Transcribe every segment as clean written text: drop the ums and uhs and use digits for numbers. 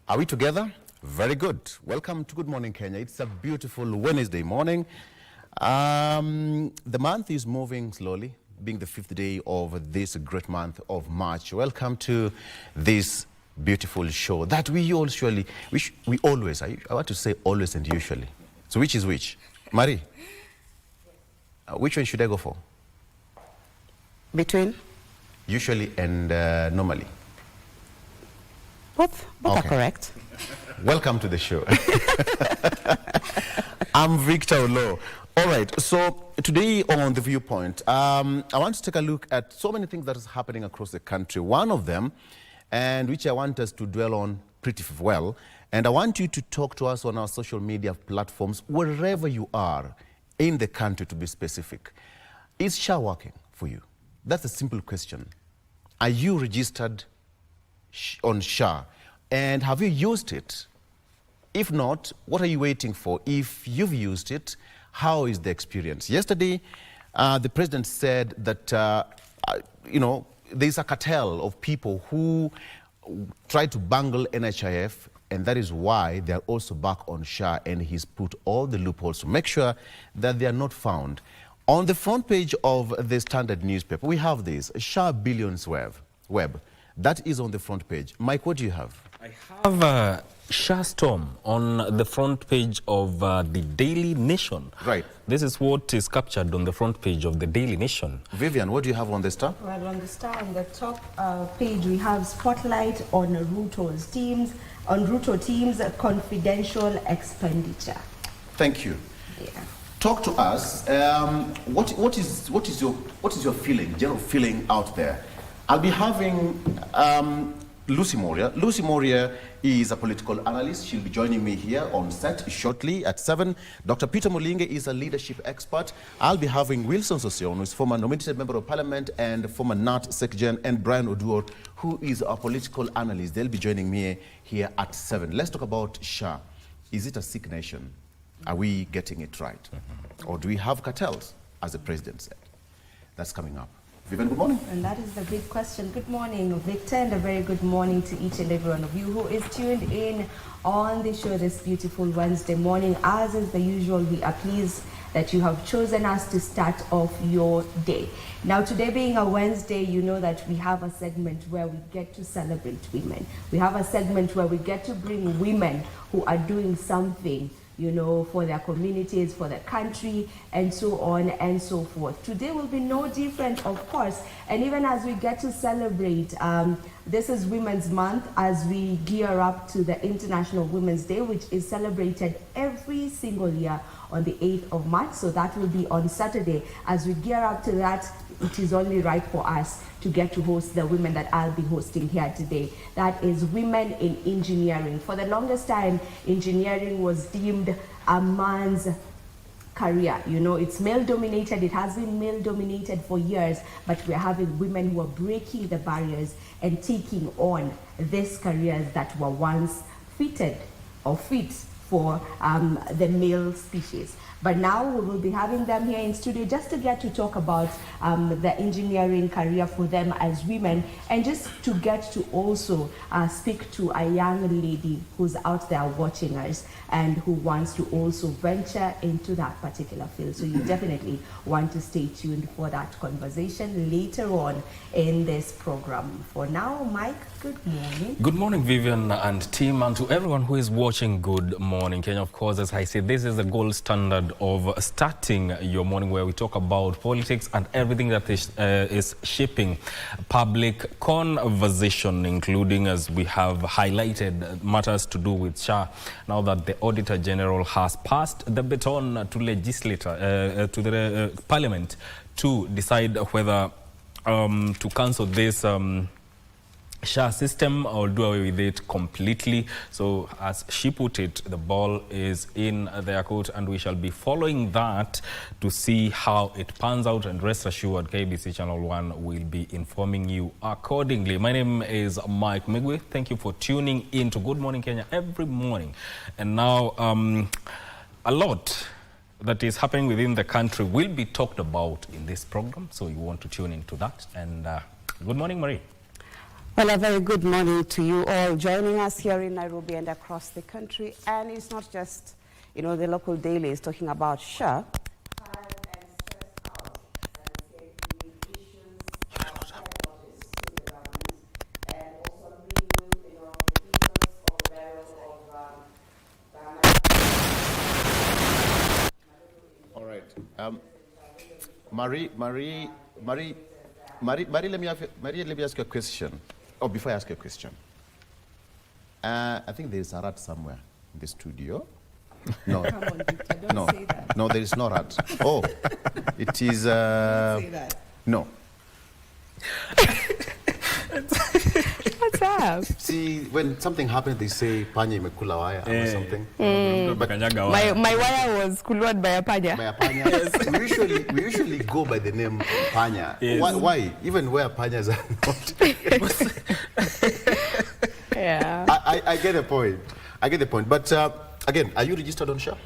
Are we together? Very good. Welcome to Good Morning Kenya. It's a beautiful Wednesday morning. The month is moving slowly, being the 5th day of this great month of March. Welcome to this beautiful show that we always, I want to say always and usually. So which is which? Marie, which one should I go for? Between? Usually and normally. Both are correct. Welcome to the show. I'm Victor Olo. All right, so today on The Viewpoint, I want to take a look at so many things that is happening across the country. One of them, and which I want us to dwell on pretty well, and I want you to talk to us on our social media platforms, wherever you are in the country, to be specific. Is SHA working for you? That's a simple question. Are you registered on SHA, and have you used it? If not, what are you waiting for? If you've used it, how is the experience? Yesterday, the president said that there's a cartel of people who try to bungle NHIF, and that is why they're also back on SHA, and he's put all the loopholes to make sure that they are not found. On the front page of the Standard newspaper, we have this, SHA Billions Web. That is on the front page. Mike, what do you have? I have SHA Storm on the front page of the Daily Nation. Right. This is what is captured on the front page of the Daily Nation. Vivian, what do you have on the Star? Well, on the Star, on the top page, we have spotlight on Ruto's teams, confidential expenditure. Thank you. Yeah. Talk to us. What is your feeling, general feeling out there? I'll be having Lucy Moria. Lucy Moria is a political analyst. She'll be joining me here on set shortly at 7. Dr. Peter Mulinge is a leadership expert. I'll be having Wilson Sosion, who is former nominated member of parliament and former NAT Secretary, and Brian Oduor, who is a political analyst. They'll be joining me here at 7. Let's talk about SHA. Is it a sick nation? Are we getting it right? Or do we have cartels, as the president said? That's coming up. Vivian, good morning. And that is the big question. Good morning, Victor, and a very good morning to each and every one of you who is tuned in on the show this beautiful Wednesday morning. As is the usual, we are pleased that you have chosen us to start off your day. Now, today being a Wednesday, you know that we have a segment where we get to celebrate women. We have a segment where we get to bring women who are doing something, you know, for their communities, for their country, and so on and so forth. Today will be no different, of course, and even as we get to celebrate, this is Women's Month, as we gear up to the International Women's Day, which is celebrated every single year on the 8th of March, so that will be on Saturday. As we gear up to that, it is only right for us to get to host the women that I'll be hosting here today. That is Women in Engineering. For the longest time, engineering was deemed a man's career. You know, it's male-dominated. It has been male-dominated for years, but we're having women who are breaking the barriers and taking on these careers that were once fit for the male species. But now we will be having them here in studio just to get to talk about the engineering career for them as women, and just to get to also speak to a young lady who's out there watching us and who wants to also venture into that particular field. So you definitely want to stay tuned for that conversation later on in this program. For now, Mike, good morning. Good morning, Vivian and team, and to everyone who is watching Good Morning Kenya. Of course, as I said, this is the gold standard of starting your morning, where we talk about politics and everything that is shaping public conversation, including, as we have highlighted, matters to do with SHA. Now that the Auditor General has passed the baton to the Parliament to decide whether to cancel this SHA system or do away with it completely. So as she put it, the ball is in their court, and we shall be following that to see how it pans out, and rest assured KBC Channel 1 will be informing you accordingly. My name is Mike Migwe. Thank you for tuning in to Good Morning Kenya every morning. And now a lot that is happening within the country will be talked about in this program, so you want to tune into that. And good morning, Marie. Well, a very good morning to you all joining us here in Nairobi and across the country. And it's not just, the local dailies talking about SHA. All right. Marie, let me ask you a question. Oh, before I ask you a question. I think there is a rat somewhere in the studio. No. Come on, Victor, don't say that. No, there is no rat. Oh, it is... Don't say that. No. What's up? See, when something happens, they say, panya imekula waya or something. My wire was kulwad by a panya. By a panya. Yes. we usually go by the name panya. Yes. Why? Even where panyas are not. Yeah. I get the point. But again, are you registered on SHA?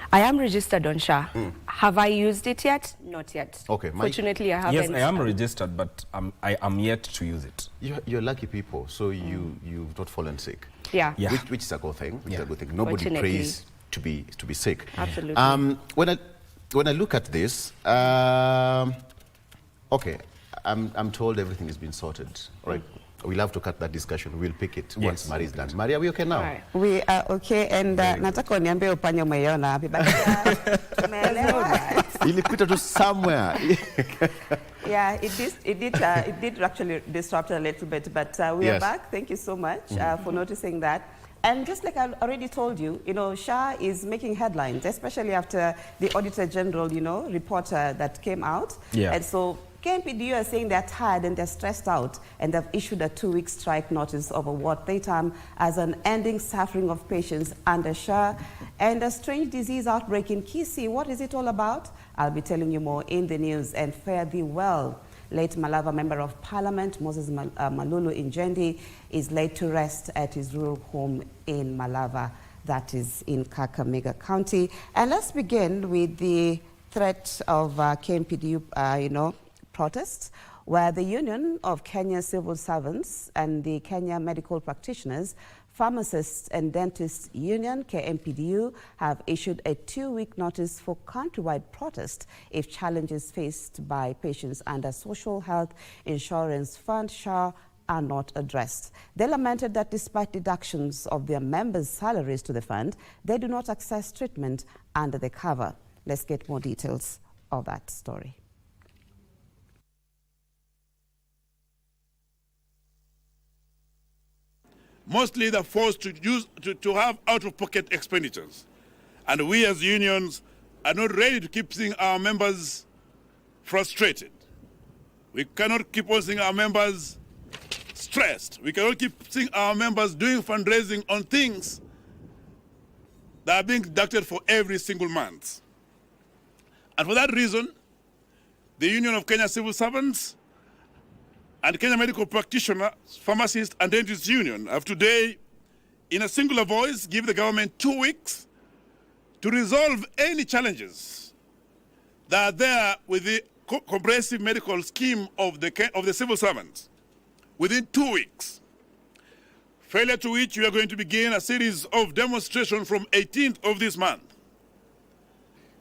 I am registered on SHA. Have I used it yet? Not yet. Okay. Fortunately, I haven't. Yes, I am registered, but I am yet to use it. You're lucky people, so you've not fallen sick. Yeah. Which is a good thing. Which is a good thing. Nobody Fortunately. prays to be sick. Absolutely. When I look at this, okay, I'm told everything has been sorted. Right. We'll have to cut that discussion. We'll pick it once Marie is done. Marie, are we okay now? Right. We are okay, and nataka uniambie upanya umeiona wapi. Ilipita to somewhere. Yeah, it did actually disrupt a little bit, but we are back. Thank you so much for noticing that. And just like I already told you, SHA is making headlines, especially after the Auditor General, report that came out. Yeah. And so KMPDU are saying they're tired and they're stressed out, and they've issued a 2-week strike notice over what they term as an ending suffering of patients under SHA and a strange disease outbreak in Kisii. What is it all about? I'll be telling you more in the news. And fare thee well. Late Malava Member of Parliament Moses Malulu Injendi is laid to rest at his rural home in Malava, that is in Kakamega County. And let's begin with the threat of KMPDU, protests, where the Union of Kenya Civil Servants and the Kenya Medical Practitioners, Pharmacists and Dentists Union, KMPDU, have issued a 2-week notice for countrywide protest if challenges faced by patients under Social Health Insurance Fund, SHA, are not addressed. They lamented that despite deductions of their members' salaries to the fund, they do not access treatment under the cover. Let's get more details of that story. Mostly they're forced to have out-of-pocket expenditures. And we as unions are not ready to keep seeing our members frustrated. We cannot keep on seeing our members stressed. We cannot keep seeing our members doing fundraising on things that are being deducted for every single month. And for that reason, the Union of Kenya Civil Servants and Kenya Medical Practitioners, Pharmacists and Dentists Union have today, in a singular voice, give the government 2 weeks to resolve any challenges that are there with the comprehensive medical scheme of the civil servants within 2 weeks. Failure to which we are going to begin a series of demonstrations from 18th of this month.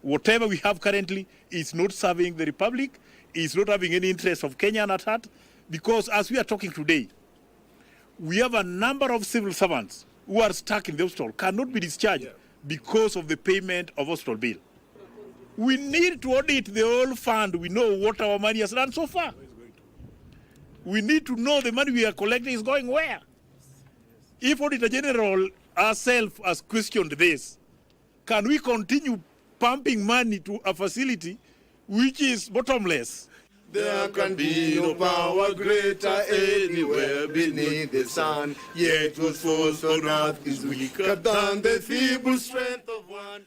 Whatever we have currently is not serving the Republic, is not having any interest of Kenya at heart, because as we are talking today, we have a number of civil servants who are stuck in the hospital, cannot be discharged because of the payment of hospital bill. We need to audit the whole fund. We know what our money has done so far. We need to know the money we are collecting is going where. If Auditor General herself has questioned this, can we continue pumping money to a facility which is bottomless? There can be no power greater anywhere beneath the sun, yet whose force on earth is weaker than the feeble strength of one.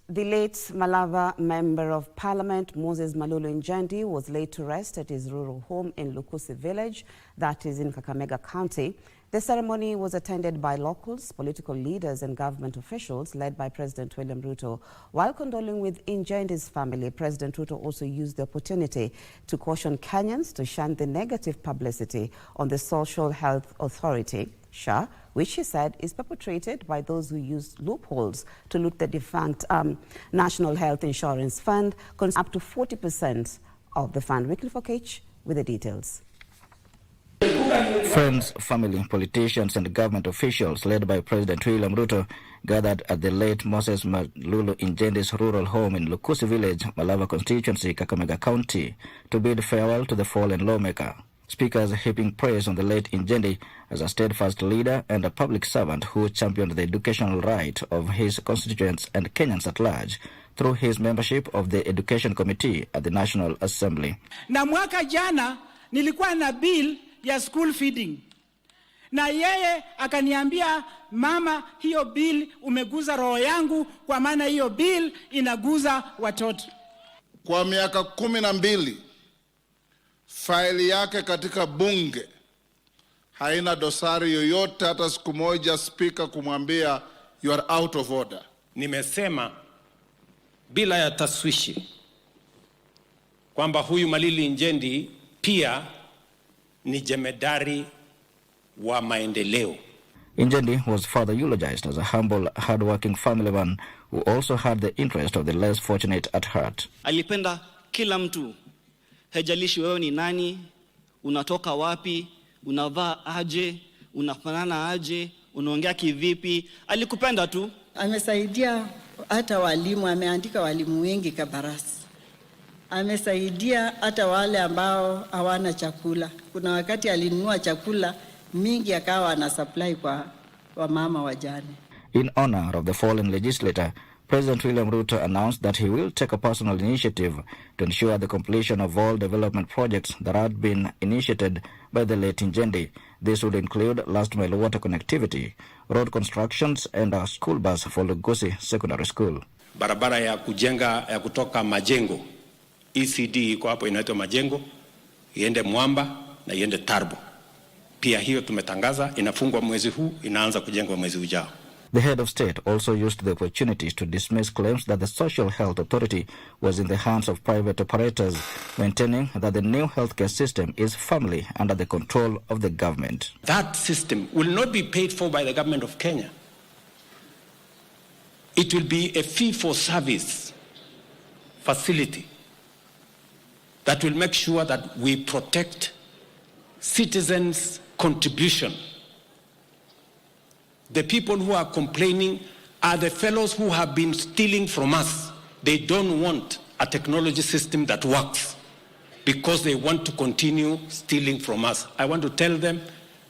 The late Malava Member of Parliament Moses Malulu Injendi was laid to rest at his rural home in Lukusi village, that is in Kakamega County. The ceremony was attended by locals, political leaders and government officials led by President William Ruto. While condoling with Injendi's family, President Ruto also used the opportunity to caution Kenyans to shun the negative publicity on the Social Health Authority, SHA, which he said is perpetrated by those who use loopholes to loot the defunct National Health Insurance Fund, up to 40% of the fund. Weekly for Kech with the details. Friends, family, politicians and government officials led by President William Ruto gathered at the late Moses Malulu Injendi's rural home in Kisii village, Malava constituency, Kakamega County, to bid farewell to the fallen lawmaker. Speakers heaping praise on the late Injendi as a steadfast leader and a public servant who championed the educational right of his constituents and Kenyans at large through his membership of the Education Committee at the National Assembly. Na mwaka jana nilikuwa na bill ya school feeding. Na yeye akaniambia, mama, hiyo bill umeguza roho yangu kwa maana hiyo bill inaguza watoto. Kwa miaka 12 faili yake katika bunge haina dosari yoyote, hata siku moja speaker kumwambia you are out of order. Nimesema bila ya taswishi kwamba huyu Malili Injendi pia ni jemedari wa maendeleo. Injendi was further eulogized as a humble, hard-working family man who also had the interest of the less fortunate at heart. Alipenda kila mtu, hajalishi wewe ni nani, unatoka wapi, unavaa aje, unafanana aje, unaongea kivipi, alikupenda tu. Amesaidia hata walimu, ameandika walimu wengi Kabarasi. Amesaidia hata wale ambao hawana chakula. Kuna wakati alinunua chakula mingi akawa na supply kwa mama wajane. In honor of the fallen legislator, President William Ruto announced that he will take a personal initiative to ensure the completion of all development projects that had been initiated by the late Injendi. This would include last-mile water connectivity, road constructions, and a school bus for Kisii Secondary School. Barabara ya kujenga ya kutoka Majengo, ECD iko hapo inaitwa Majengo, iende Mwamba na iende Tarbo. Pia hiyo tumetangaza inafungwa mwezi huu, inaanza kujengwa mwezi ujao. The head of state also used the opportunity to dismiss claims that the Social Health Authority was in the hands of private operators, maintaining that the new healthcare system is firmly under the control of the government. That system will not be paid for by the government of Kenya. It will be a fee-for-service facility that will make sure that we protect citizens' contribution. The people who are complaining are the fellows who have been stealing from us. They don't want a technology system that works because they want to continue stealing from us. I want to tell them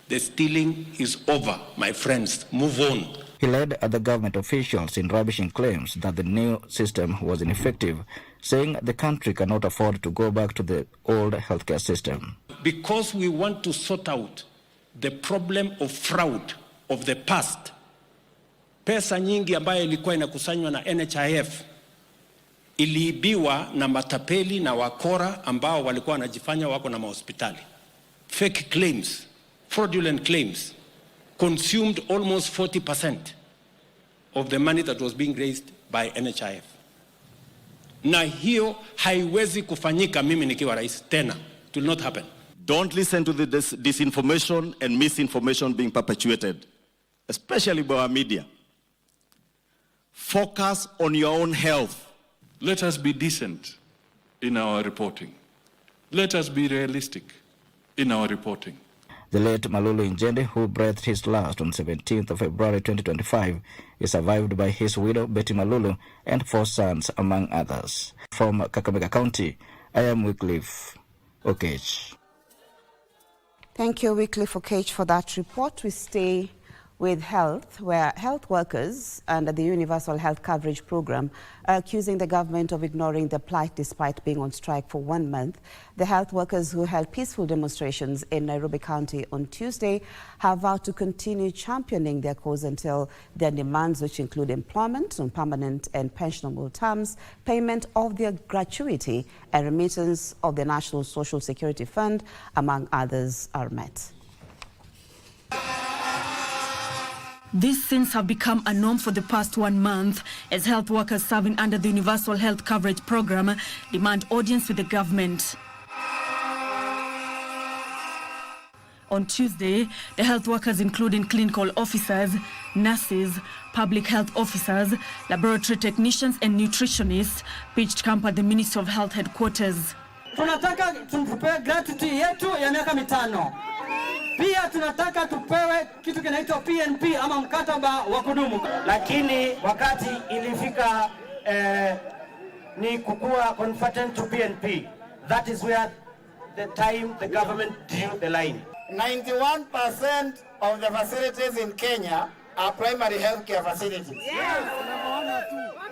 the stealing is over, my friends. Move on. He led other government officials in rubbishing claims that the new system was ineffective, saying the country cannot afford to go back to the old healthcare system. Because we want to sort out the problem of fraud of the past. Pesa nyingi ambayo ilikuwa inakusanywa na NHIF iliibiwa na matapeli na wakora ambao walikuwa wanajifanya wako na mahospitali. Fake claims, fraudulent claims consumed almost 40% of the money that was being raised by NHIF. Na hiyo haiwezi kufanyika mimi nikiwa rais tena. It will not happen. Don't listen to the disinformation and misinformation being perpetuated, especially by our media. Focus on your own health. Let us be decent in our reporting. Let us be realistic in our reporting. The late Malulu Injendi, who breathed his last on 17th of February 2025, is survived by his widow, Betty Malulu, and 4 sons, among others. From Kakamega County, I am Wycliffe Okech. Thank you, Wycliffe Okech, for that report. We stay with health, where health workers under the Universal Health Coverage Program are accusing the government of ignoring their plight despite being on strike for 1 month. The health workers who held peaceful demonstrations in Nairobi County on Tuesday have vowed to continue championing their cause until their demands, which include employment on permanent and pensionable terms, payment of their gratuity, and remittance of the National Social Security Fund, among others, are met. These scenes have become a norm for the past 1 month as health workers serving under the Universal Health Coverage Program demand audience with the government. On Tuesday, the health workers, including clinical officers, nurses, public health officers, laboratory technicians and nutritionists, pitched camp at the Ministry of Health headquarters. Tunataka tupewe gratuity yetu ya miaka 5. Pia tunataka tupewe kitu kinaitwa PNP ama mkataba wa kudumu. Lakini wakati ilifika ni kukua converted to PNP. That is where the time the government drew the line. 91% of the facilities in Kenya are primary healthcare facilities. Yes.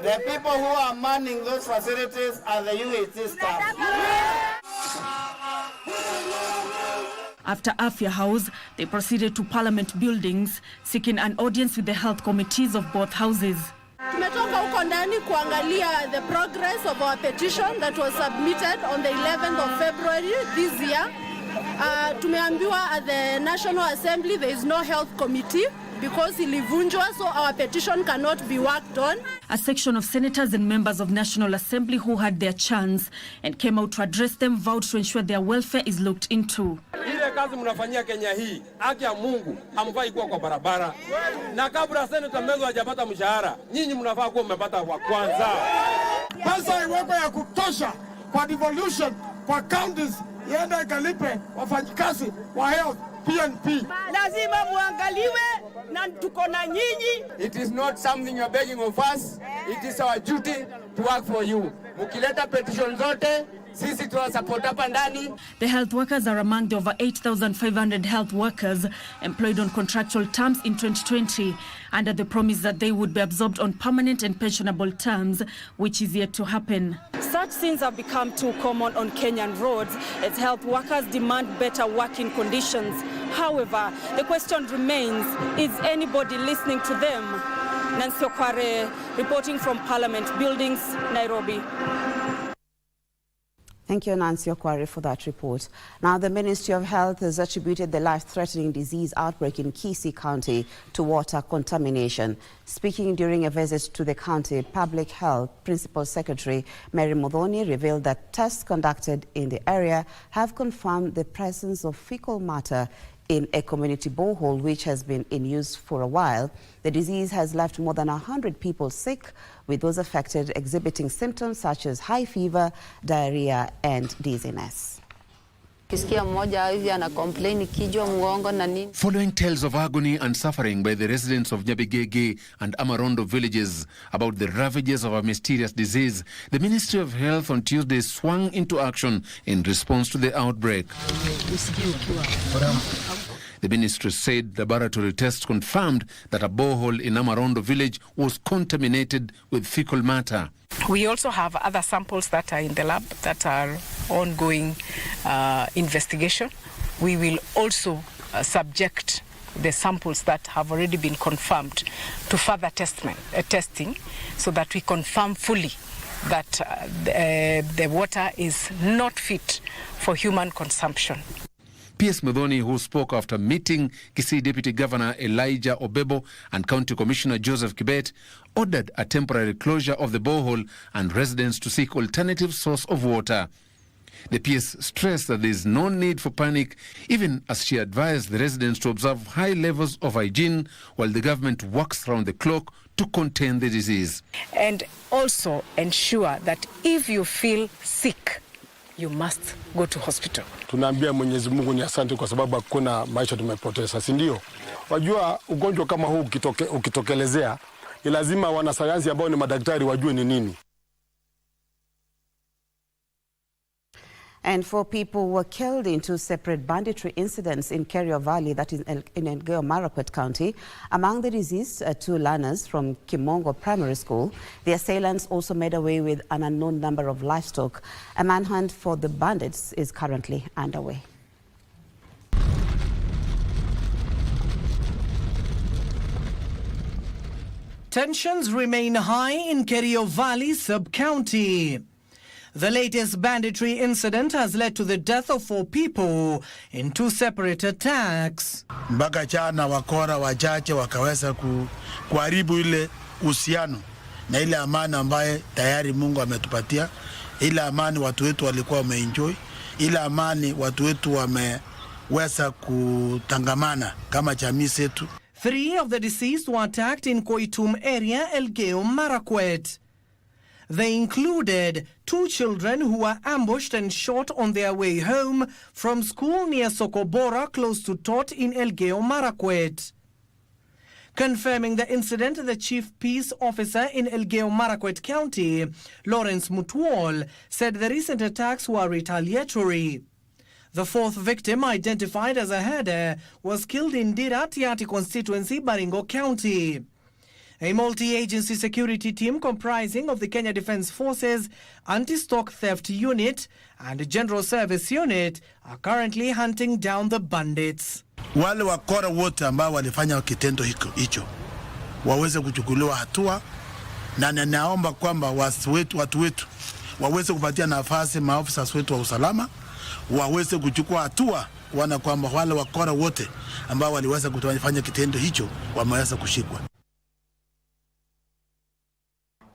The people who are manning those facilities are the UHC staff. After Afya House, they proceeded to Parliament buildings, seeking an audience with the health committees of both houses. Tumetoka huko ndani kuangalia the progress of our petition that was submitted on the 11th of February this year. Tumeambiwa at the National Assembly there is no health committee because ilivunjwa, so our petition cannot be worked on. A section of senators and members of National Assembly who had their chance and came out to address them vowed to ensure their welfare is looked into. Ile kazi mnafanyia Kenya hii, haki ya Mungu, hamfai kuwa kwa barabara. Na kabla senator Mengo hajapata mshahara, nyinyi mnafaa kuwa mmepata wa kwanza. Pesa iwekwe ya kutosha kwa devolution, kwa counties, iende ikalipe wafanyikazi wa health. PNP. Lazima muangaliwe na tuko na nyinyi. It is not something you are begging of us. It is our duty to work for you. Mukileta petition zote, sisi tunasupport hapa ndani. The health workers are among the over 8,500 health workers employed on contractual terms in 2020 under the promise that they would be absorbed on permanent and pensionable terms, which is yet to happen. Such scenes have become too common on Kenyan roads as health workers demand better working conditions. However, the question remains, is anybody listening to them? Nancy Okware, reporting from Parliament Buildings, Nairobi. Thank you, Nancy Okware, for that report. Now, the Ministry of Health has attributed the life-threatening disease outbreak in Kisii County to water contamination. Speaking during a visit to the county, Public Health Principal Secretary Mary Modhoni revealed that tests conducted in the area have confirmed the presence of fecal matter in a community borehole which has been in use for a while. The disease has left more than 100 people sick, with those affected exhibiting symptoms such as high fever, diarrhea and dizziness. Following tales of agony and suffering by the residents of Nyabigege and Amarondo villages about the ravages of a mysterious disease, the Ministry of Health on Tuesday swung into action in response to the outbreak. The ministry said laboratory tests confirmed that a borehole in Amarondo village was contaminated with fecal matter. We also have other samples that are in the lab that are ongoing investigation. We will also subject the samples that have already been confirmed to further testing so that we confirm fully that the water is not fit for human consumption. P.S. Modhoni, who spoke after meeting Kisii Deputy Governor Elijah Obebo and County Commissioner Joseph Kibet, ordered a temporary closure of the borehole and residents to seek alternative source of water. The PS stressed that there is no need for panic, even as she advised the residents to observe high levels of hygiene while the government works round the clock to contain the disease. And also ensure that if you feel sick, you must go to hospital. Tunaambia Mwenyezi Mungu ni asante kwa sababu hakuna maisha tumepoteza, si ndio? Wajua ugonjwa kama huu ukitokelezea, ni lazima wanasayansi ambao ni madaktari wajue ni nini. And 4 people were killed in 2 separate banditry incidents in Kerio Valley, that is in Elgeyo Marakwet County. Among the deceased, 2 learners from Kimongo Primary School. The assailants also made away with an unknown number of livestock. A manhunt for the bandits is currently underway. Tensions remain high in Kerio Valley sub-county. The latest banditry incident has led to the death of 4 people in 2 separate attacks. Mpaka jana wakora wachache wakaweza kuharibu ile uhusiano na ile amani ambaye tayari Mungu ametupatia. Ile amani watu wetu walikuwa wameenjoy. Ile amani watu wetu wameweza kutangamana kama jamii zetu. 3 of the deceased were attacked in Koitum area, Elgeyo Marakwet. They included 2 children who were ambushed and shot on their way home from school near Sokobora, close to Tot in Elgeyo Marakwet. Confirming the incident, the Chief Peace Officer in Elgeyo Marakwet County, Lawrence Mutual, said the recent attacks were retaliatory. The 4th victim, identified as a herder, was killed in Diratiati constituency, Baringo County. A multi-agency security team comprising of the Kenya Defence Forces, Anti-Stock Theft Unit and General Service Unit are currently hunting down the bandits. Wale wakora wote ambao walifanya kitendo hicho waweze kuchukuliwa hatua, na naomba kwamba watu wetu waweze kupatia nafasi maafisa wetu wa usalama waweze kuchukua hatua, wana kwamba wale wakora wote ambao waliweza kufanya kitendo hicho wameweza kushikwa.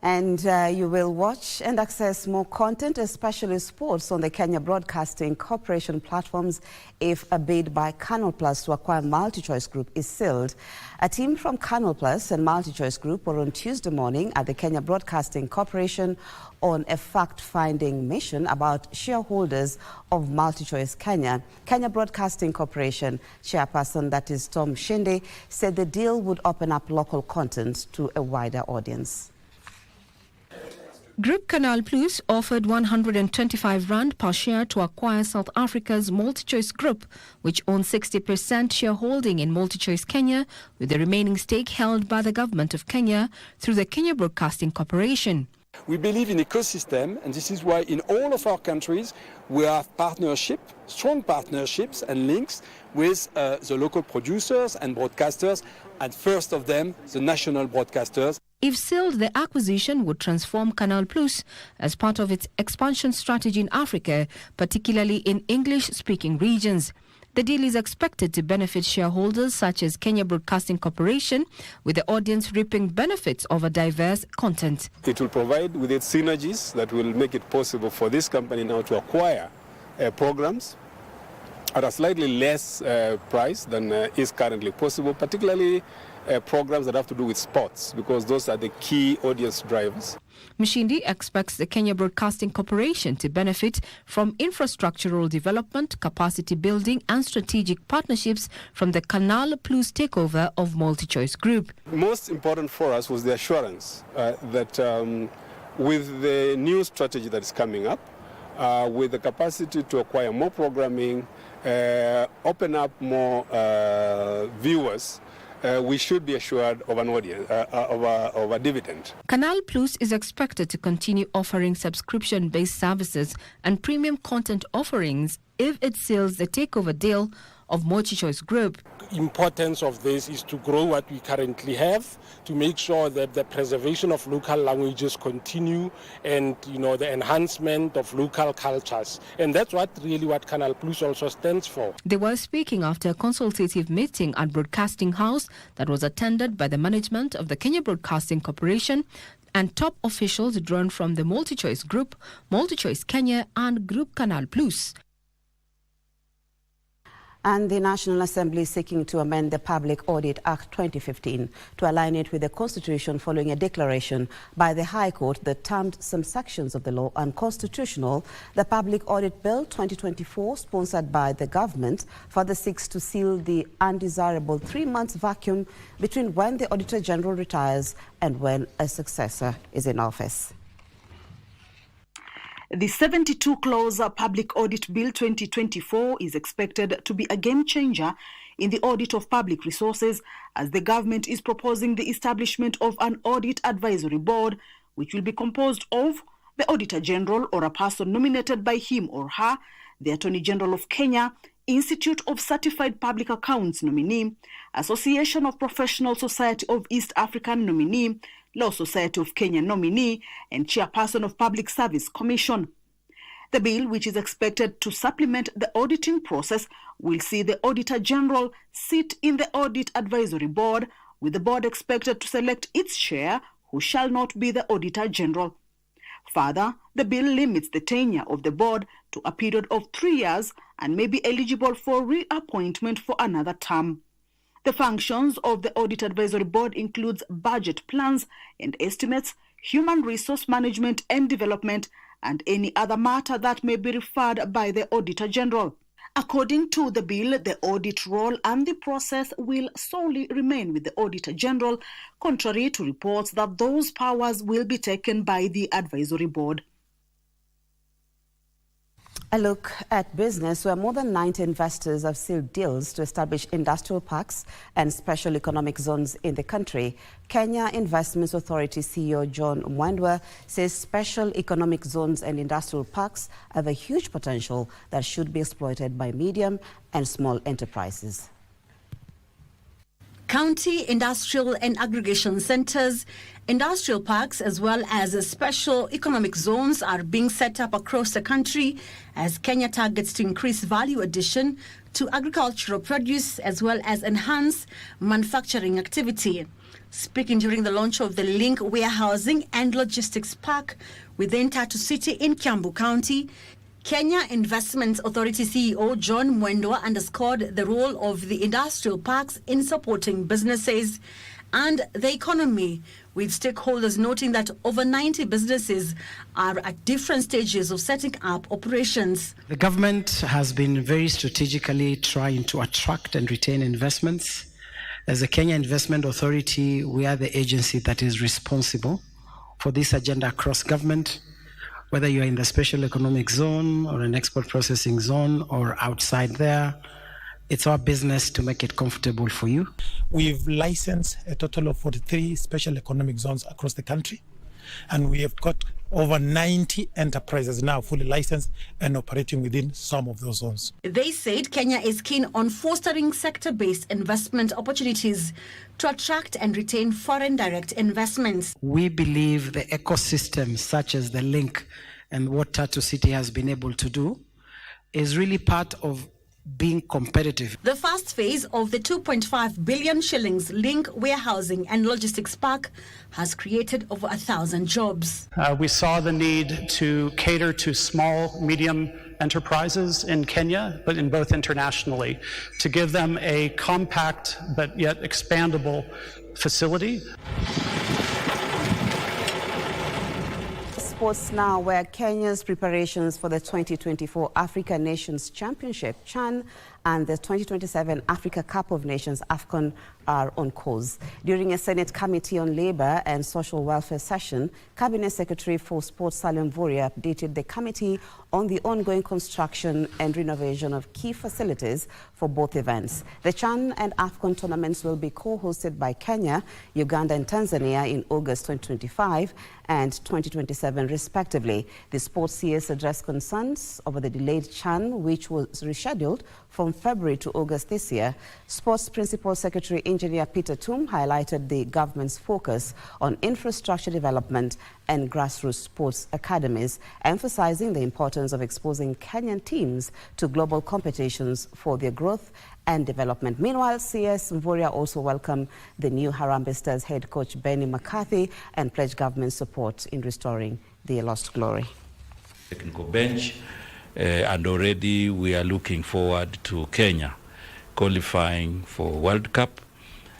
And you will watch and access more content, especially sports, on the Kenya Broadcasting Corporation platforms if a bid by Canal Plus to acquire Multichoice Group is sealed. A team from Canal Plus and Multichoice Group were on Tuesday morning at the Kenya Broadcasting Corporation on a fact-finding mission about shareholders of Multichoice Kenya. Kenya Broadcasting Corporation chairperson, that is Tom Shinde, said the deal would open up local content to a wider audience. Group Canal Plus offered 125 rand per share to acquire South Africa's Multichoice Group, which owns 60% shareholding in Multichoice Kenya, with the remaining stake held by the government of Kenya through the Kenya Broadcasting Corporation. We believe in ecosystem, and this is why in all of our countries we have strong partnerships and links with the local producers and broadcasters, and first of them, the national broadcasters. If sealed, the acquisition would transform Canal Plus as part of its expansion strategy in Africa, particularly in English-speaking regions. The deal is expected to benefit shareholders such as Kenya Broadcasting Corporation, with the audience reaping benefits of a diverse content. It will provide with its synergies that will make it possible for this company now to acquire programs at a slightly less price than is currently possible, particularly programs that have to do with sports, because those are the key audience drivers. Mashinani expects the Kenya Broadcasting Corporation to benefit from infrastructural development, capacity building and strategic partnerships from the Canal Plus takeover of Multichoice Group. Most important for us was the assurance that with the new strategy that is coming up, with the capacity to acquire more programming, open up more viewers, we should be assured of an audience, of a dividend. Canal Plus is expected to continue offering subscription-based services and premium content offerings if it seals the takeover deal of Multichoice Group. Importance of this is to grow what we currently have, to make sure that the preservation of local languages continue, and the enhancement of local cultures. And that's what Canal Plus also stands for. They were speaking after a consultative meeting at Broadcasting House that was attended by the management of the Kenya Broadcasting Corporation and top officials drawn from the Multichoice Group, Multichoice Kenya and Group Canal Plus. And the National Assembly is seeking to amend the Public Audit Act 2015 to align it with the Constitution following a declaration by the High Court that termed some sections of the law unconstitutional. The Public Audit Bill 2024, sponsored by the government, further seeks to seal the undesirable 3-month vacuum between when the Auditor General retires and when a successor is in office. The 72-clause Public Audit Bill 2024 is expected to be a game-changer in the audit of public resources, as the government is proposing the establishment of an Audit Advisory Board, which will be composed of the Auditor General or a person nominated by him or her, the Attorney General of Kenya, Institute of Certified Public Accounts nominee, Association of Professional Society of East African nominee, Law Society of Kenya nominee, and Chairperson of Public Service Commission. The bill, which is expected to supplement the auditing process, will see the Auditor General sit in the Audit Advisory Board, with the board expected to select its chair, who shall not be the Auditor General. Further, the bill limits the tenure of the board to a period of 3 years and may be eligible for reappointment for another term. The functions of the Audit Advisory Board includes budget plans and estimates, human resource management and development, and any other matter that may be referred by the Auditor General. According to the bill, the audit role and the process will solely remain with the Auditor General, contrary to reports that those powers will be taken by the Advisory Board. A look at business, where more than 90 investors have sealed deals to establish industrial parks and special economic zones in the country. Kenya Investments Authority CEO John Mwendwa says special economic zones and industrial parks have a huge potential that should be exploited by medium and small enterprises. County industrial and aggregation centers, industrial parks, as well as special economic zones are being set up across the country as Kenya targets to increase value addition to agricultural produce as well as enhance manufacturing activity. Speaking during the launch of the Link Warehousing and Logistics Park within Tatu City in Kiambu County, Kenya Investments Authority CEO John Mwendwa underscored the role of the industrial parks in supporting businesses and the economy, with stakeholders noting that over 90 businesses are at different stages of setting up operations. The government has been very strategically trying to attract and retain investments. As the Kenya Investment Authority, we are the agency that is responsible for this agenda across government. Whether you're in the special economic zone or an export processing zone or outside there, it's our business to make it comfortable for you. We've licensed a total of 43 special economic zones across the country, and we have got over 90 enterprises now fully licensed and operating within some of those zones. They said Kenya is keen on fostering sector-based investment opportunities to attract and retain foreign direct investments. We believe the ecosystem, such as the Link and what Tatu City has been able to do, is really part of being competitive. The first phase of the 2.5 billion shillings Link Warehousing and Logistics Park has created over 1,000 jobs. We saw the need to cater to small, medium enterprises in Kenya, but in both internationally, to give them a compact but yet expandable facility. Sports now, where Kenya's preparations for the 2024 Africa Nations Championship, CHAN, and the 2027 Africa Cup of Nations, AFCON, are on course. During a Senate Committee on Labour and Social Welfare session, Cabinet Secretary for Sports Salim Vuria updated the committee on the ongoing construction and renovation of key facilities for both events. The CHAN and AFCON tournaments will be co-hosted by Kenya, Uganda and Tanzania in August 2025 and 2027 respectively. The sports CS addressed concerns over the delayed CHAN, which was rescheduled from February to August this year. Sports Principal Secretary Engineer Peter Tum highlighted the government's focus on infrastructure development and grassroots sports academies, emphasizing the importance of exposing Kenyan teams to global competitions for their growth and development. Meanwhile, CS Mvurya also welcomed the new Harambee Stars head coach Benny McCarthy and pledged government support in restoring their lost glory. Technical bench, and already we are looking forward to Kenya qualifying for World Cup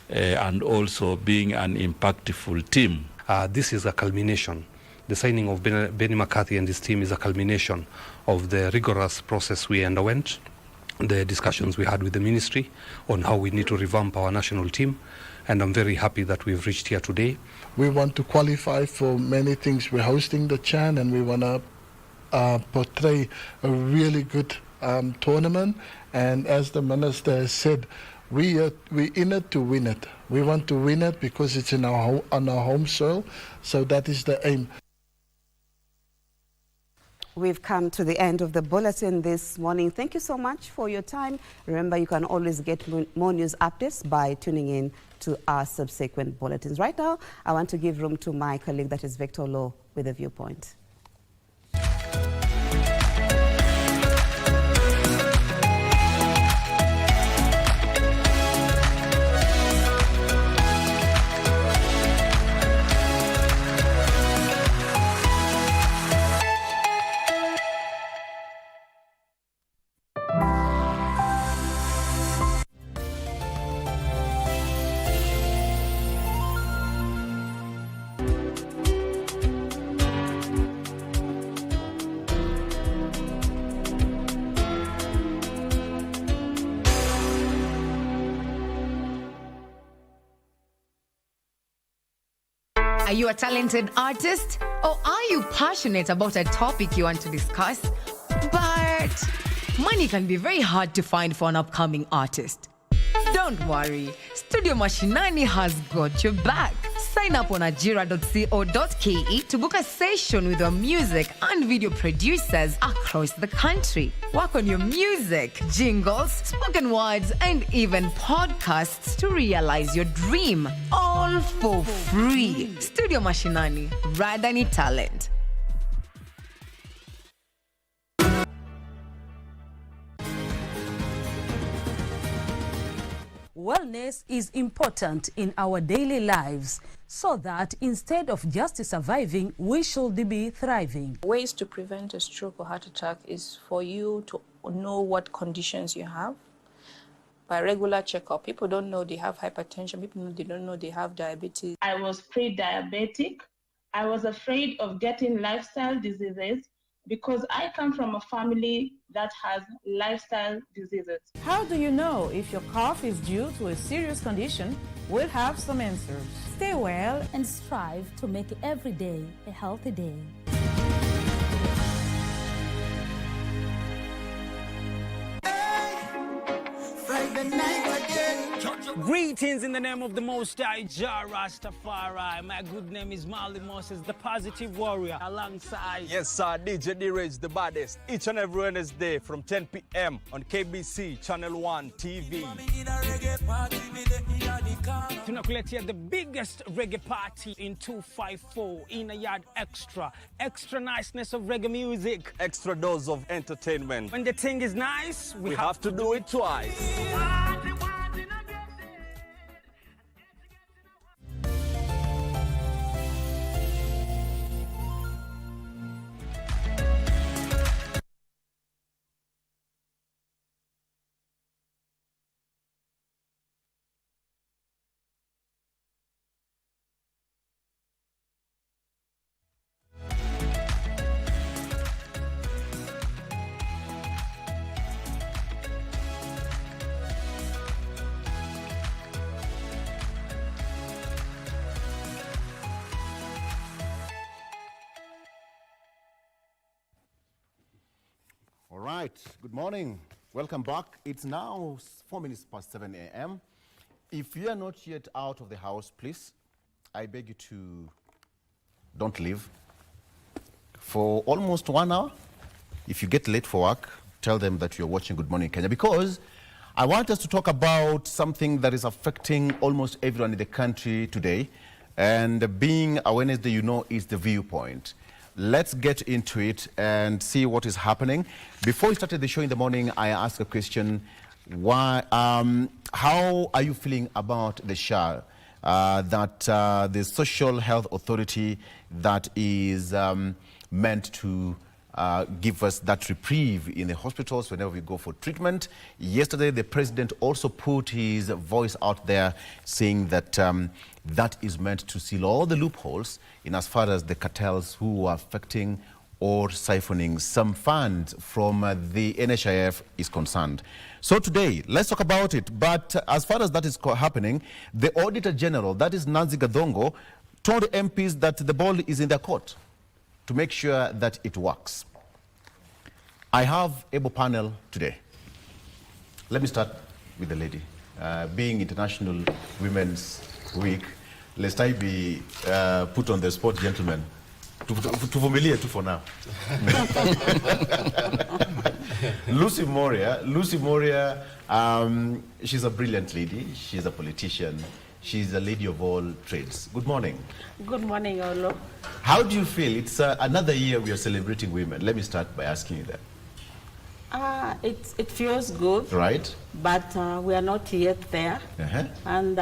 and also being an impactful team. This is a culmination. The signing of Benny McCarthy and his team is a culmination of the rigorous process we underwent, the discussions we had with the ministry on how we need to revamp our national team, and I'm very happy that we've reached here today. We want to qualify for many things. We're hosting the CHAN and we want to portray a really good tournament, and as the minister has said, we're in it to win it. We want to win it because it's on our home soil, so that is the aim. We've come to the end of the bulletin this morning. Thank you so much for your time. Remember, you can always get more news updates by tuning in to our subsequent bulletins. Right now, I want to give room to my colleague, that is Victor Lowe, with a Viewpoint. Are you a talented artist? Or are you passionate about a topic you want to discuss? But money can be very hard to find for an upcoming artist. Don't worry, Studio Mashinani has got your back. Sign up on ajira.co.ke to book a session with our music and video producers across the country. Work on your music, jingles, spoken words, and even podcasts to realize your dream. All for free. Studio Mashinani, Radani Talent. Wellness is important in our daily lives so that instead of just surviving, we should be thriving. Ways to prevent a stroke or heart attack is for you to know what conditions you have by regular checkup. People don't know they have hypertension. People don't know they have diabetes. I was pre-diabetic. I was afraid of getting lifestyle diseases because I come from a family that has lifestyle diseases. How do you know if your cough is due to a serious condition? We'll have some answers. Stay well and strive to make every day a healthy day. Friday night again. Greetings in the name of the Most High Jah Rastafari. My good name is Marley Moses, the positive warrior, alongside... Yes, sir, DJ D-Rage, the baddest. Each and every Wednesday from 10 p.m. on KBC Channel 1 TV. Tunakuletea the biggest reggae party in 254 in a yard extra. Extra niceness of reggae music. Extra dose of entertainment. When the thing is nice, we have to do it twice. All right, good morning. Welcome back. It's now 4 minutes past 7 a.m. If you are not yet out of the house, please, I beg you to don't leave for almost 1 hour. If you get late for work, tell them that you're watching Good Morning Kenya, because I want us to talk about something that is affecting almost everyone in the country today. And being a Wednesday, you know, is the Viewpoint. Let's get into it and see what is happening. Before we started the show in the morning, I asked a question. How are you feeling about the SHA, the Social Health Authority that is meant to give us that reprieve in the hospitals whenever we go for treatment? Yesterday, the president also put his voice out there saying that that is meant to seal all the loopholes in as far as the cartels who are affecting or siphoning some funds from the NHIF is concerned. So today, let's talk about it. But as far as that is happening, the Auditor General, that is Nancy Gadongo, told MPs that the ball is in their court to make sure that it works. I have able panel today. Let me start with the lady. Being International Women's Week, lest I be put on the spot, gentlemen. Tuvumilie tu for now. Lucy Moria, she's a brilliant lady. She's a politician. She's a lady of all trades. Good morning. Good morning, Olo. How do you feel? It's another year we are celebrating women. Let me start by asking you that. It feels good. Right. But we are not yet there. And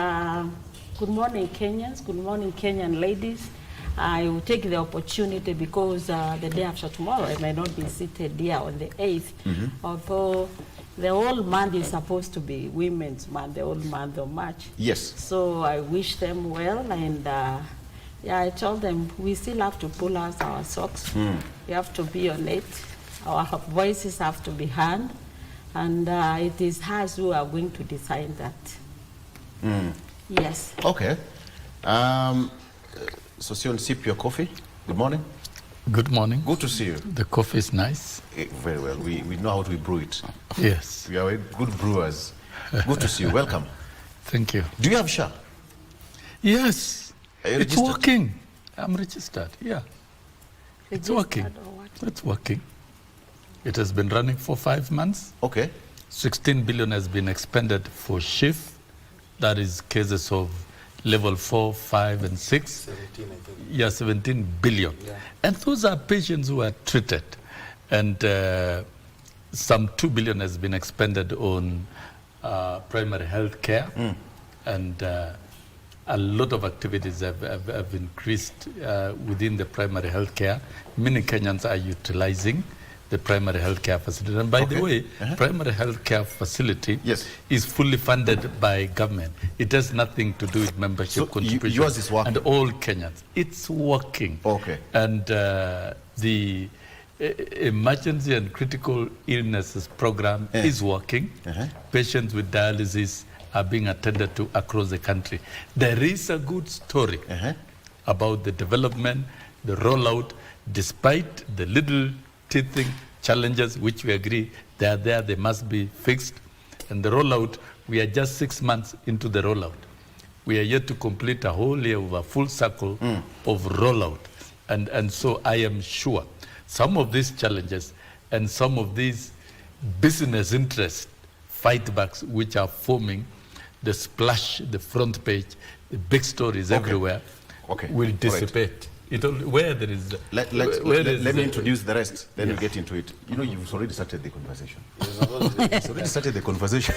good morning, Kenyans. Good morning, Kenyan ladies. I will take the opportunity because the day after tomorrow, I may not be seated here on the 8th. Although the whole month is supposed to be Women's Month, the whole month of March. Yes. So I wish them well, and yeah, I told them we still have to pull out our socks. We have to be on it. Our voices have to be heard, and it is us who are going to decide that. Yes. Okay. Sosion, sip your coffee. Good morning. Good morning. Good to see you. The coffee is nice. Very well. We know how to brew it. Yes. We are good brewers. Good to see you. Welcome. Thank you. Do you have SHA? Yes. It's working. I'm registered. Yeah. It's working. It's working. It has been running for 5 months. Okay. 16 billion has been expended for shift. That is cases of level 4, 5, and 6. 17, I think. Yeah, 17 billion. Yeah. And those are patients who are treated. And some 2 billion has been expended on primary health care. And a lot of activities have increased within the primary health care. Many Kenyans are utilizing the primary health care facility. And by the way, primary health care facility is fully funded by government. It has nothing to do with membership contribution. Yours is working? And all Kenyans. It's working. Okay. And the emergency and critical illnesses program is working. Patients with dialysis are being attended to across the country. There is a good story about the development, the rollout, despite the little teething challenges, which we agree they are there, they must be fixed. And the rollout, we are just 6 months into the rollout. We are yet to complete a whole year of a full circle of rollout. And so I am sure some of these challenges and some of these business interest fightbacks which are forming, the splash, the front page, the big stories everywhere will dissipate. It only, where there is... Let me introduce the rest, then we'll get into it. You know, you've already started the conversation. You've already started the conversation.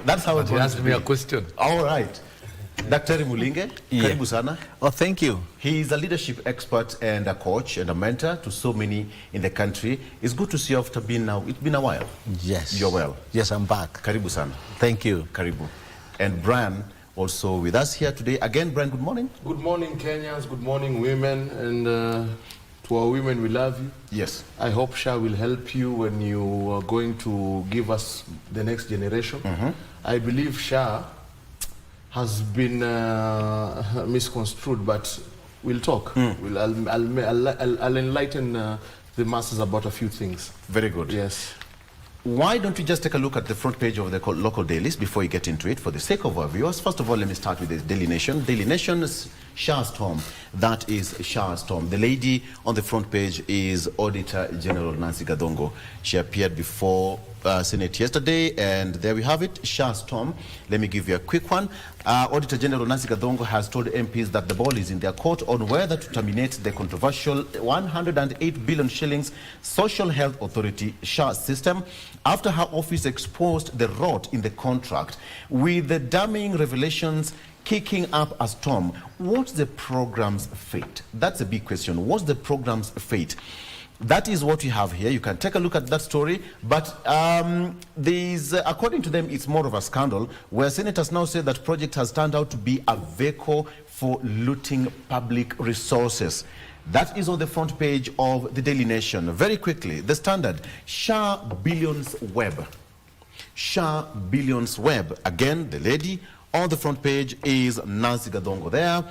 That's how it was. Ask me a question. All right. Dr. Mulinge, karibu sana. Oh, thank you. He is a leadership expert and a coach and a mentor to so many in the country. It's good to see you after being now. It's been a while. Yes. You're well. Yes, I'm back. Karibu sana. Thank you. Karibu. And Brian, also with us here today. Again, Brian, good morning. Good morning, Kenyans. Good morning, women. And to our women, we love you. Yes. I hope SHA will help you when you are going to give us the next generation. I believe SHA has been misconstrued, but we'll talk. I'll enlighten the masses about a few things. Very good. Yes. Why don't we just take a look at the front page of the local dailies before we get into it for the sake of our viewers? First of all, let me start with the Daily Nation. Daily Nation's SHA Storm. That is SHA Storm. The lady on the front page is Auditor General Nancy Gadongo. She appeared before Senate yesterday, and there we have it, SHA Storm. Let me give you a quick one. Auditor General Nancy Gadongo has told MPs that the ball is in their court on whether to terminate the controversial 108 billion shillings Social Health Authority SHA system after her office exposed the rot in the contract, with the damning revelations kicking up a storm. What's the program's fate? That's a big question. What's the program's fate? That is what we have here. You can take a look at that story. But according to them, it's more of a scandal, where senators now say that project has turned out to be a vehicle for looting public resources. That is on the front page of the Daily Nation. Very quickly, the Standard, SHA Billions Web. SHA Billions Web. Again, the lady on the front page is Nancy Gadongo there.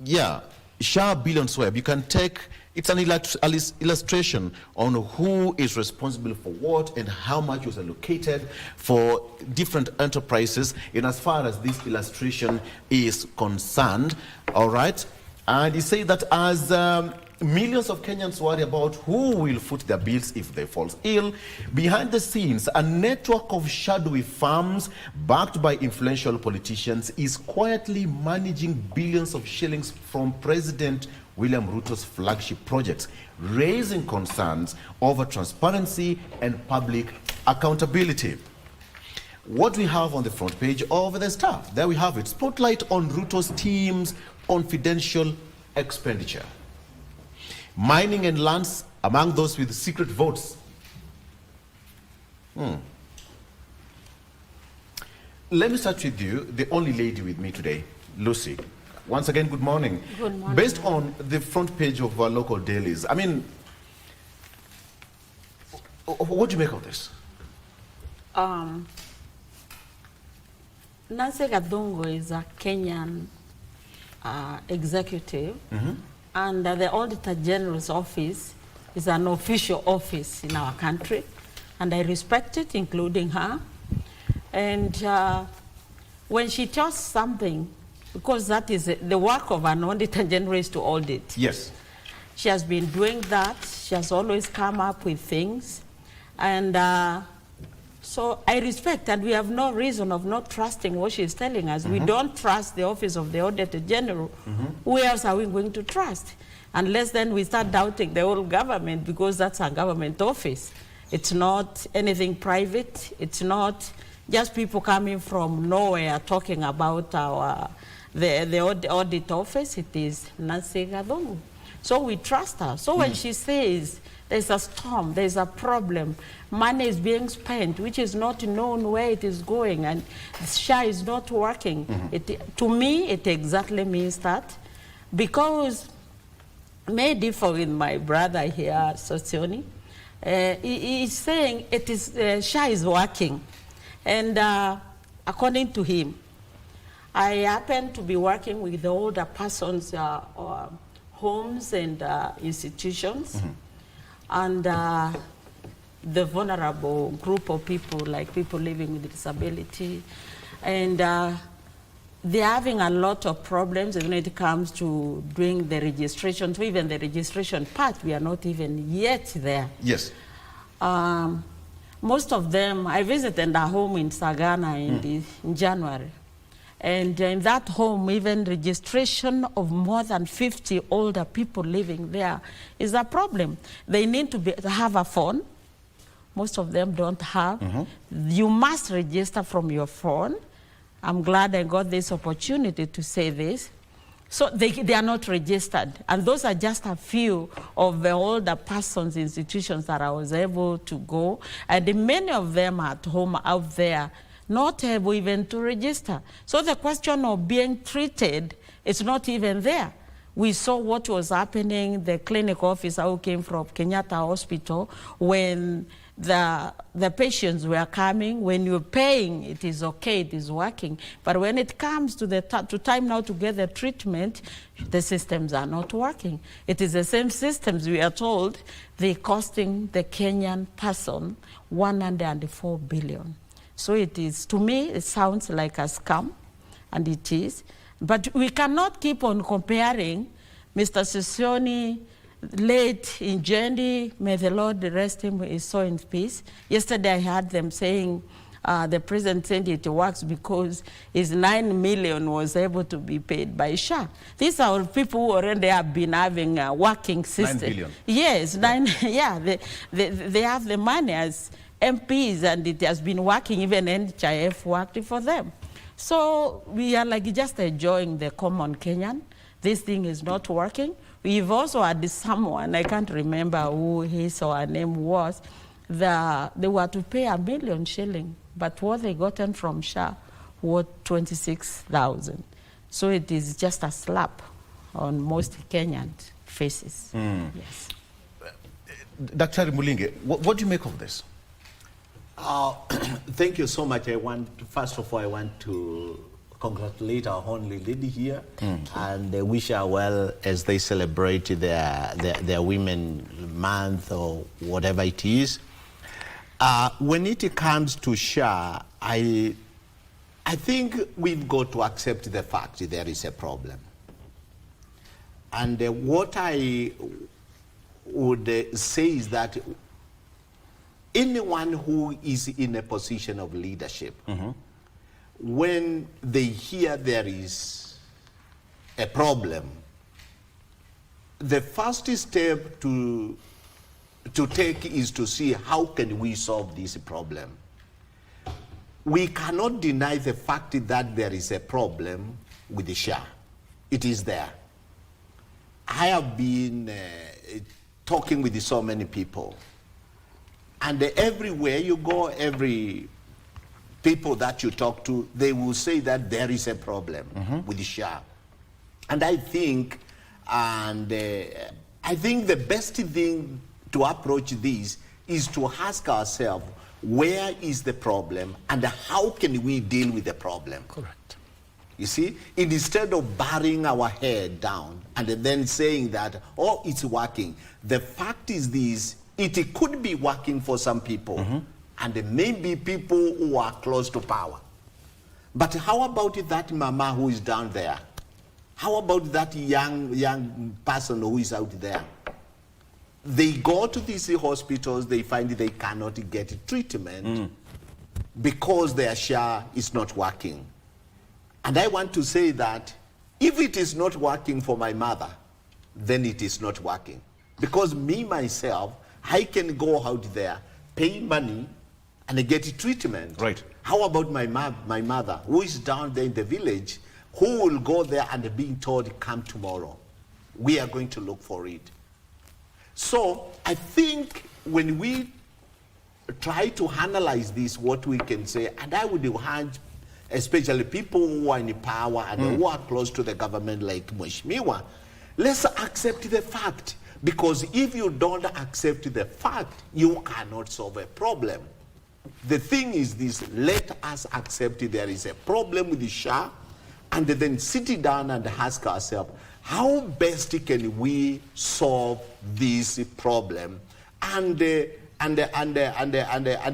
Yeah, SHA Billions Web. You can take... It's an illustration on who is responsible for what and how much was allocated for different enterprises in as far as this illustration is concerned. All right. And he said that as millions of Kenyans worry about who will foot their bills if they fall ill, behind the scenes, a network of shadowy firms backed by influential politicians is quietly managing billions of shillings from President William Ruto's flagship projects, raising concerns over transparency and public accountability. What we have on the front page of the Star, there we have it. Spotlight on Ruto's team's confidential expenditure. Mining and lands among those with secret votes. Let me start with you, the only lady with me today, Lucy. Once again, good morning. Good morning. Based on the front page of our local dailies, I mean, what do you make of this? Nancy Gadongo is a Kenyan executive, and the Auditor General's office is an official office in our country, and I respect it, including her. And when she tells something, because that is the work of an Auditor General is to audit. Yes. She has been doing that. She has always come up with things. And so I respect, and we have no reason of not trusting what she's telling us. We don't trust the Office of the Auditor General. Who else are we going to trust? Unless then we start doubting the whole government, because that's a government office. It's not anything private. It's not just people coming from nowhere talking about the audit office. It is Nancy Gathongu. So we trust her. So when she says there's a storm, there's a problem, money is being spent, which is not known where it is going, and SHA is not working, to me, it exactly means that, because may differ with my brother here, Sosioni, he's saying it is SHA is working, and according to him, I happen to be working with the older persons homes and institutions, and the vulnerable group of people, like people living with disability, and they're having a lot of problems when it comes to doing the registration. So even the registration part, we are not even yet there. Yes. Most of them, I visited a home in Sagana in January. And in that home, even registration of more than 50 older people living there is a problem. They need to have a phone. Most of them don't have. You must register from your phone. I'm glad I got this opportunity to say this. So they are not registered. And those are just a few of the older persons, institutions that I was able to go. And many of them are at home out there, not able even to register. So the question of being treated is not even there. We saw what was happening, the clinic officer who came from Kenyatta Hospital, when the patients were coming. When you're paying, it is okay, it is working. But when it comes to the time now to get the treatment, the systems are not working. It is the same systems, we are told, they're costing the Kenyan person 104 billion. So it is, to me, it sounds like a scam, and it is. But we cannot keep on comparing Mr. Sisioni, late Injendi, may the Lord rest him, his soul in peace. Yesterday I heard them saying the president said it works because his 9 million was able to be paid by SHA. These are people who already have been having a working system. 9 billion? Yes, they have the money as MPs, and it has been working, even NHIF worked for them. So we are like just enjoying the common Kenyan. This thing is not working. We've also had someone, I can't remember who his or her name was, they were to pay 1 million shilling, but what they gotten from SHA was 26,000. So it is just a slap on most Kenyan faces. Yes. Dr. Mulinge, what do you make of this? Thank you so much. First of all, I want to congratulate our only lady here and wish her well as they celebrate their Women Month or whatever it is. When it comes to SHA, I think we've got to accept the fact that there is a problem. And what I would say is that anyone who is in a position of leadership, when they hear there is a problem, the first step to take is to see how can we solve this problem. We cannot deny the fact that there is a problem with the SHA. It is there. I have been talking with so many people, and everywhere you go, every people that you talk to, they will say that there is a problem with the SHA. And I think the best thing to approach this is to ask ourselves, where is the problem and how can we deal with the problem? Correct. You see, instead of burying our head down and then saying that, oh, it's working. The fact is this, it could be working for some people, and maybe people who are close to power. But how about that mama who is down there? How about that young person who is out there? They go to these hospitals, they find they cannot get treatment because their SHA is not working. And I want to say that if it is not working for my mother, then it is not working. Because me, myself, I can go out there, pay money, and get treatment. Right. How about my mother, who is down there in the village, who will go there and being told, come tomorrow? We are going to look for it. So I think when we try to analyze this, what we can say, and I would urge especially people who are in power and who are close to the government like Mheshimiwa, let's accept the fact. Because if you don't accept the fact, you cannot solve a problem. The thing is this, let us accept there is a problem with the SHA, and then sit down and ask ourselves, how best can we solve this problem? And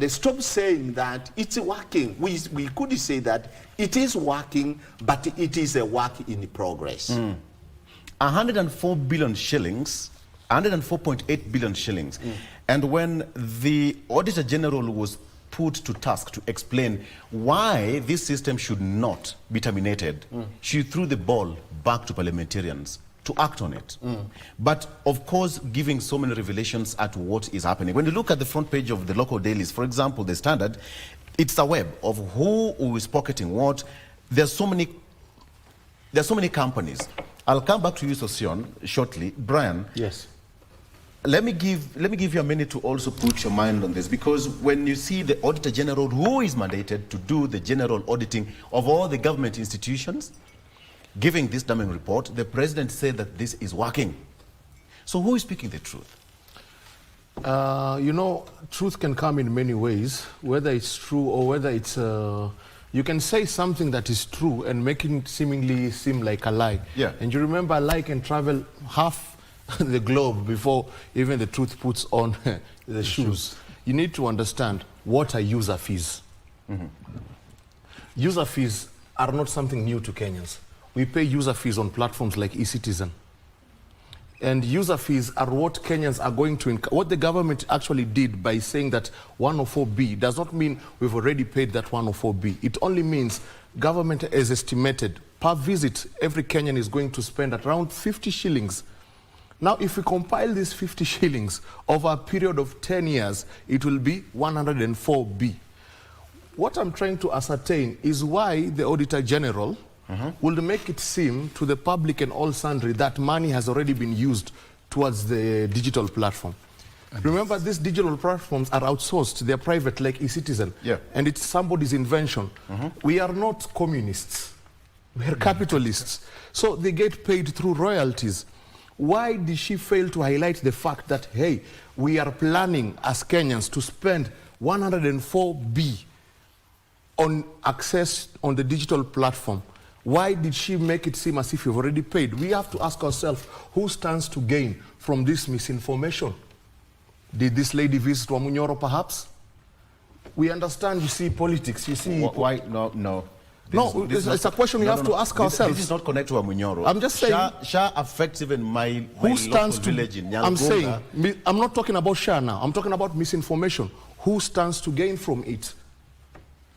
stop saying that it's working. We could say that it is working, but it is a work in progress. 104 billion shillings, 104.8 billion shillings. And when the Auditor General was put to task to explain why this system should not be terminated, she threw the ball back to parliamentarians to act on it. But of course, giving so many revelations at what is happening. When you look at the front page of the local dailies, for example, the Standard, it's a web of who is pocketing what. There's so many companies. I'll come back to you, Sosion, shortly. Brian. Yes. Let me give you a minute to also put your mind on this, because when you see the Auditor General, who is mandated to do the general auditing of all the government institutions, giving this damning report, the president said that this is working. So who is speaking the truth? You know, truth can come in many ways, whether it's true or whether it's... you can say something that is true and make it seemingly seem like a lie. Yeah. And you remember a lie can travel half the globe before even the truth puts on the shoes. You need to understand what are user fees. User fees are not something new to Kenyans. We pay user fees on platforms like eCitizen. And user fees are what Kenyans are going to... What the government actually did by saying that 104B does not mean we've already paid that 104B. It only means government has estimated per visit, every Kenyan is going to spend around 50 shillings. Now, if we compile these 50 shillings over a period of 10 years, it will be 104B. What I'm trying to ascertain is why the Auditor General will make it seem to the public and all sundry that money has already been used towards the digital platform. Remember, these digital platforms are outsourced. They're private, like eCitizen. Yeah. And it's somebody's invention. We are not communists. We're capitalists. So they get paid through royalties. Why did she fail to highlight the fact that, hey, we are planning as Kenyans to spend 104B on access on the digital platform? Why did she make it seem as if you've already paid? We have to ask ourselves, who stands to gain from this misinformation? Did this lady visit Wamunyoro, perhaps? We understand, you see, politics, you see... Why? No. It's a question we have to ask ourselves. This is not connected to Wamunyoro. I'm just saying... SHA affects even my local village in Nyangonga. I'm saying, I'm not talking about SHA now. I'm talking about misinformation. Who stands to gain from it?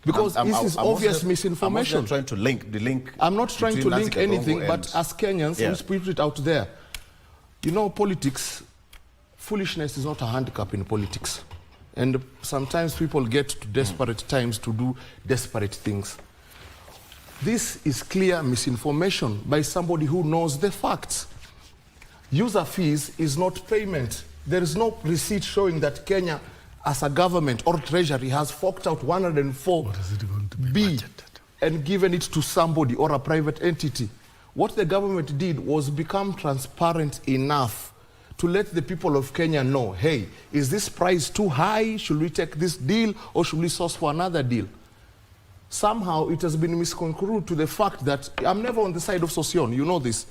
Because this is obvious misinformation. I'm trying to link the link. I'm not trying to link anything, but as Kenyans, we put it out there. You know, politics, foolishness is not a handicap in politics. And sometimes people get to desperate times to do desperate things. This is clear misinformation by somebody who knows the facts. User fees is not payment. There is no receipt showing that Kenya, as a government or treasury, has forked out 104B and given it to somebody or a private entity. What the government did was become transparent enough to let the people of Kenya know, hey, is this price too high? Should we take this deal or should we source for another deal? somehow it has been misconstrued to the fact that I'm never on the side of Sosion, you know this.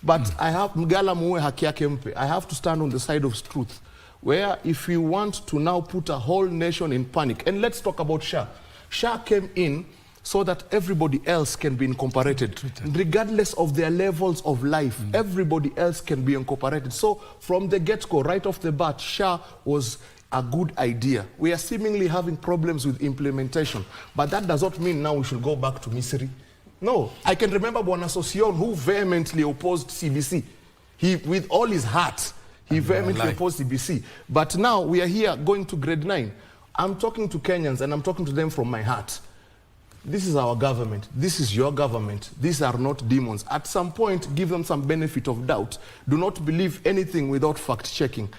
But I have I have to stand on the side of truth, where if we want to now put a whole nation in panic, and let's talk about SHA. SHA came in so that everybody else can be incorporated, regardless of their levels of life. Everybody else can be incorporated. So from the get-go, right off the bat, SHA was a good idea. We are seemingly having problems with implementation, but that does not mean now we should go back to misery. No, I can remember Bwana Sosion, who vehemently opposed CBC. He, with all his heart, he vehemently opposed CBC. But now we are here going to grade 9. I'm talking to Kenyans and I'm talking to them from my heart. This is our government. This is your government. These are not demons. At some point, give them some benefit of doubt. Do not believe anything without fact-checking.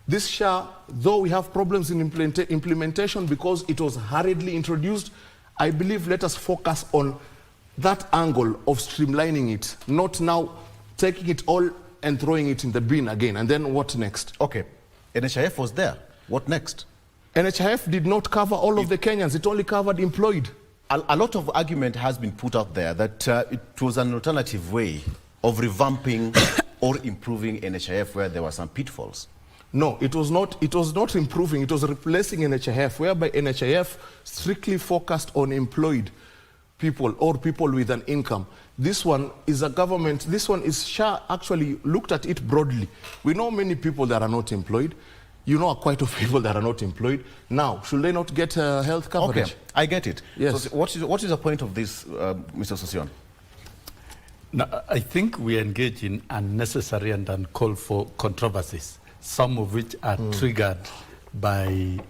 This SHA, though we have problems in implementation because it was hurriedly introduced, I believe let us focus on that angle of streamlining it, not now taking it all and throwing it in the bin again. And then what next? Okay, NHIF was there. What next? NHIF did not cover all of the Kenyans. It only covered employed. A lot of argument has been put out there that it was an alternative way of revamping or improving NHIF where there were some pitfalls. No, it was not improving. It was replacing NHIF, whereby NHIF strictly focused on employed people or people with an income. This one is a government, this one is SHA actually looked at it broadly. We know many people that are not employed. You know quite a few people that are not employed. Now, should they not get health coverage? Okay, I get it. Yes. So what is the point of this, Mr. Sosion? Now, I think we engage in unnecessary and uncalled for controversies, some of which are triggered by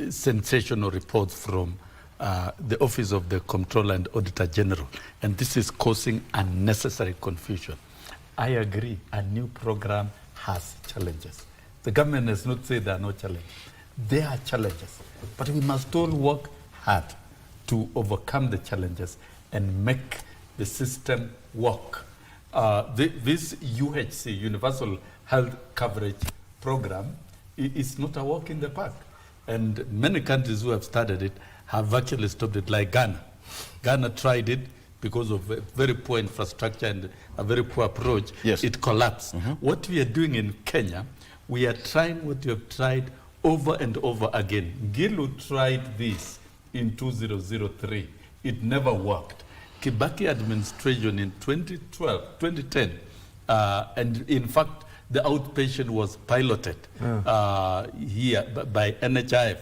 sensational reports from the Office of the Comptroller and Auditor General. And this is causing unnecessary confusion. I agree, a new program has challenges. The government has not said there are no challenges. There are challenges, but we must all work hard to overcome the challenges and make the system work. This UHC, Universal Health Coverage Program, is not a walk in the park. And many countries who have started it have actually stopped it, like Ghana. Ghana tried it because of a very poor infrastructure and a very poor approach. Yes. It collapsed. What we are doing in Kenya, we are trying what we have tried over and over again. Gilu tried this in 2003. It never worked. Kibaki administration in 2010, and in fact, the outpatient was piloted here by NHIF.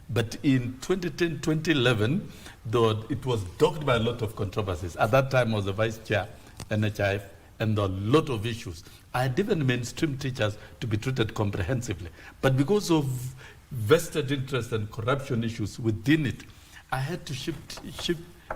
But in 2010, 2011, though it was dogged by a lot of controversies. At that time, I was the vice chair, NHIF, and a lot of issues. I had even mainstream teachers to be treated comprehensively. But because of vested interest and corruption issues within it, I had to ship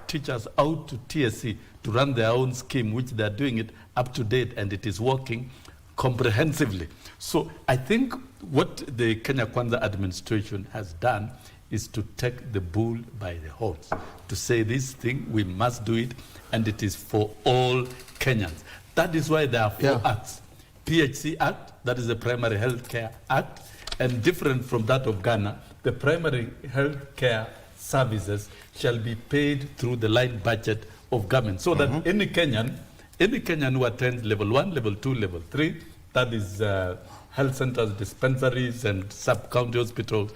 teachers out to TSC to run their own scheme, which they're doing it up to date, and it is working comprehensively. So I think what the Kenya Kwanza administration has done is to take the bull by the horns, to say this thing, we must do it, and it is for all Kenyans. That is why there are 4 acts. PHC Act, that is the Primary Health Care Act, and different from that of Ghana, the primary health care services shall be paid through the line budget of government, so that any Kenyan who attends level 1, level 2, level 3, that is health centers, dispensaries, and sub-county hospitals,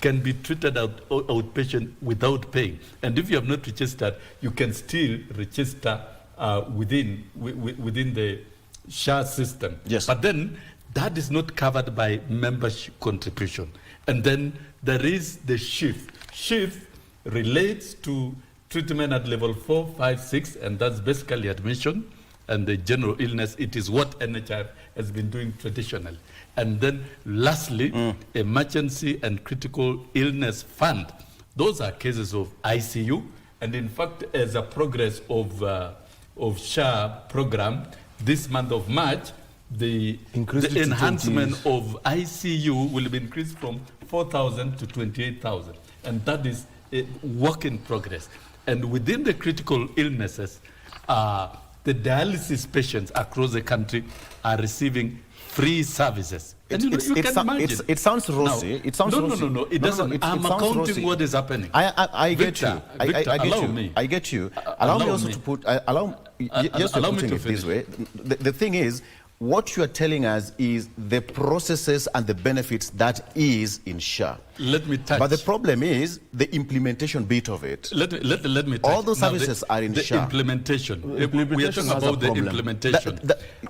can be treated outpatient without paying. And if you have not registered, you can still register within the SHA system. Yes. But then that is not covered by membership contribution. And then there is the shift. Shift relates to treatment at level 4, 5, 6, and that's basically admission and the general illness. It is what NHIF has been doing traditionally. And then lastly, emergency and critical illness fund. Those are cases of ICU. And in fact, as a progress of SHA program, this month of March, the enhancement of ICU will be increased from 4,000 to 28,000. And that is a work in progress. And within the critical illnesses, the dialysis patients across the country are receiving free services. And you can imagine. It sounds rosy. It sounds rosy. No, it doesn't. I'm accounting what is happening. I get Victor, you. Victor, I get allow you. me. I get you. Allow me also to put. Just putting it this way. The thing is, what you are telling us is the processes and the benefits that is in SHA. Let me touch. But the problem is the implementation bit of it. Let me touch. All those services are in SHA. Implementation. We are talking about the implementation.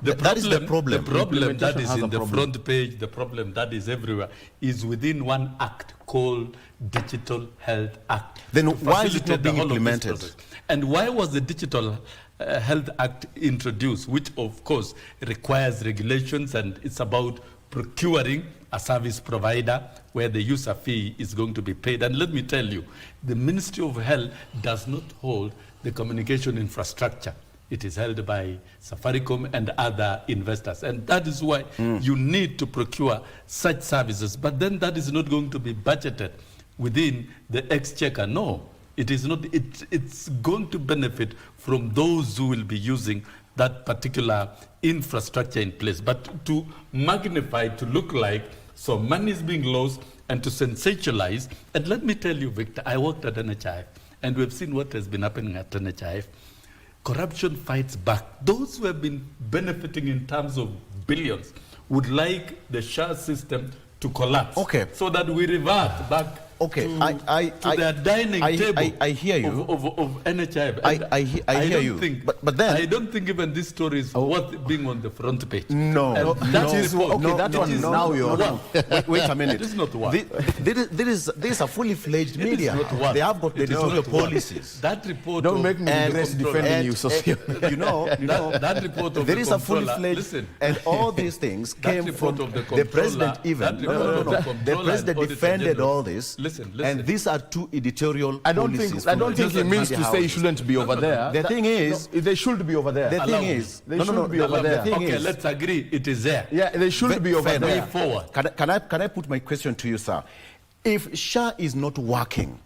That is the problem. The problem that is in the front page, the problem that is everywhere, is within one act called Digital Health Act. Then why is it not being implemented? And why was the Digital Health Act introduced, which of course requires regulations, and it's about procuring a service provider where the user fee is going to be paid. And let me tell you, the Ministry of Health does not hold the communication infrastructure. It is held by Safaricom and other investors. And that is why you need to procure such services. But then that is not going to be budgeted within the exchequer. No. It is not. It's going to benefit from those who will be using that particular infrastructure in place. But to magnify, to look like some money is being lost, and to sensationalize. And let me tell you, Victor, I worked at NHIF, and we've seen what has been happening at NHIF. Corruption fights back. Those who have been benefiting in terms of billions would like the SHA system to collapse. Okay. So that we revert back. Okay, to the dining table. I hear you. Of NHIF. I hear you. But then I don't think even this story is worth being on the front page. No, that is okay. That one now you're. Wait a minute. It is not what. There is a fully fledged media. They have got the editorial policies. That report. Don't make me regret defending you, Sophia. You know. That report of there the is a fully fledged. Listen, and all these things came from the president. Even the president defended all this. Listen. And these are two editorial policies. I don't think he means to say he shouldn't be over there. The thing is, they should be over there. The thing is, they should be over there. Okay, let's agree it is there. Yeah, they should be over there. Forward. Can I put my question to you, sir? If SHA is not working,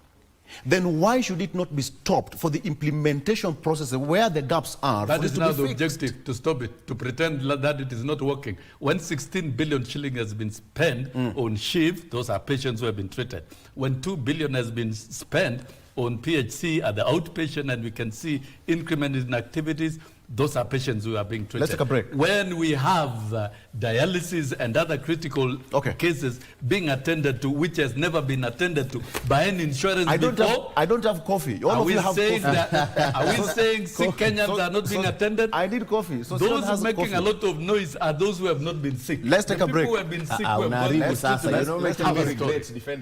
then why should it not be stopped for the implementation process where the gaps are? That is now the objective, to stop it, to pretend that it is not working. When 16 billion shilling has been spent on SHIV, those are patients who have been treated. When 2 billion has been spent on PHC at the outpatient, and we can see increment in activities, those are patients who are being treated. Let's take a break. When we have dialysis and other critical cases being attended to, which has never been attended to by any insurance before. I don't have coffee. All of you have coffee. Are we saying sick Kenyans are not being attended? I need coffee. So those making a lot of noise are those who have not been sick. Let's take a break. People who have been sick.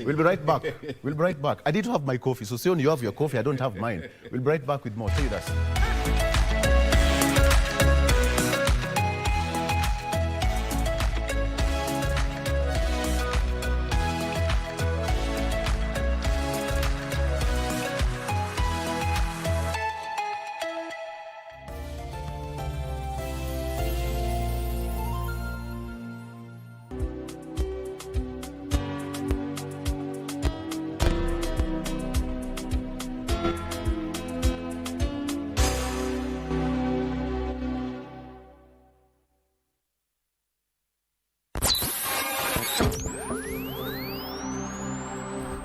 We'll be right back. We'll be right back. I did have my coffee. So soon you have your coffee. I don't have mine. We'll be right back with more. Stay with us.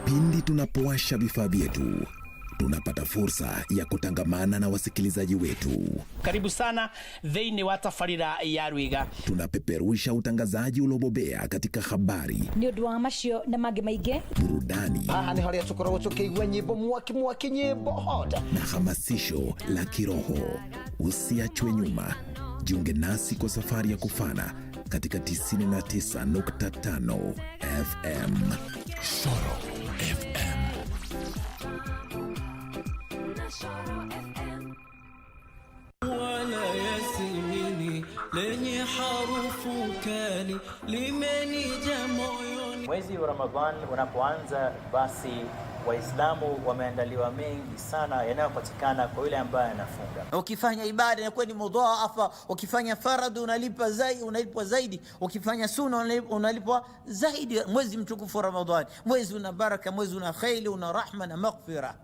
Pindi tunapowasha vifaa vyetu, tunapata fursa ya kutangamana na wasikilizaji wetu. Karibu sana thĩinĩ wa tabarĩra ya Rwiga. Tunapeperusha utangazaji uliobobea katika habari, nĩ ũndũ wa macio na mangĩ maingĩ, burudani, haha nĩ harĩa tũkoragwo tũkĩigua nyĩmbo mwaki nyĩmbo hoda na hamasisho la kiroho. Usiachwe nyuma. Jiunge nasi kwa safari ya kufana katika 99.5 FM. Shoro FM. Wala yasimini lenye harufu kali limenija moyoni. Mwezi wa Ramadhan unapoanza, basi Waislamu wameandaliwa mengi sana yanayopatikana kwa yule ambaye anafunga. Ukifanya ibada inakuwa ni mudhaafa, ukifanya faradhi unalipwa zaidi, ukifanya sunna unalipwa zaidi. Mwezi mtukufu wa Ramadhani, mwezi una baraka, mwezi una khairi, una rahma na maghfira.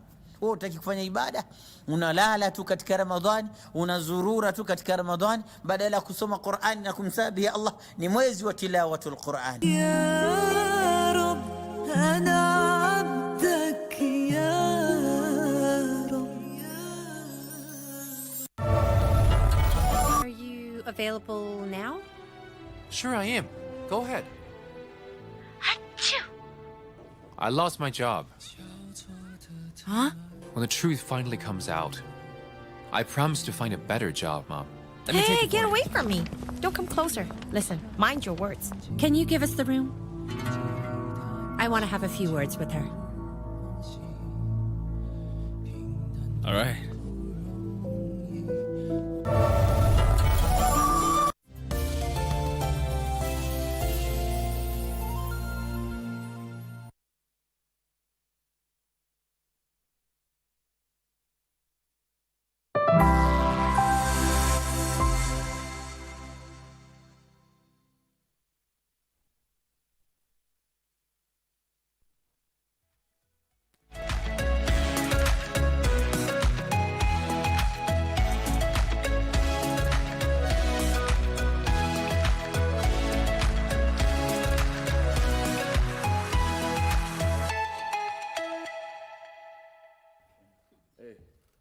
unakuwa utaki kufanya ibada, unalala tu katika Ramadhani, unazurura tu katika Ramadhani badala ya kusoma Qur'ani na kumsabihi Allah. Ni mwezi wa tilawatul Qur'an. يا رب أنا عبدك يا رب. Are you available now? Sure I am. Go ahead. I lost my job. Huh? When the truth finally comes out, I promise to find a better job, Mom. Let me take Hey, it get for away you. from me. Don't come closer. Listen, mind your words. Can you give us the room? I want to have a few words with her. All right.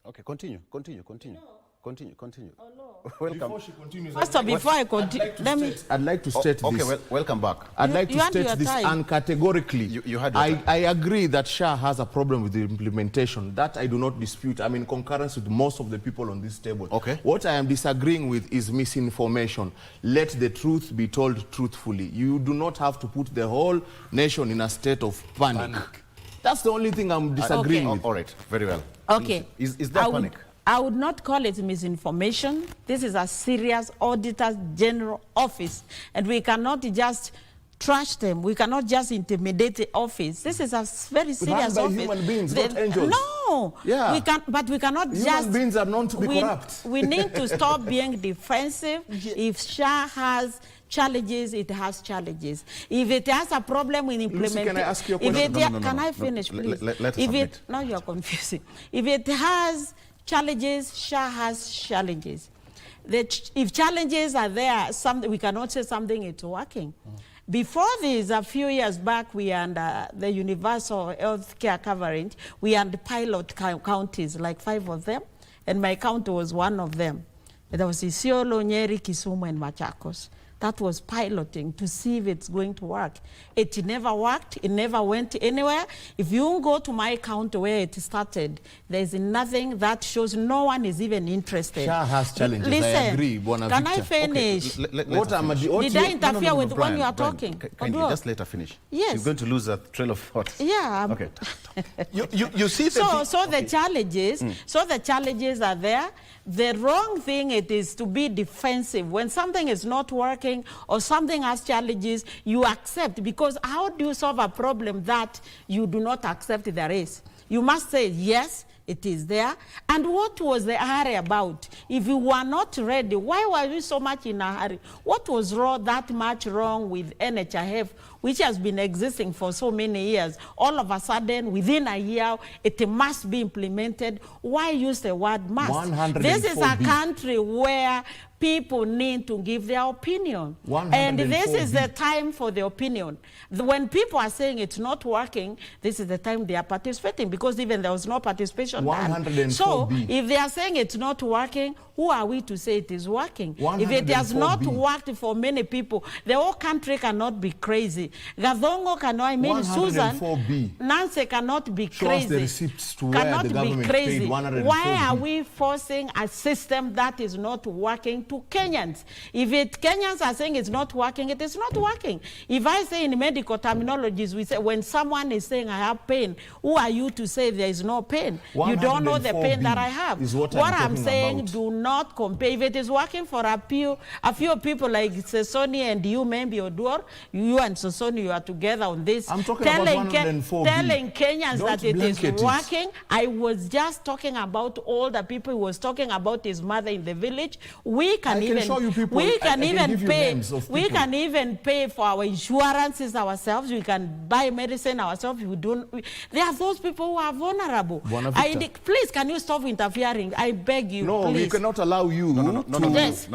Okay, continue. Welcome. Before she continues, before I continue, let me. I'd like to state okay, this. Welcome back. I'd like You to had state your this time. uncategorically. You had your time. I agree that SHA has a problem with the implementation. That I do not dispute. I'm in concurrence with most of the people on this table. Okay. What I am disagreeing with is misinformation. Let the truth be told truthfully. You do not have to put the whole nation in a state of panic. That's the only thing I'm disagreeing with. All right, very well. Okay. Is there panic? I would not call it misinformation. This is a serious Auditor General office, and we cannot just trash them. We cannot just intimidate the office. This is a very serious office. Human beings, not angels. No. Yeah. But we cannot Human just. Human beings are known to be corrupt. We need to stop being defensive. If SHA has challenges, it has challenges. If it has a problem with implementation, Lucy, can I ask you a question? Can I finish, please? Let us now you're confusing. If it has challenges, SHA has challenges. If challenges are there, we cannot say something is working. Before this, a few years back, we under the universal health care coverage, we had pilot counties, like 5 of them, and my county was one of them. There was Isiolo, Nyeri, Kisumu, and Machakos. That was piloting to see if it's going to work. It never worked. It never went anywhere. If you go to my county where it started, there's nothing that shows no one is even interested. SHA has challenges. Listen, I agree. Can I finish? Okay. Did I interfere with when you are talking? Just let her finish. Yes. She's going to lose a trail of thought. Yeah. Okay. you see the so the challenges are there. The wrong thing it is to be defensive. When something is not working or something has challenges, you accept, because how do you solve a problem that you do not accept there is? You must say, yes, it is there. And what was the hurry about? If you were not ready, why were you so much in a hurry? What was that much wrong with NHIF, which has been existing for so many years? All of a sudden, within a year, it must be implemented. Why use the word must? This is a country where people need to give their opinion. And this is the time for the opinion. When people are saying it's not working, this is the time they are participating, because even there was no participation done. So if they are saying it's not working, who are we to say it is working? If it has not worked for many people, the whole country cannot be crazy. Gadongo cannot, Susan, Nancy cannot be crazy. The receipts to cannot where the government be crazy. Paid 104B. Why are we forcing a system that is not working to Kenyans? If Kenyans are saying it's not working, it is not working. If I say in medical terminologies, we say when someone is saying I have pain, who are you to say there is no pain? You don't know the pain that I have. What I'm saying, do not compare. If it is working for a few people like Sesoni and you, maybe Oduor, you and Sesoni, you are together on this. I'm talking about 104B. Telling Kenyans Don't that it is blanket it. working. I was just talking about all the people he was talking about his mother in the village. We can show you people. We can I can even give you pay. names of We people. can even pay for our insurances ourselves. We can buy medicine ourselves. There are those people who are vulnerable. Please, can you stop interfering? I beg you. No, please. we cannot allow you. No. This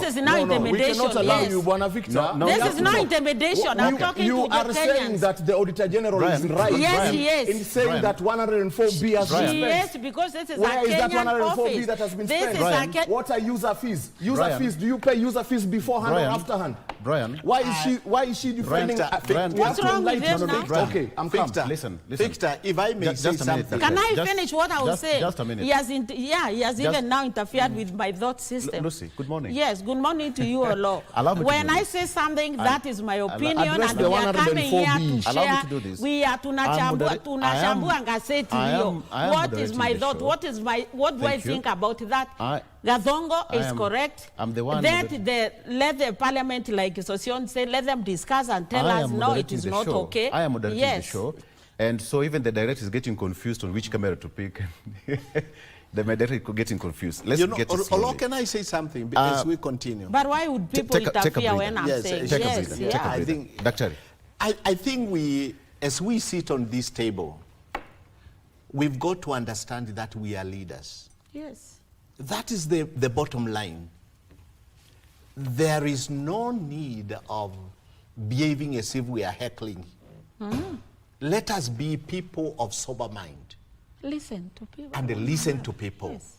is now intimidation. We cannot allow you, Buana Victor. This is not intimidation. I'm talking to the Kenyans. You are saying that the Auditor General is right. Yes, he is. In saying that 104B has been spent. Yes, because this is a Where is that Kenyan 104B office. that has been This spent? is What are user fees? User Brian. fees. Do you pay user fees beforehand or afterhand? Brian. Why is she defending? What's wrong with this now? Okay, I'm calm. Listen. Victor, if I may say something. Can I finish what I was saying? Just a minute. He has even now interfered with my thought system. Lucy, good morning. Yes, good morning to you, Olo. When I say something, that is my opinion, and we are coming here to share. Allow me to do this. We are tunachambua gazeti hiyo. What is my thought? What do I think about that? Gathongo is correct. I'm the one. Let the parliament, like Sosion said, let them discuss and tell us, no, it is not okay. I am moderating the show. And so even the director is getting confused on which camera to pick. The director is getting confused. Let's get it slowly. Olo, can I say something as we continue? But why would people interfere when I'm saying yes? I think, Doctor. I think as we sit on this table, we've got to understand that we are leaders. Yes. That is the bottom line. There is no need of behaving as if we are heckling. Let us be people of sober mind. Listen to people. And listen to people. Yes.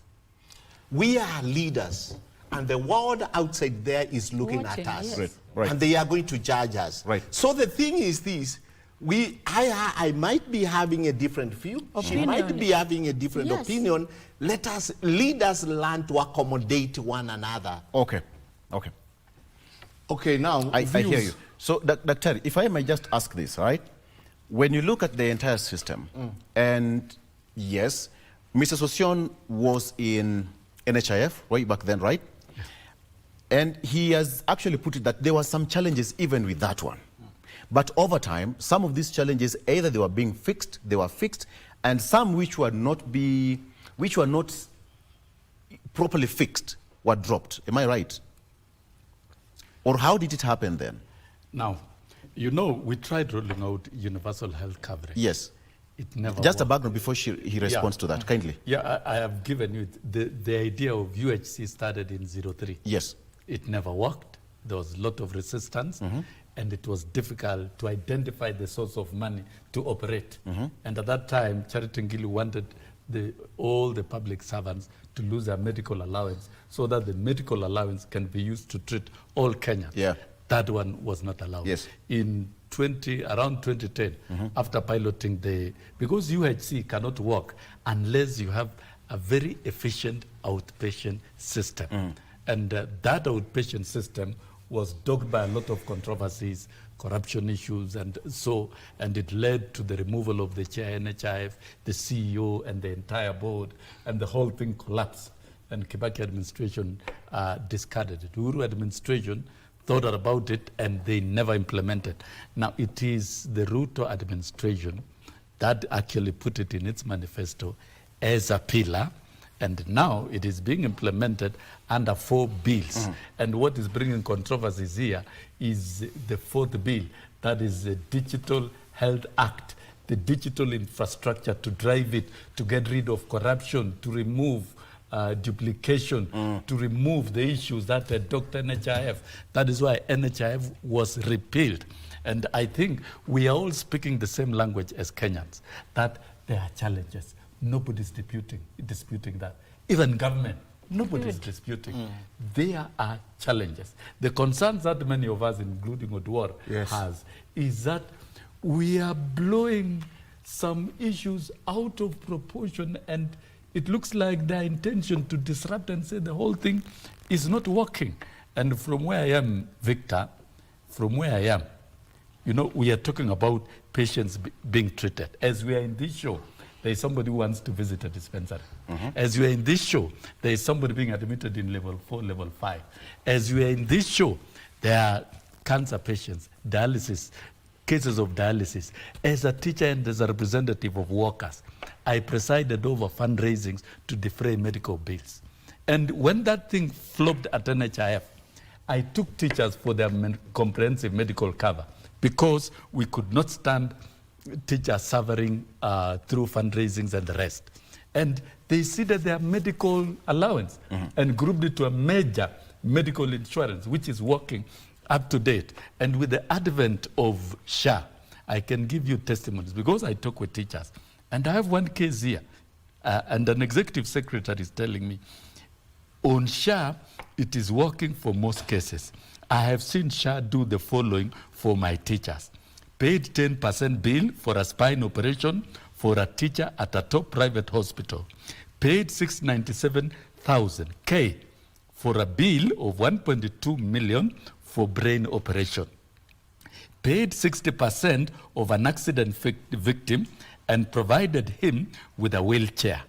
We are leaders, and the world outside there is looking Watching, at us. yes. And they are going to judge us. So the thing is this, I might be having a different view. She might be having a different opinion. Let us, leaders, learn to accommodate one another. Okay, now I hear you. So, Dr. if I may just ask this, right? When you look at the entire system, and yes, Mr. Sosion was in NHIF way back then, right? Yes. And he has actually put it that there were some challenges even with that one. But over time, some of these challenges, either they were being fixed, and some which were not properly fixed were dropped. Am I right? Or how did it happen then? Now, you know, we tried rolling out universal health coverage. Yes. It never Just worked. a background before he responds to that, kindly. Yeah, I have given you the idea of UHC started in 03. Yes. It never worked. There was a lot of resistance, and it was difficult to identify the source of money to operate. And at that time, Charity Ngilu wanted all the public servants to lose their medical allowance so that the medical allowance can be used to treat all Kenyans. Yeah. That one was not allowed. Yes. In around 2010, after piloting because UHC cannot work unless you have a very efficient outpatient system. And that outpatient system was dogged by a lot of controversies, corruption issues, and it led to the removal of the chair NHIF, the CEO, and the entire board, and the whole thing collapsed. And Kibaki administration discarded it. Uhuru administration thought about it, and they never implemented. Now, it is the Ruto administration that actually put it in its manifesto as a pillar, and now it is being implemented under 4 bills. And what is bringing controversies here is the 4th bill, that is the Digital Health Act, the digital infrastructure to drive it, to get rid of corruption, to remove duplication, to remove the issues that Dr. NHIF. That is why NHIF was repealed. And I think we are all speaking the same language as Kenyans, that there are challenges. Nobody's disputing that. Even government, nobody's disputing. There are challenges. The concerns that many of us, including Oduor, has, is that we are blowing some issues out of proportion, and it looks like their intention to disrupt and say the whole thing is not working. And from where I am, Victor, you know, we are talking about patients being treated. As we are in this show, there is somebody who wants to visit a dispensary. As you are in this show, there is somebody being admitted in level 4, level 5. As you are in this show, there are cancer patients, dialysis, cases of dialysis. As a teacher and as a representative of workers, I presided over fundraisings to defray medical bills. And when that thing flopped at NHIF, I took teachers for their comprehensive medical cover because we could not stand teachers suffering through fundraisings and the rest. And they seeded their medical allowance and grouped it to a major medical insurance, which is working up to date. And with the advent of SHA, I can give you testimonies because I talk with teachers. And I have one case here, and an executive secretary is telling me, on SHA, it is working for most cases. I have seen SHA do the following for my teachers. Paid 10% bill for a spine operation for a teacher at a top private hospital. Paid 697,000 K for a bill of 1.2 million for brain operation. Paid 60% of an accident victim and provided him with a wheelchair.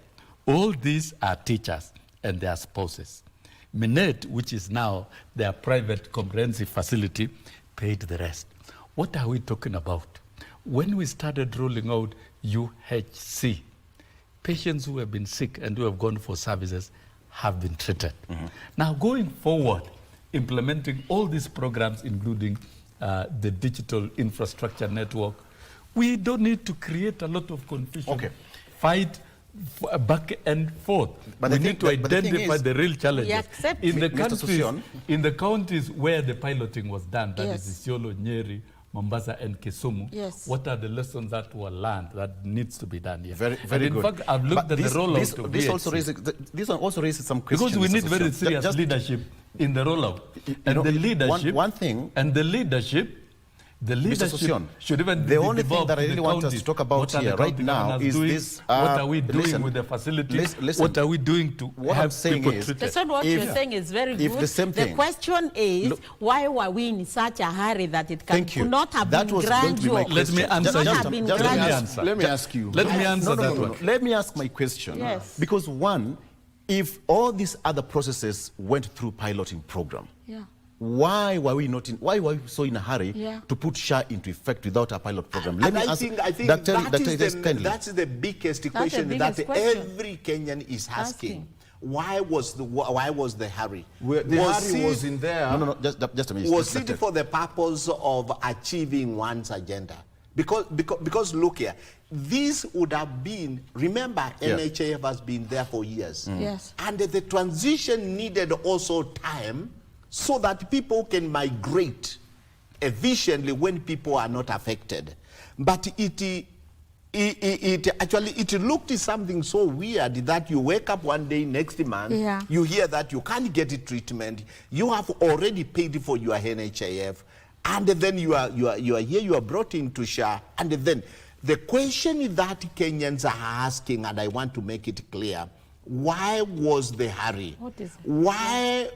All these are teachers and their spouses. Minet, which is now their private comprehensive facility, paid the rest. What are we talking about? When we started rolling out UHC, patients who have been sick and who have gone for services have been treated. Now, going forward, implementing all these programs, including the digital infrastructure network, we don't need to create a lot of confusion. Fight back and forth. But we need to identify the real challenges. In the counties where the piloting was done, that is Isiolo, Nyeri, Mombasa, and Kisumu, what are the lessons that were learned that needs to be done here? Very in good. fact, I've looked at the rollout of this also raises some questions. Because we need very serious leadership in the rollout. And the leadership, the leadership should even the only thing that I really want us to talk about here right now is this. What are we doing with the facilities? What are we doing to help people treated? That's what you're saying is very good. The question is, why were we in such a hurry that it could not have been gradual? Let me answer. Let me ask you. Let me answer that one. Let me ask my question. Yes. Because one, if all these other processes went through piloting program, why were we so in a hurry to put SHA into effect without a pilot program? I think that's the biggest question that every Kenyan is asking. Why was the hurry? The hurry was in there. No, just a minute. Was it for the purpose of achieving one's agenda? Because look here, this would have been, remember, NHIF has been there for years. Yes. And the transition needed also time so that people can migrate efficiently when people are not affected. But it looked something so weird that you wake up one day next month, you hear that you can't get treatment, you have already paid for your NHIF, and then you are here, you are brought into SHA, and then the question that Kenyans are asking, and I want to make it clear, why was the hurry? What is it?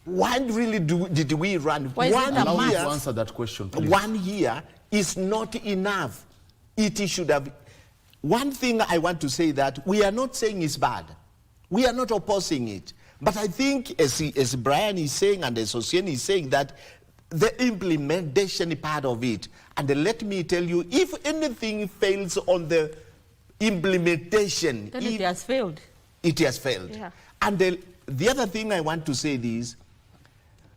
Why really did we run? Allow me to answer that question, please. 1 year is not enough. It should have. One thing I want to say that we are not saying it's bad. We are not opposing it. But I think, as Brian is saying and as Ocean is saying, that the implementation part of it, and let me tell you, if anything fails on the implementation, then it has failed. It has failed. Yeah. And the other thing I want to say is,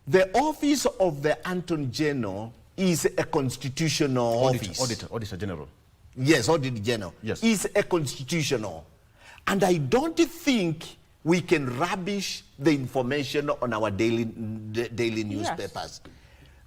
the office of the Attorney General is a constitutional office. Auditor General. Yes, Auditor General. Yes. Is a constitutional. And I don't think we can rubbish the information on our daily newspapers.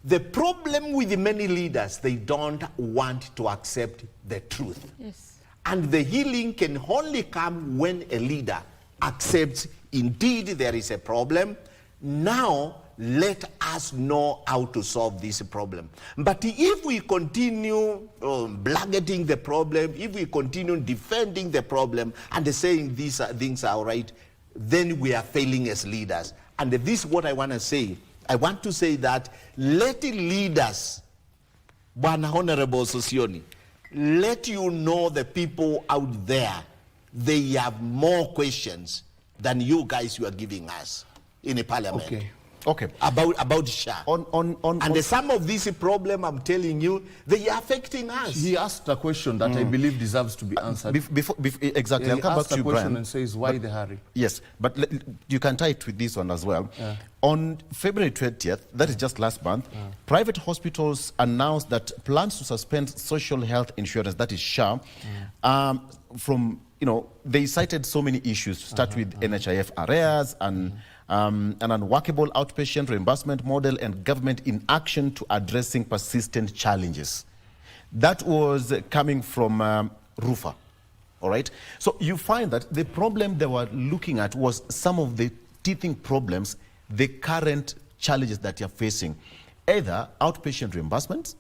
The problem with many leaders, they don't want to accept the truth. Yes. And the healing can only come when a leader accepts, indeed, there is a problem. Now, let us know how to solve this problem. But if we continue blanketing the problem, if we continue defending the problem and saying these things are all right, then we are failing as leaders. And this is what I want to say. I want to say that let leaders, Bwana Honorable Sosioni, let you know the people out there, they have more questions than you guys you are giving us in the parliament. Okay. About SHA. And some of these problem, I'm telling you, they are affecting us. He asked a question that I believe deserves to be answered. Exactly. Yeah, I'll come back to you, Brian. And says, why the hurry? Yes, but you can tie it with this one as well. Yeah. On February 20th, that is just last month, private hospitals announced that plans to suspend social health insurance, that is SHA, from, they cited so many issues, to start with NHIF arrears and an unworkable outpatient reimbursement model and government inaction to addressing persistent challenges. That was coming from RUFA, all right? So you find that the problem they were looking at was some of the teething problems, the current challenges that you're facing. Either outpatient reimbursements,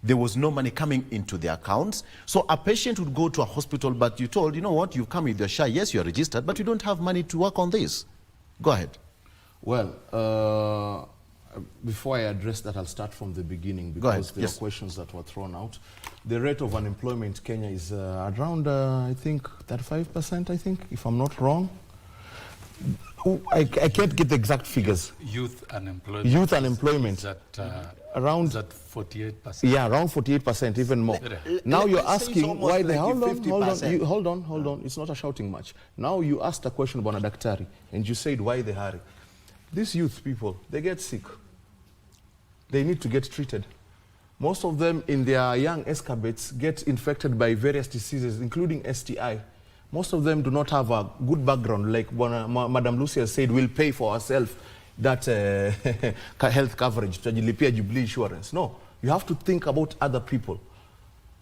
there was no money coming into the accounts. So a patient would go to a hospital, but you told, you know what, you've come with your SHA, yes, you're registered, but you don't have money to work on this. Go ahead. Well, before I address that, I'll start from the beginning because there are questions that were thrown out. The rate of unemployment in Kenya is around, I think, 35%, I think, if I'm not wrong. I can't get the exact figures. Youth unemployment. Youth unemployment. Is at, around 48%. Yeah, around 48%, even more. Now you're asking why the hold on. It's not a shouting match. Now you asked a question about a daktari, and you said why the hurry. These youth people, they get sick. They need to get treated. Most of them in their young escabates get infected by various diseases, including STI. Most of them do not have a good background, like Madam Lucia said, we'll pay for ourselves that health coverage, Jubilee insurance. No, you have to think about other people.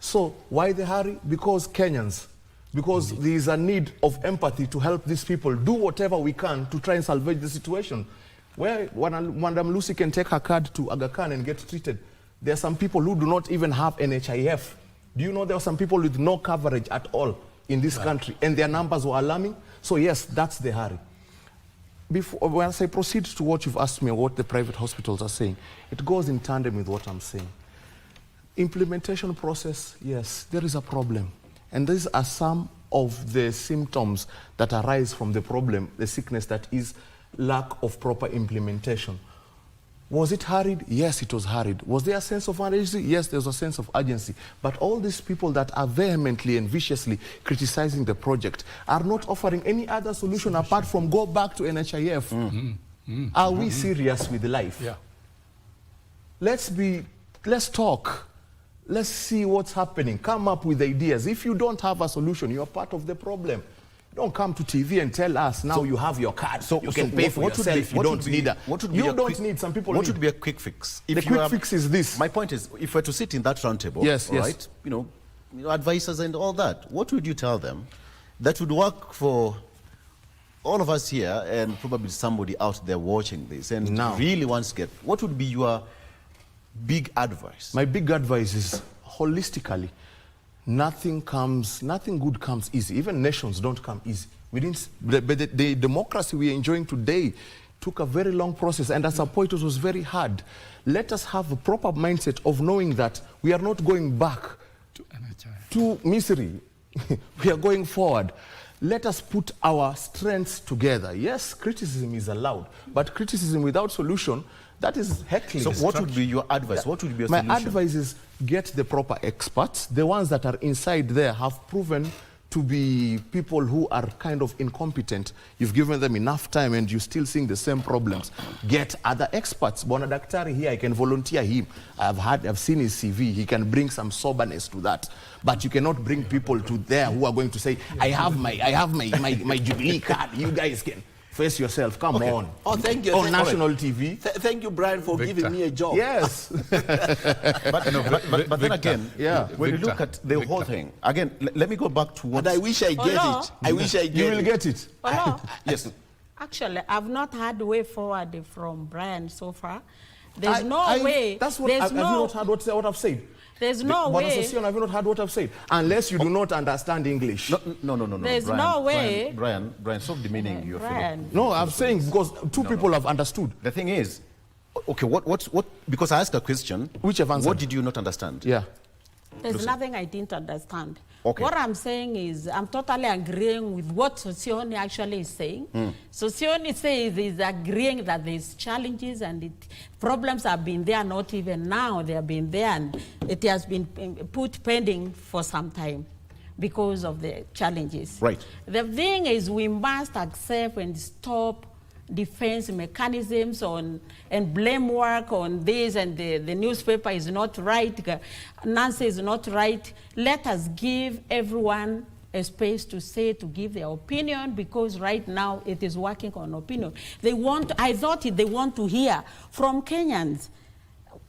So why the hurry? Because Kenyans, because there is a need of empathy to help these people do whatever we can to try and salvage the situation. Where Madam Lucy can take her card to Aga Khan and get treated. There are some people who do not even have NHIF. Do you know there are some people with no coverage at all in this country, and their numbers were alarming? So yes, that's the hurry. As I proceed to what you've asked me, what the private hospitals are saying, it goes in tandem with what I'm saying. Implementation process, yes, there is a problem. And these are some of the symptoms that arise from the problem, the sickness that is lack of proper implementation. Was it hurried? Yes, it was hurried. Was there a sense of urgency? Yes, there was a sense of urgency. But all these people that are vehemently and viciously criticizing the project are not offering any other solution apart from go back to NHIF. Are we serious with life? Yeah. Let's talk. Let's see what's happening. Come up with ideas. If you don't have a solution, you're part of the problem. Don't come to TV and tell us now you have your card, so you can pay for yourself. You don't need that. You don't need some people. What would be a quick fix? The quick fix is this. My point is, if we're to sit in that round table, right? Advisors and all that, what would you tell them that would work for all of us here and probably somebody out there watching this and really wants to get? What would be your big advice? My big advice is holistically. Nothing good comes easy. Even nations don't come easy. The democracy we are enjoying today took a very long process, and at some point it was very hard. Let us have a proper mindset of knowing that we are not going back to misery. We are going forward. Let us put our strengths together. Yes, criticism is allowed, but criticism without solution, that is heckling. So what would be your advice? What would be your solution? My advice is get the proper experts. The ones that are inside there have proven to be people who are kind of incompetent. You've given them enough time and you're still seeing the same problems. Get other experts. Bona Daktari here, I can volunteer him. I've seen his CV. He can bring some soberness to that. But you cannot bring people to there who are going to say, I have my Jubilee card. You guys can face yourself. Come on. Oh, thank you. On national TV. Thank you, Brian, for giving me a job. Yes. but then again, when you look at the whole thing, again, let me go back to what... And I wish I get it. I wish I get it. You will get it. Yes. Actually, I've not had way forward from Brian so far. There's no way. That's what have you not heard what I've said? There's no way. Have you not heard what I've said? Unless you do not understand English. No. There's no way. Brian, stop demeaning your feeling. No, I'm saying because two people have understood. The thing is, okay, what? Because I asked a question. Which have answered? What did you not understand? Yeah. There's nothing I didn't understand. Okay. What I'm saying is I'm totally agreeing with what Sosioni actually is saying. Sosioni says is agreeing that there's challenges and problems have been there, not even now, they have been there, and it has been put pending for some time because of the challenges. Right. The thing is we must accept and stop defense mechanisms on and blame work on this, and the newspaper is not right, Nancy is not right. Let us give everyone a space to say, to give their opinion, because right now it is working on opinion. They want, I thought they want to hear from Kenyans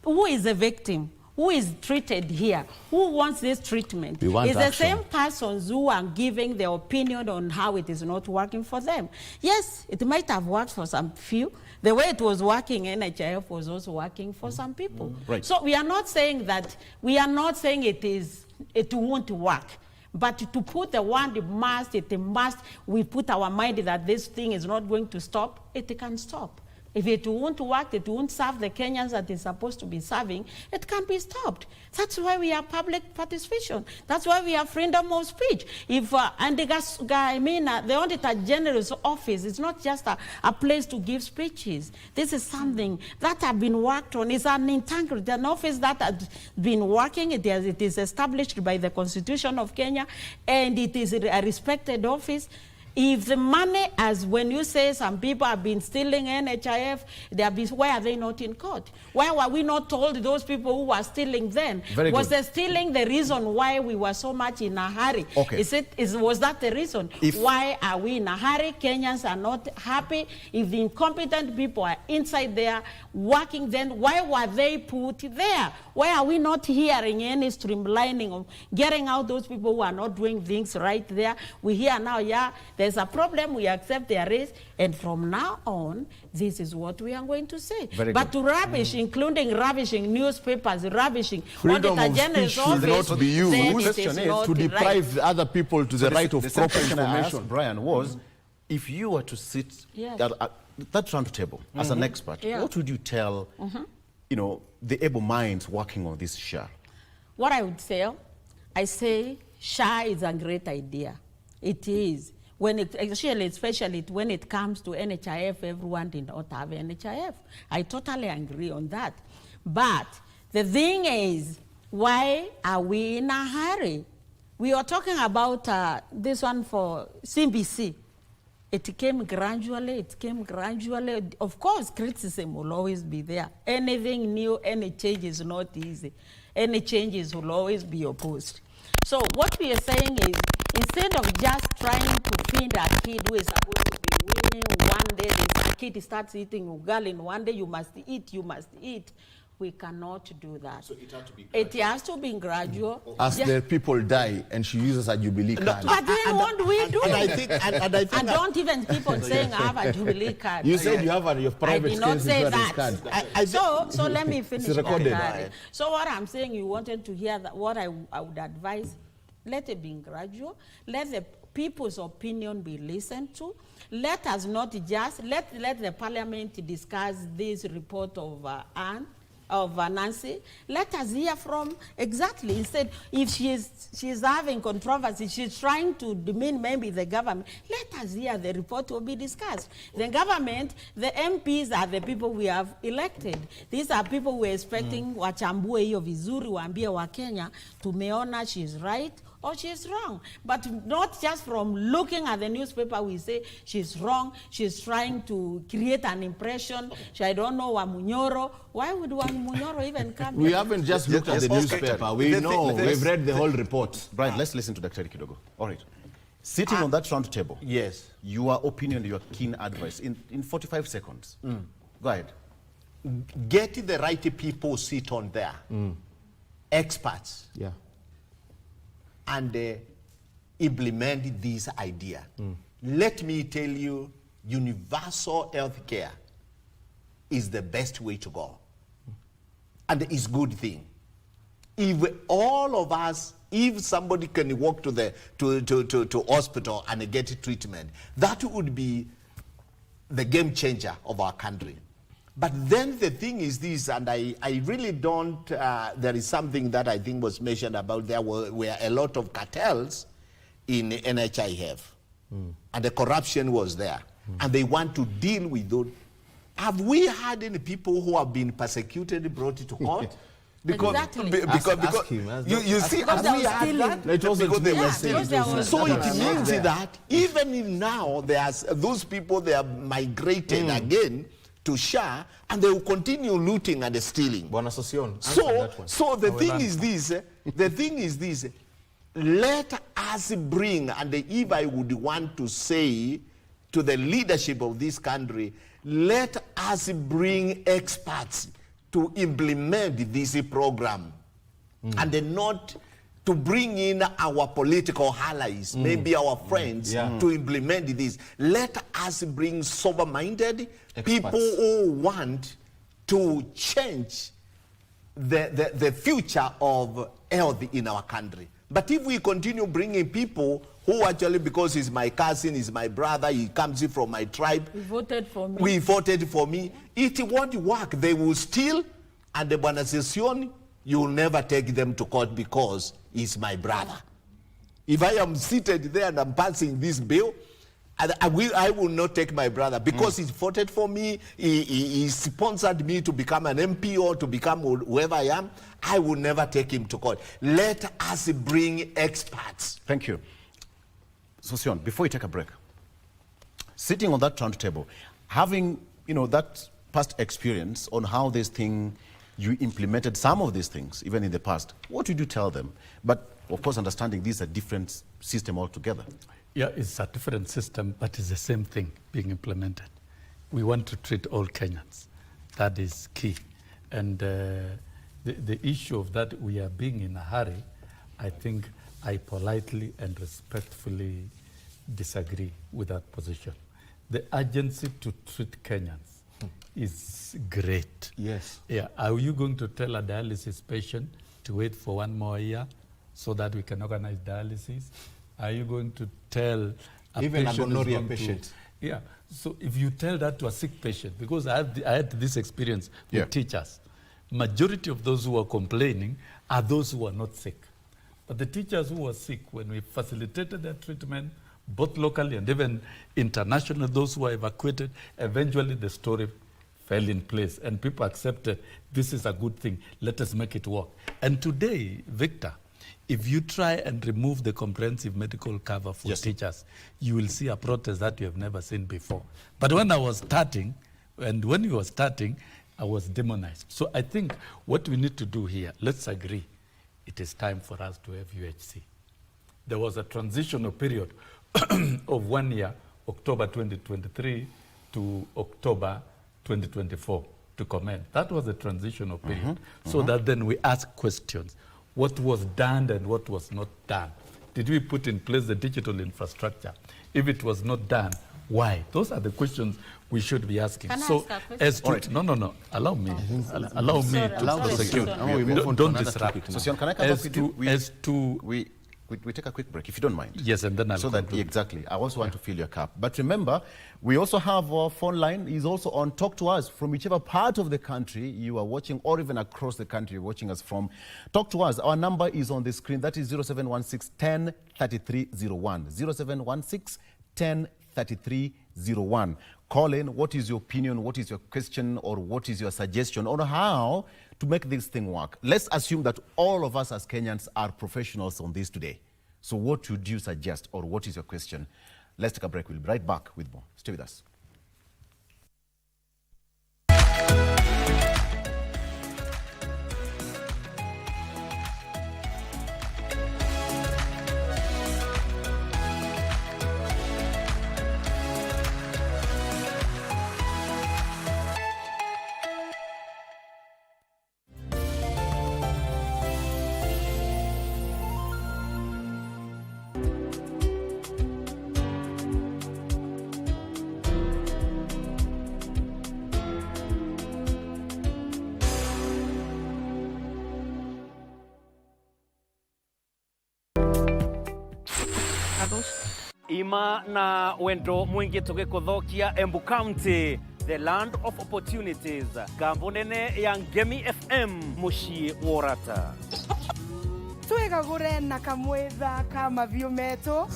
who is a victim, who is treated here, who wants this treatment. It's the same persons who are giving their opinion on how it is not working for them. Yes, it might have worked for some few. The way it was working, NHIF was also working for some people. Right. So we are not saying that, we are not saying it won't work. But to put the word must, we put our mind that this thing is not going to stop, it can stop. If it won't work, it won't serve the Kenyans that it's supposed to be serving, it can be stopped. That's why we have public participation. That's why we have freedom of speech. If, and the Auditor General's office is not just a place to give speeches. This is something that has been worked on. It's an integrity, an office that has been working. It is established by the Constitution of Kenya, and it is a respected office. If the money, as when you say some people have been stealing NHIF, why are they not in court? Why were we not told those people who were stealing then? Was the stealing the reason why we were so much in a hurry? Okay. Was that the reason? Why are we in a hurry? Kenyans are not happy. If the incompetent people are inside there working, then why were they put there? Why are we not hearing any streamlining of getting out those people who are not doing things right there? We hear now, yeah, there's a problem, we accept their race, and from now on, this is what we are going to say. But to rubbish, including ravishing newspapers, ravishing freedom of speech should not be used to deprive other people to the right of proper information. Brian, was if you were to sit at that round table as an expert, what would you tell the able minds working on this SHA? What I would say, I say SHA is a great idea. It is. Especially when it comes to NHIF, everyone did not have NHIF. I totally agree on that. But the thing is, why are we in a hurry? We are talking about this one for CBC. It came gradually, Of course, criticism will always be there. Anything new, any change is not easy. Any changes will always be opposed. So what we are saying is, instead of just trying to feed a kid who is supposed to be winning, one day the kid starts eating ugali, and one day you must eat. We cannot do that. So it has to be gradual. It has to be gradual. As the people die and she uses a Jubilee card. But then what do we do? I don't even keep on saying I have a Jubilee card. You said you have your private insurance card. So let me finish. It's recorded. So what I'm saying, you wanted to hear that what I would advise, let it be gradual. Let the people's opinion be listened to. Let us not just, let the parliament discuss this report of Nancy. Let us hear from exactly. Instead, if she's having controversy, she's trying to demean maybe the government, let us hear the report will be discussed. The government, the MPs are the people we have elected. These are people we're expecting wachambue hiyo vizuri, waambie wa Kenya, tumeona she's right or she's wrong. But not just from looking at the newspaper, we say she's wrong, she's trying to create an impression. I don't know Wamunyoro. Why would Wamunyoro even come? We haven't just looked at the newspaper. We know, we've read the whole report. Brian, let's listen to Dr. Kidogo. All right. Sitting on that round table, yes, your opinion, your keen advice in 45 seconds. Go ahead. Get the right people sit on there. Experts. Yeah. And implement this idea. Let me tell you, universal health care is the best way to go. And it's a good thing. If all of us, if somebody can walk to the hospital and get treatment, that would be the game changer of our country. But then the thing is this, and I really don't, there is something that I think was mentioned about there were a lot of cartels in NHIF. And the corruption was there. And they want to deal with those. Have we had any people who have been persecuted, brought to court? Because you see, have we had that? Because they were stealing. So it means that even if now there's those people, they are migrated again to SHA, and they will continue looting and stealing. So the thing is this, let us bring, and if I would want to say to the leadership of this country, let us bring experts to implement this program, and then not to bring in our political allies, maybe our friends, to implement this. Let us bring sober-minded people who want to change the future of health in our country. But if we continue bringing people who actually, because he's my cousin, he's my brother, he comes from my tribe, we voted for me, it won't work. They will steal, and the Banasession, you will never take them to court because he's my brother. If I am seated there and I'm passing this bill, I will not take my brother because he voted for me, he sponsored me to become an MP or to become whoever I am. I will never take him to court. Let us bring experts. Thank you. Sosion, before we take a break, sitting on that round table, having that past experience on how this thing, you implemented some of these things, even in the past, what would you tell them? But of course, understanding these are different system altogether. Yeah, it's a different system, but it's the same thing being implemented. We want to treat all Kenyans. That is key. And the issue of that we are being in a hurry, I think I politely and respectfully disagree with that position. The urgency to treat Kenyans is great. Yes. Yeah. Are you going to tell a dialysis patient to wait for 1 more year so that we can organize dialysis? Are you going to tell even a gonorrhea patient? Yeah. So if you tell that to a sick patient, because I had this experience with teachers, majority of those who are complaining are those who are not sick. But the teachers who were sick, when we facilitated their treatment, both locally and even international, those who were evacuated, eventually the story fell in place and people accepted this is a good thing, let us make it work. And today, Victor, if you try and remove the comprehensive medical cover for teachers, you will see a protest that you have never seen before. But when I was starting, and when you were starting, I was demonized. So I think what we need to do here, let's agree, it is time for us to have UHC. There was a transitional period of 1 year, October 2023 to October 2024 to commence. That was a transitional period. So that then we ask questions. What was done and what was not done? Did we put in place the digital infrastructure? If it was not done, why? Those are the questions we should be asking. Can I ask a question? No. Allow me. Allow me to prosecute. Don't disrupt. So, can I come back with you? We take a quick break, if you don't mind. Yes, and then I'll conclude. Exactly. I also want to fill your cup. But remember, we also have our phone line. Is also on Talk to Us from whichever part of the country you are watching, or even across the country you're watching us from. Talk to us. Our number is on the screen. That is 0716 10 3301. 0716 10 3301. Call in. What is your opinion? What is your question? Or what is your suggestion on how to make this thing work? Let's assume that all of us as Kenyans are professionals on this today. So what would you suggest, or what is your question? Let's take a break. We'll be right back with more. Stay with us. Ima na wendo mwingi tugikuthokia Embu County the land of opportunities. Gambonene yang Gemi FM mushi worata. Twega gure na kamwetha kama viumeto.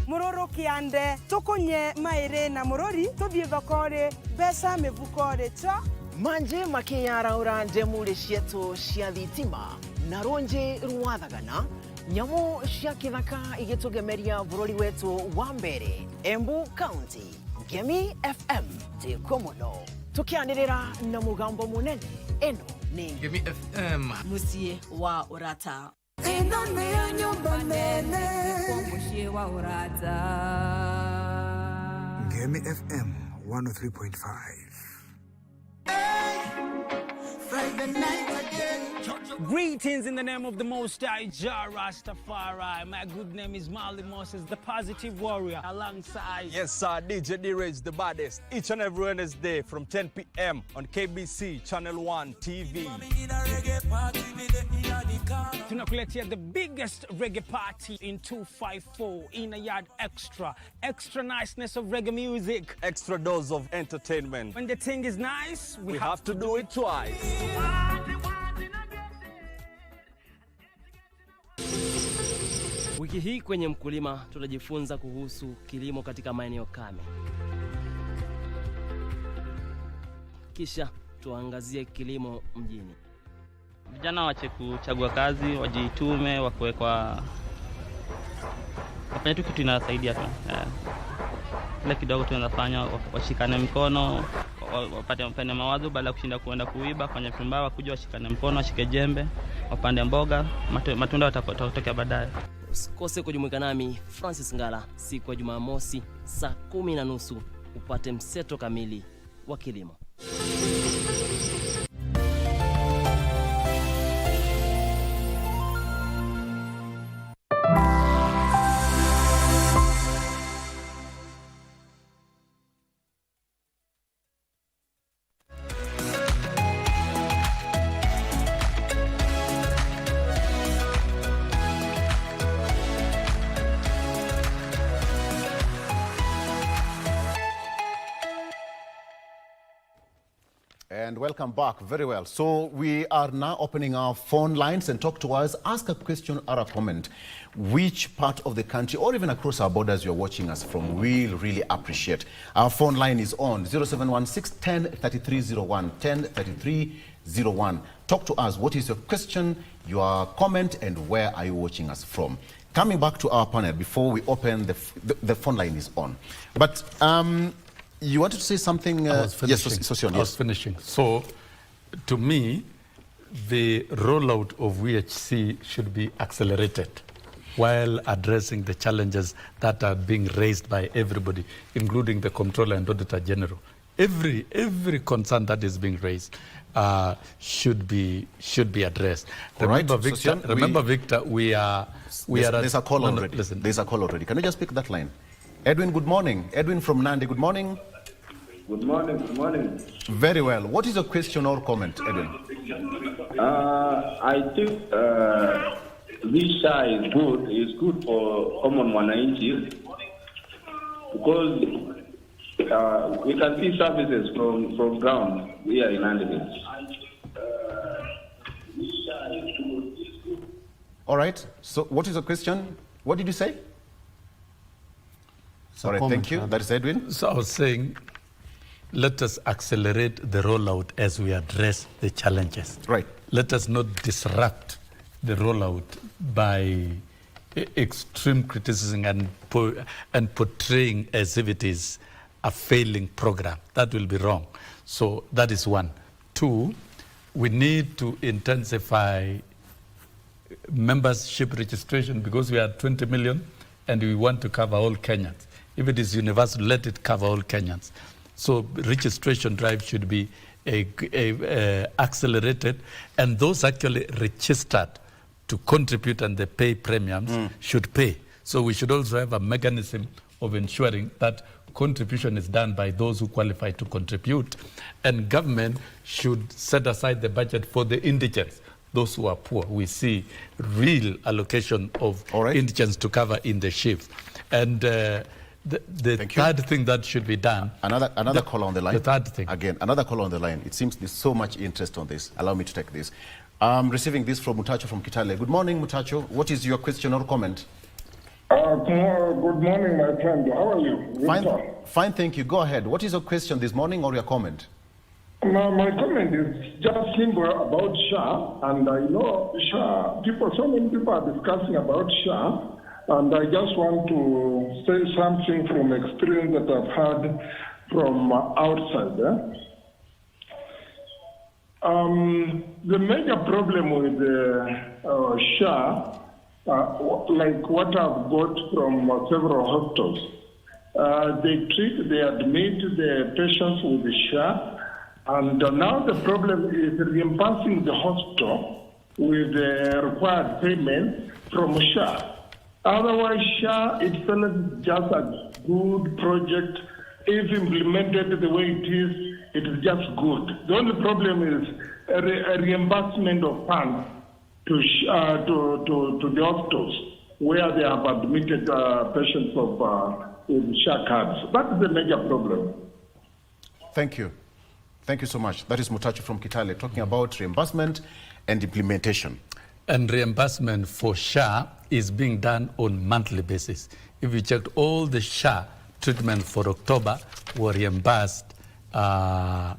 Muroro kiande tukunye maire na murori tuthie thokore besa mivukore cha manje makiyara uranje mure cietu cia thitima na ronje rwathagana nyamu cia kithaka igitugemeria bururi wetu wa mbere Embu County. Gemi FM tikomono tukianirira na mugambo munene eno ni Gemi FM musie wa urata. Ino ni ya nyumba nene Musie wa urata. Gemi FM 103.5. Friday night again. Greetings in the name of the Most High Jah Rastafari. My good name is Marley Moses, the positive warrior, alongside. Yes, sir, DJ D-Rage, the baddest. Each and every Wednesday from 10 p.m. on KBC Channel 1 TV. Tunakuletea the biggest reggae party in 254 in a yard extra. Extra niceness of reggae music. Extra dose of entertainment. When the thing is nice, we have to do it twice. Wiki hii kwenye mkulima tutajifunza kuhusu kilimo katika maeneo kame. Kisha tuangazie kilimo mjini. Vijana wache kuchagua kazi, wajitume, wakoe kwa wafanye tu kitu inasaidia tu. Kile kidogo tunafanya, washikane mkono, wapate mawazo badala kushinda kuenda kuiba, fanya pumbawa, kuja washikane mkono, washike jembe, wapande mboga, matunda yatatokea baadaye. Usikose kujumuika nami Francis Ngala siku ya Jumamosi saa 10:30 upate mseto kamili wa kilimo. And welcome back. Very well. So we are now opening our phone lines and talk to us. Ask a question or a comment. Which part of the country or even across our borders you're watching us from, we'll really appreciate. Our phone line is on 0716 10 3301 10 3301. Talk to us. What is your question, your comment, and where are you watching us from? Coming back to our panel before we open the phone line is on. But you wanted to say something? Yes. I was finishing. So, to me, the rollout of VHC should be accelerated while addressing the challenges that are being raised by everybody, including the Comptroller and Auditor General. Every concern that is being raised should be addressed. Remember, right. Remember, Victor, there's a call already. Listen. There's a call already. Can you just pick that line? Edwin, good morning. Edwin from Nandi, good morning. Good morning, good morning. Very well. What is your question or comment, Edwin? I think this SHA is good. It's good for common mwananchi because we can see services from ground here in Nandi. All right. So what is your question? What did you say? Sorry, thank you. That is Edwin. So I was saying, let us accelerate the rollout as we address the challenges. Right. Let us not disrupt the rollout by extreme criticism and portraying as if it is a failing program. That will be wrong. So that is one. Two, we need to intensify membership registration because we are 20 million and we want to cover all Kenyans. If it is universal, let it cover all Kenyans. So registration drive should be accelerated, and those actually registered to contribute and they pay premiums should pay. So we should also have a mechanism of ensuring that contribution is done by those who qualify to contribute, and government should set aside the budget for the indigents, those who are poor. We see real allocation of indigents to cover in the shift. And The third thing that should be done. Another caller on the line. The third thing. Again, another caller on the line. It seems there's so much interest on this. Allow me to take this. I'm receiving this from Mutacho from Kitale. Good morning, Mutacho. What is your question or comment? Good morning, my friend. How are you? Fine, thank you. Go ahead. What is your question this morning or your comment? My comment is just simple about SHA, and I know SHA, so many people are discussing about SHA, and I just want to say something from experience that I've had from outside. The major problem with SHA, like what I've got from several hospitals, they admit the patients with the SHA, and now the problem is reimbursing the hospital with the required payment from SHA. Otherwise, SHA itself is just a good project. If implemented the way it is just good. The only problem is a reimbursement of funds to the hospitals where they have admitted patients with SHA cards. That's the major problem. Thank you. Thank you so much. That is Mutacho from Kitale talking about reimbursement and implementation. And reimbursement for SHA is being done on monthly basis. If you checked, all the SHA treatment for October were reimbursed at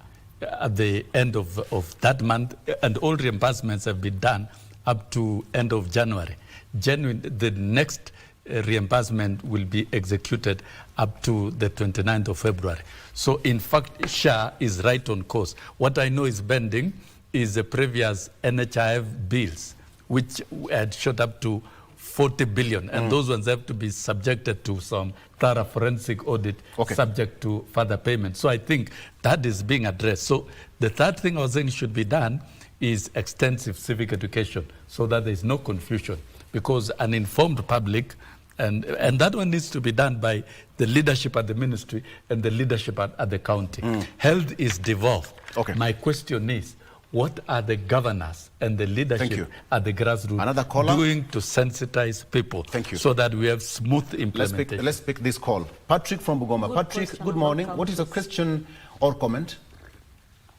the end of that month, and all reimbursements have been done up to end of January. The next reimbursement will be executed up to the 29th of February. So in fact, SHA is right on course. What I know is pending is the previous NHIF bills, which had shot up to 40 billion, and those ones have to be subjected to some thorough forensic audit, subject to further payment. So I think that is being addressed. So the third thing I was saying should be done is extensive civic education, so that there is no confusion, because an informed public, and that one needs to be done by the leadership at the ministry and the leadership at the county. Health is devolved. My question is, what are the governors and the leadership at the grassroots doing to sensitize people so that we have smooth implementation? Let's pick this call. Patrick from Bugoma. Patrick, good morning. What is your question or comment?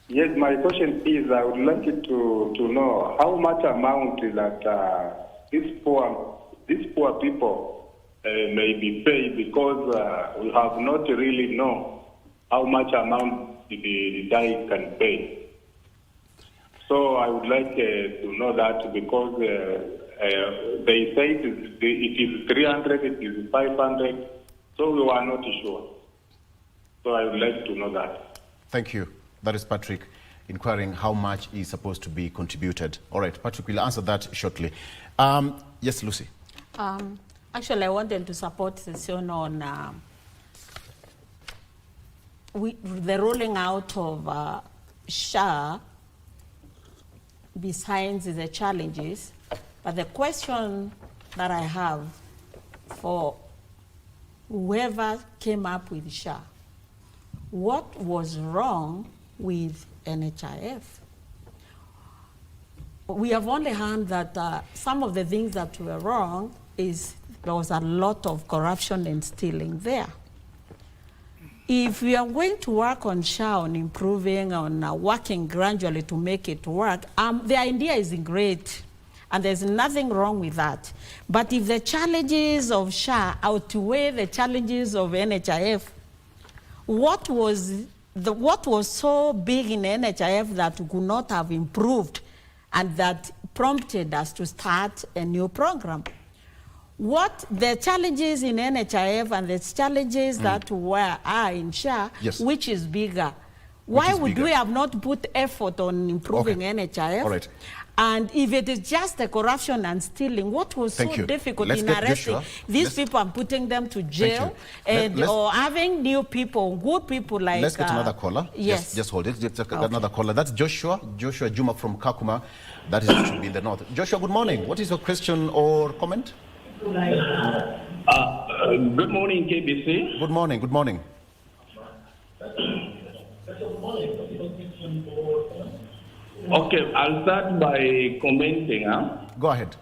Yes, my question is, I would like you to know how much amount is that these poor people may be paid, because we have not really know how much amount the DAI can pay. So I would like to know that, because they say it is 300, it is 500, so we are not sure. So I would like to know that. Thank you. That is Patrick inquiring how much is supposed to be contributed. All right, Patrick will answer that shortly. Yes, Lucy. Actually, I wanted to support Session on the rolling out of SHA. Besides the challenges, but the question that I have for whoever came up with SHA, what was wrong with NHIF? We have only heard that some of the things that were wrong is there was a lot of corruption and stealing there. If we are going to work on SHA, on improving, on working gradually to make it work, the idea is great, and there's nothing wrong with that. But if the challenges of SHA outweigh the challenges of NHIF, what was so big in NHIF that could not have improved and that prompted us to start a new program? What the challenges in NHIF and the challenges that are in SHA, which is bigger? Why would we have not put effort on improving NHIF? All right. And if it is just the corruption and stealing, what was so difficult in arresting these people and putting them to jail, or having new people, good people like... Let's get another caller. Yes. Just hold it. Just another caller. That's Joshua Juma from Kakuma. That should be in the north. Joshua, good morning. What is your question or comment? Good morning, KBC. Good morning. Good morning. Okay, I'll start by commenting Go ahead.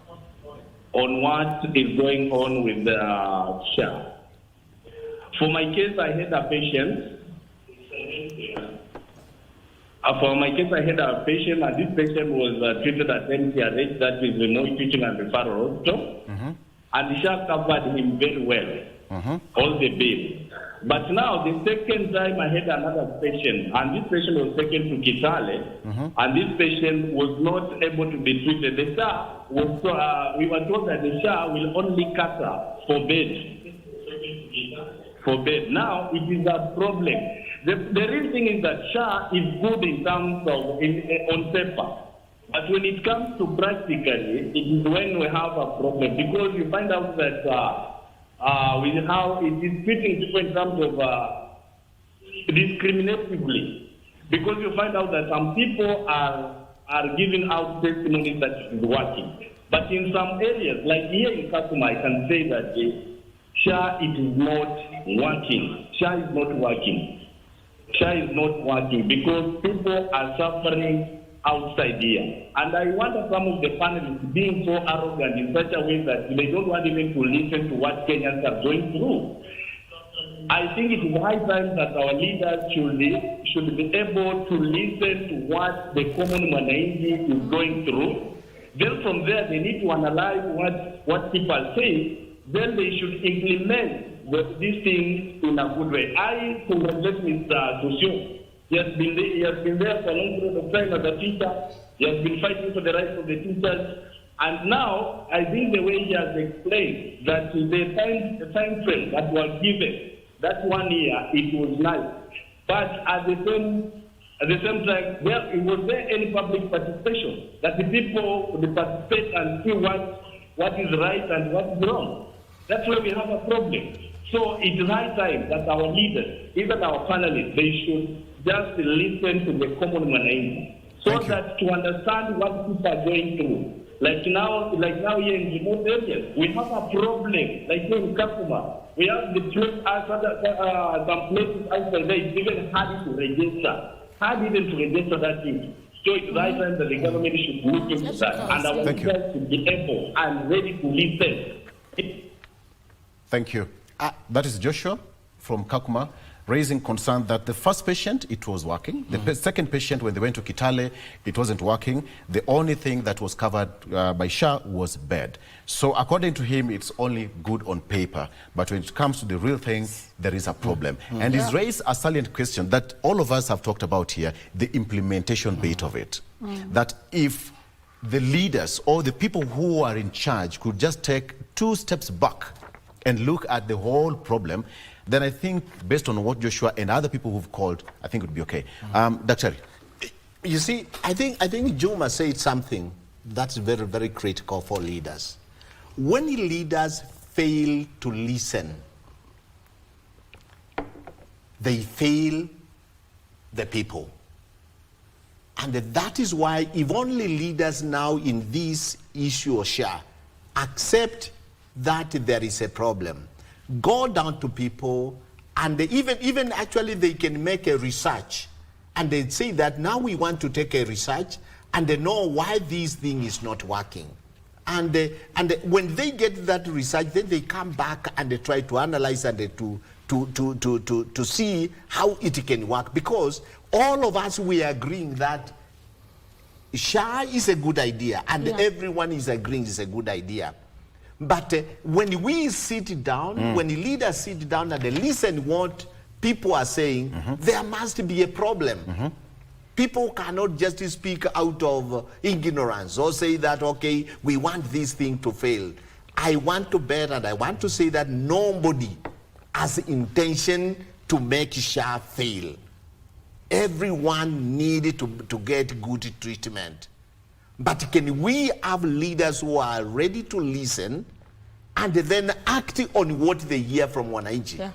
On what is going on with the SHA. For my case, I had a patient. For my case, I had a patient, and this patient was treated at MTRH, that is the Moi Teaching and Referral Hospital, and the SHA covered him very well, all the bills. But now, the second time I had another patient, and this patient was taken to Kitale, and this patient was not able to be treated. The SHA was, we were told that the SHA will only cater for bed. For bed. Now, it is a problem. The real thing is that SHA is good in terms of on paper. But when it comes to practically, it is when we have a problem, because you find out that with how it is treating people in terms of discriminatively, because you find out that some people are giving out testimonies that it is working. But in some areas, like here in Kakuma, I can say that SHA, it is not working. SHA is not working. SHA is not working because people are suffering outside here. And I wonder some of the panelists being so arrogant in such a way that they don't want even to listen to what Kenyans are going through. I think it is high time that our leaders should be able to listen to what the common Mwananchi is going through. Then from there, they need to analyze what people say. Then they should implement these things in a good way. I congratulate Mr. Tosio. He has been there for a long period of time as a teacher. He has been fighting for the rights of the teachers. And now, I think the way he has explained that the time frame that was given, that 1 year, it was nice. But at the same time, was there any public participation? That the people would participate and see what is right and what is wrong. That's where we have a problem. So it is high time that our leaders, even our panelists, they should just listen to the common Mwananchi, so that to understand what people are going through. Like now here in remote areas, we have a problem. Like here in Kakuma, we have the place some places outside there, it's even hard to register. Hard even to register that thing. So it's high time that the government should look into that, and our leaders should be able and ready to listen. Thank you. That is Joshua from Kakuma, raising concern that the first patient, it was working. The second patient, when they went to Kitale, it wasn't working. The only thing that was covered by SHA was bed. So according to him, it's only good on paper. But when it comes to the real thing, there is a problem. And he's raised a salient question that all of us have talked about here, the implementation bit of it. That if the leaders or the people who are in charge could just take 2 steps back and look at the whole problem, then I think, based on what Joshua and other people who've called, I think it would be okay. Dr. You see, I think Juma said something that's very, very critical for leaders. When leaders fail to listen, they fail the people. And that is why, if only leaders now in this issue of SHA accept that there is a problem, go down to people, and even actually they can make a research, and they say that now we want to take a research and they know why this thing is not working. And when they get that research, then they come back and they try to analyze and to see how it can work. Because all of us, we are agreeing that SHA is a good idea, and everyone is agreeing it's a good idea. But when we sit down, when the leaders sit down and they listen what people are saying, there must be a problem. People cannot just speak out of ignorance or say that, okay, we want this thing to fail. I want to bet and I want to say that nobody has intention to make SHA fail. Everyone needed to get good treatment. But can we have leaders who are ready to listen and then act on what they hear from Mwananchi? Yeah.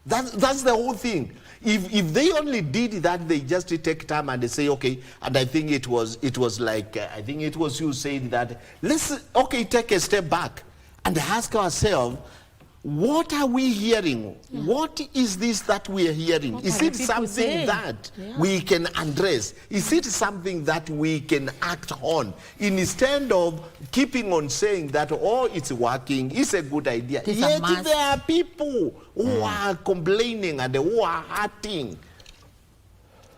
That's the whole thing. If they only did that, they just take time and they say, okay, and I think it was like, I think it was you saying that, let's, okay, take a step back and ask ourselves, What are we hearing? What is this that we are hearing? What Is are it the people something saying? that Yeah. we can address? Is it something that we can act on? Instead of keeping on saying that, oh, it's working, it's a good idea. It's a Yet must. there are people who are complaining and who are hurting.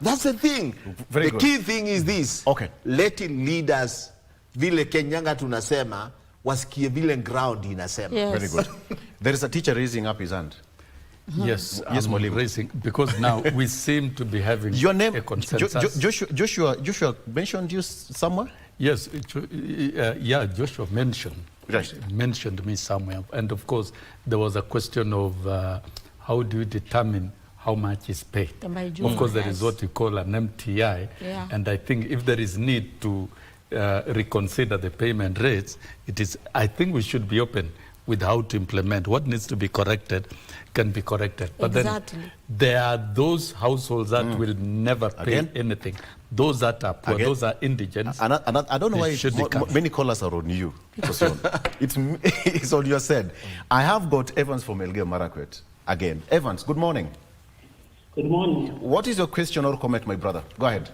That's the thing. Very the good. key thing is this. Okay. Letting leaders, vile Kenyanga tunasema, wasikie vile ground inasema. Yes. Very good. There is a teacher raising up his hand. Yes, Yes, I'm Mwalimu. raising, because now we seem to be having Your name, a consensus. Joshua mentioned you somewhere? Yes, yeah, Joshua mentioned me somewhere. And of course, there was a question of how do you determine how much is paid? Of course, there is what you call an MTI. Yeah. And I think if there is need to reconsider the payment rates, I think we should be open with how to implement. What needs to be corrected can be corrected. But Exactly. then there are those households that will never pay anything. Those that are poor, those are indigents. And I don't know why many callers are on you. It's on your side. I have got Evans from Elgeyo Marakwet again. Evans, good morning. Good morning. What is your question or comment, my brother? Go ahead.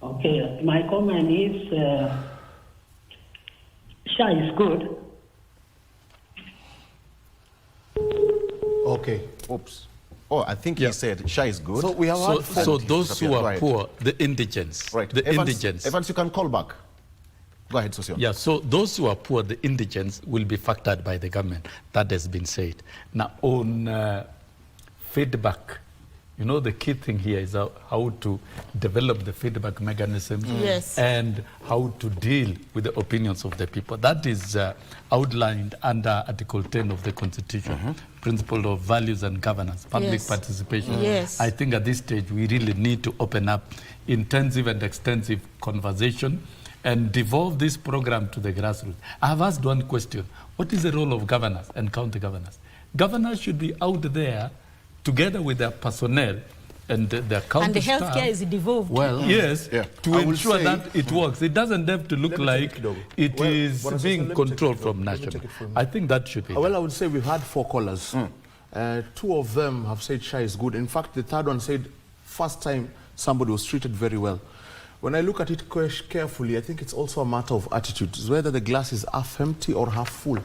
Okay, my comment is SHA is good. Okay. Oops. Oh, I think he said SHA is good. So we have so those who are poor, the indigents, right. the indigents. Evans, you can call back. Go ahead, Sosion. Yeah, so those who are poor, the indigents, will be factored by the government. That has been said. Now, on feedback, you know, the key thing here is how to develop the feedback mechanism and how to deal with the opinions of the people. That is outlined under Article 10 of the Constitution, Principle of Values and Governance, Public Participation. Yes. I think at this stage we really need to open up intensive and extensive conversation and devolve this program to the grassroots. I have asked one question. What is the role of governors and county governors? Governors should be out there together with their personnel and their county And the staff. healthcare is devolved. Well, yes, to ensure that it works. It doesn't have to look like it is being controlled from national. I think that should be. Well, I would say we've had 4 callers. 2 of them have said SHA is good. In fact, the third one said first time somebody was treated very well. When I look at it carefully, I think it's also a matter of attitude. It's whether the glass is half empty or half full.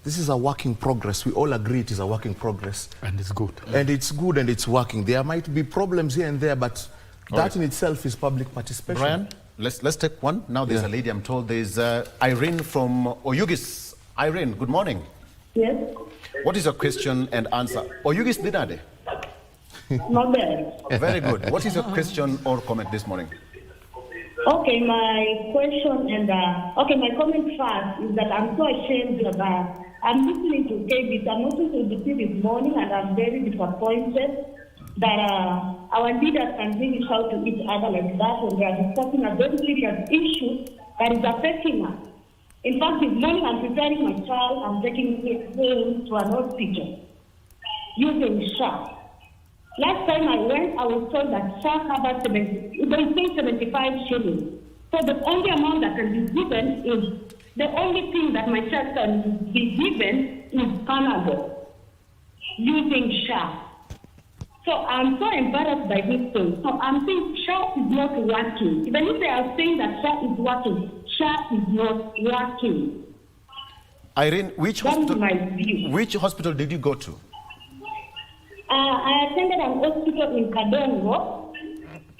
This is a work in progress. We all agree it is a work in progress. And it's good. And it's good and it's working. There might be problems here and there, but that in itself is public participation. Brian, let's take one. Now there's a lady, I'm told. There's Irene from Oyugis. Irene, good morning. Yes. What is your question and answer? Oyugis Dinade. Not bad. Very good. What is your question or comment this morning? Okay, my question and my comment first is that I'm so ashamed about. I'm listening to KBC. I'm listening to BBC this morning, and I'm very disappointed that our leaders can really shout to each other like that when they are discussing a very serious issue that is affecting us. In fact, this morning I'm preparing my child. I'm taking him to an hospital using SHA. Last time I went, I was told that SHA covers 75 shillings. So the only amount that can be given is, the only thing that my child can be given is Panadol using SHA. So I'm so embarrassed by this thing. So I'm saying SHA is not working. Even if they are saying that SHA is working, SHA is not working. Irene, which hospital did you go to? I attended an hospital in Kadongo,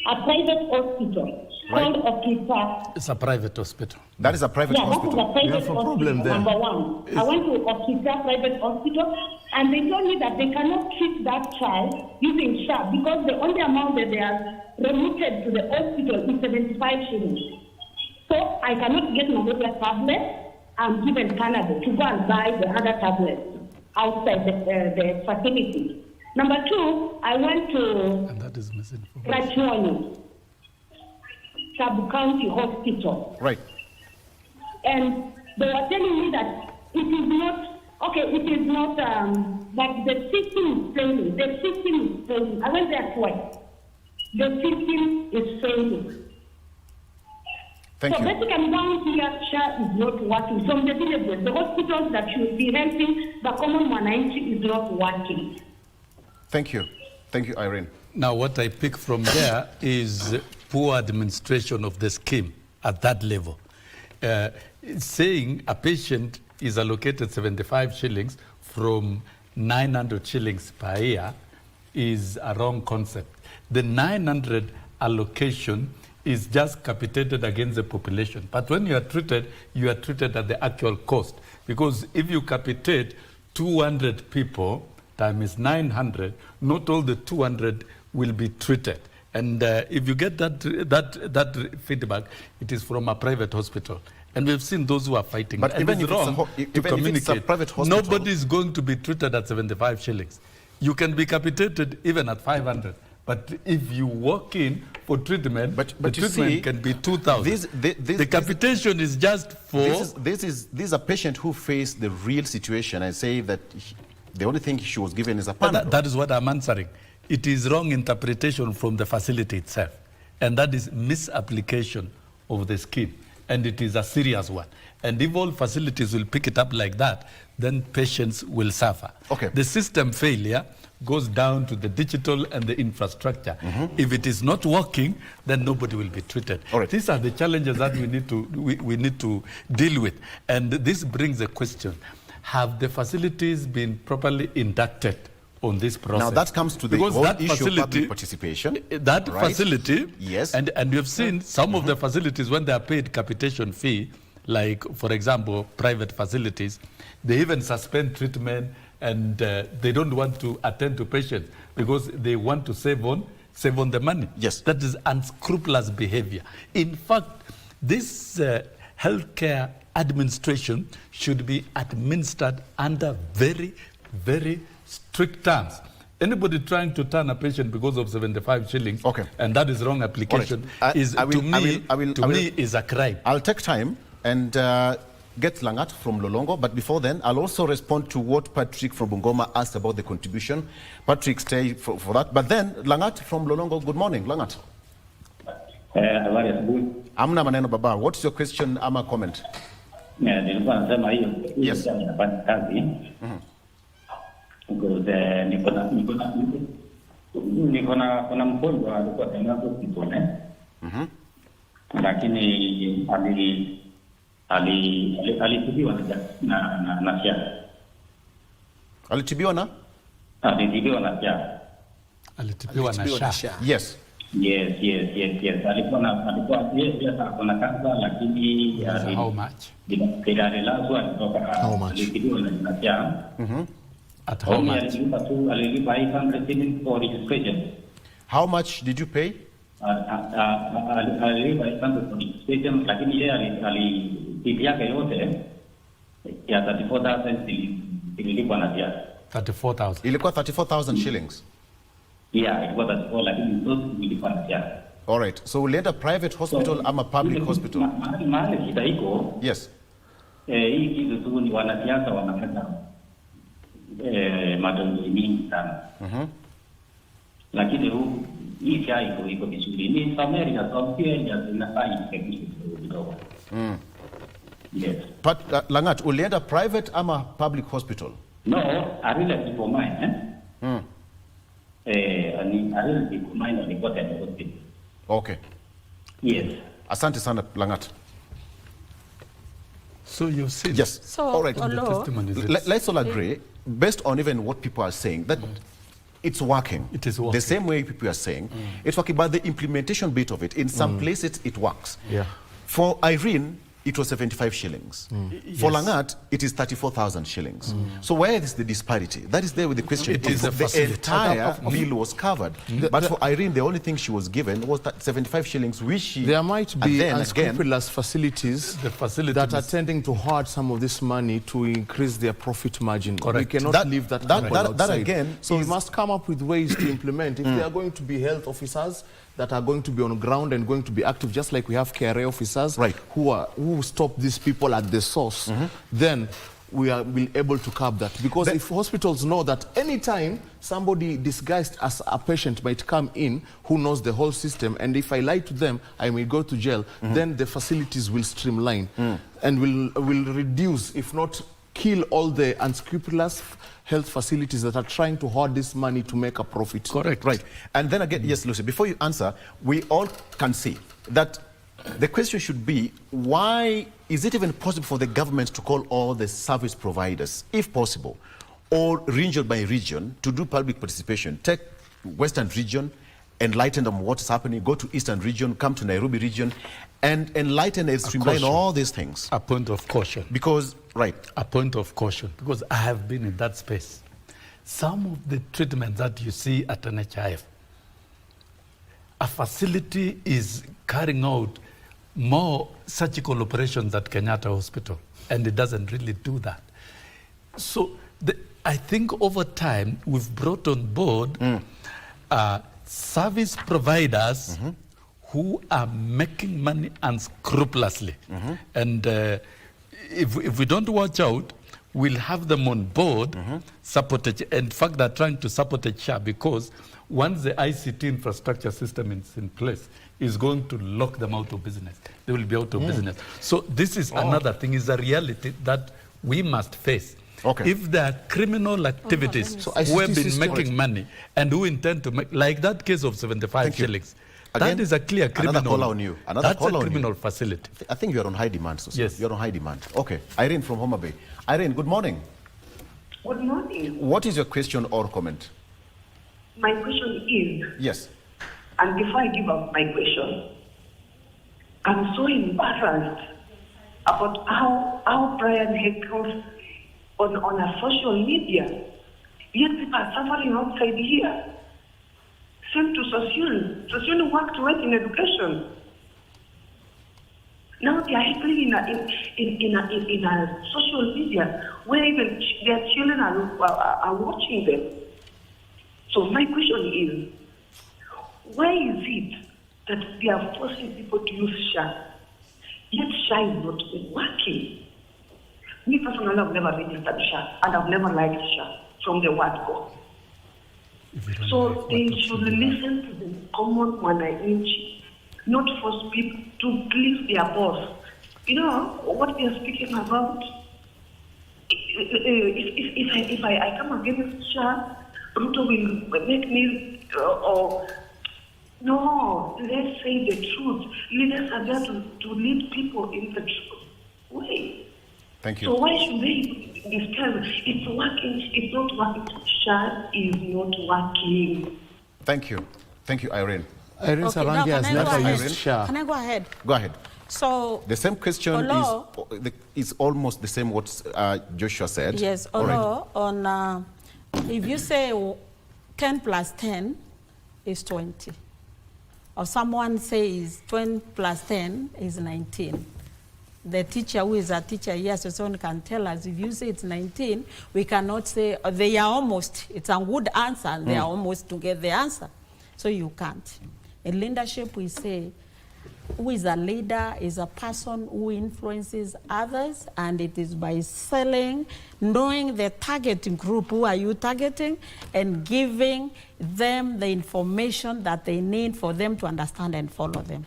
a private hospital called Okita. It's a private hospital. That is a private hospital. That is a private hospital, number one. I went to Okita private hospital, and they told me that they cannot treat that child using SHA because the only amount that they are remitted to the hospital is 75 shillings. So I cannot get malaria tablet. I'm given Panadol to go and buy the other tablets outside the facility. Number 2, I went to Rachoni, Sub-County Hospital. Right. And they were telling me that it is not, that the system is failing. The system is failing. I went there twice. The system is failing. Thank you. Basically, one here SHA is not working. From the villages, the hospitals that should be helping the common mwananchi is not working. Thank you. Thank you, Irene. Now, what I pick from there is poor administration of the scheme at that level. Saying a patient is allocated 75 shillings from 900 shillings per year is a wrong concept. The 900 allocation is just capitated against the population. But when you are treated at the actual cost. Because if you capitate 200 people times 900, not all the 200 will be treated. And if you get that feedback, it is from a private hospital. And we've seen those who are fighting. But and even it's if wrong it's to a private hospital, nobody is going to be treated at 75 shillings. You can be capitated even at 500. But if you walk in for treatment, the treatment can be 2,000. The capitation is just for... This is a patient who faced the real situation and say that the only thing she was given is a Panadol. That is what I'm answering. It is wrong interpretation from the facility itself. And that is misapplication of the scheme. And it is a serious one. And if all facilities will pick it up like that, then patients will suffer. Okay. The system failure goes down to the digital and the infrastructure. If it is not working, then nobody will be treated. These are the challenges that we need to deal with. And this brings a question. Have the facilities been properly inducted on this process? Now that comes to the whole issue of public participation. That facility, yes, and you've seen some of the facilities when they are paid capitation fee, like for example private facilities, they even suspend treatment and they don't want to attend to patients because they want to save on the money. Yes, that is unscrupulous behavior. In fact, this healthcare administration should be administered under very, very strict terms. Anybody trying to turn a patient because of 75 shillings, and that is wrong application, is a crime. I'll take time and get Langat from Lolongo, but before then, I'll also respond to what Patrick from Bungoma asked about the contribution. Patrick, stay for that. But then, Langat from Lolongo, good morning. Langat. Amna maneno baba. What's your question ama comment? Yes. Kuna mgonjwa alikuwa tena hospitali. Lakini alitibiwa na SHA. Alitibiwa na? Alitibiwa na SHA. Alitibiwa na SHA. Yes. Yes. Alikuwa kuna kansa lakini how much? Alilazwa kutoka alitibiwa na SHA. At how much? Alilipa 800 shillings for registration. How much did you pay? Alilipa 800 for registration, lakini yeye bibi yake yote ya 34,000 ililipwa na SHA. 34,000. Ilikuwa 34,000 shillings. Yeah, ilikuwa 34, lakini zote ililipwa na SHA. All right. So ulienda private hospital ama public hospital? Mahali shida iko. Yes. Hii kitu tu ni wanasiasa wanapenda madongo mingi sana. Lakini hii SHA iko vizuri. Ni America, so pia zinafanya kidogo. Yes. But Langat, ulienda private ama public hospital? No, I really for mine. I really for mine and got at the hospital. Okay. Yes. Asante sana Langat. So you see. Yes. So, all right. Let's all agree, based on even what people are saying, that it's working. It is working. The same way people are saying, it's working, but the implementation bit of it, in some places it works. Yeah. For Irene, it was 75 shillings. For Langat, it is 34,000 shillings. So where is the disparity? That is there with the question. It is the entire bill was covered. But for Irene, the only thing she was given was that 75 shillings, which she... There might be unscrupulous facilities that are tending to hoard some of this money to increase their profit margin. Correct. We cannot leave that outside. That again... So we must come up with ways to implement. If there are going to be health officers that are going to be on ground and going to be active, just like we have KRA officers who stop these people at the source, then we will able to curb that. Because if hospitals know that anytime somebody disguised as a patient might come in who knows the whole system, and if I lie to them, I may go to jail, then the facilities will streamline and will reduce, if not kill, all the unscrupulous health facilities that are trying to hoard this money to make a profit. Correct. Right. And then again, yes, Lucy, before you answer, we all can see that the question should be, why is it even possible for the government to call all the service providers, if possible, or region by region, to do public participation? Take Western region, enlighten them what's happening, go to Eastern region, come to Nairobi region, and enlighten and streamline all these things. A point of caution. Because, right. A point of caution, because I have been in that space. Some of the treatments that you see at NHIF, a facility is carrying out more surgical operations at Kenyatta Hospital, and it doesn't really do that. So I think over time, we've brought on board service providers who are making money unscrupulously. And if we don't watch out, we'll have them on board, supported. In fact, they're trying to support a SHA, because once the ICT infrastructure system is in place, is going to lock them out of business. They will be out of business. So this is another thing, is a reality that we must face. If there are criminal activities who have been making money and who intend to make, like that case of 75 shillings, Again, that is a clear criminal. Another call on you. That's a criminal facility. I think you're on high demand. So yes. You're on high demand. Okay. Irene from Homa Bay. Irene, good morning. Good morning. What is your question or comment? My question is, yes, and before I give up my question, I'm so embarrassed about how Brian heckles on a social media. Yet people are suffering outside here. Same to Sosion. Sosion worked well in education. Now they are heckling in a social media where even their children are watching them. So my question is, why is it that they are forcing people to use SHA, yet SHA is not working? Me personally, I've never registered SHA, and I've never liked SHA from the word go. So they should listen to the common wananchi, not force people to please their boss. You know what they are speaking about? If I come against SHA, Ruto will make me, no, let's say the truth. Leaders are there to lead people in the truth way. Thank you. So why should they discuss? It's working, it's not working. SHA is not working. Thank you. Thank you, Irene. Irene Sarangi has never used SHA. Can I go ahead? Go ahead. So the same question is almost the same what Joshua said. Yes, although on if you say 10 plus 10 is 20, or someone says 20 plus 10 is 19, the teacher who is a teacher here, so someone can tell us, if you say it's 19, we cannot say they are almost, it's a good answer, and they are almost to get the answer. So you can't. In leadership, we say, who is a leader is a person who influences others, and it is by selling, knowing the targeting group, who are you targeting, and giving them the information that they need for them to understand and follow them.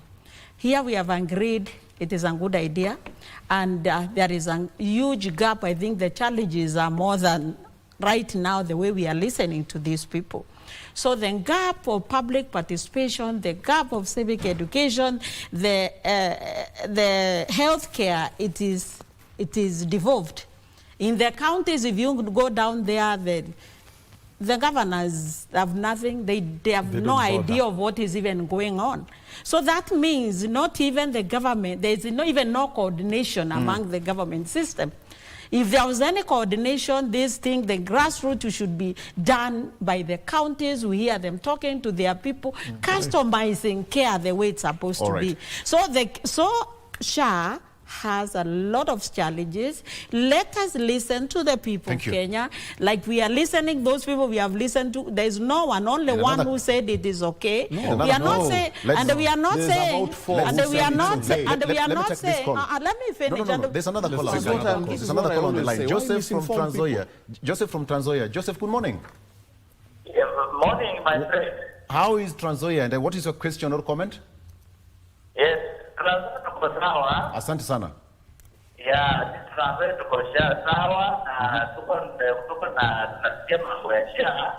Here we have agreed it is a good idea, and there is a huge gap. I think the challenges are more than right now the way we are listening to these people. So the gap of public participation, the gap of civic education, the healthcare, it is devolved. In the counties, if you go down there, the governors have nothing. They have no idea of what is even going on. So that means not even the government, there is not even no coordination among the government system. If there was any coordination, this thing, the grassroots should be done by the counties. We hear them talking to their people, customizing care the way it's supposed to be. So SHA has a lot of challenges. Let us listen to the people of Kenya. Like we are listening, those people we have listened to, there is no one, only one who said it is okay. No, we are not saying, and we are not saying, and we are not saying, and we are not saying, let me finish. No, there's another call. There's another call on the line. Joseph from Trans Nzoia. Joseph from Trans Nzoia. Joseph, good morning. Yeah, good morning, my friend. How is Trans Nzoia, and what is your question or comment? Yes, Trans Nzoia tuko sawa. Asante sana. Yeah, Trans Nzoia tuko sawa na tuko na tunasikia mambo ya SHA.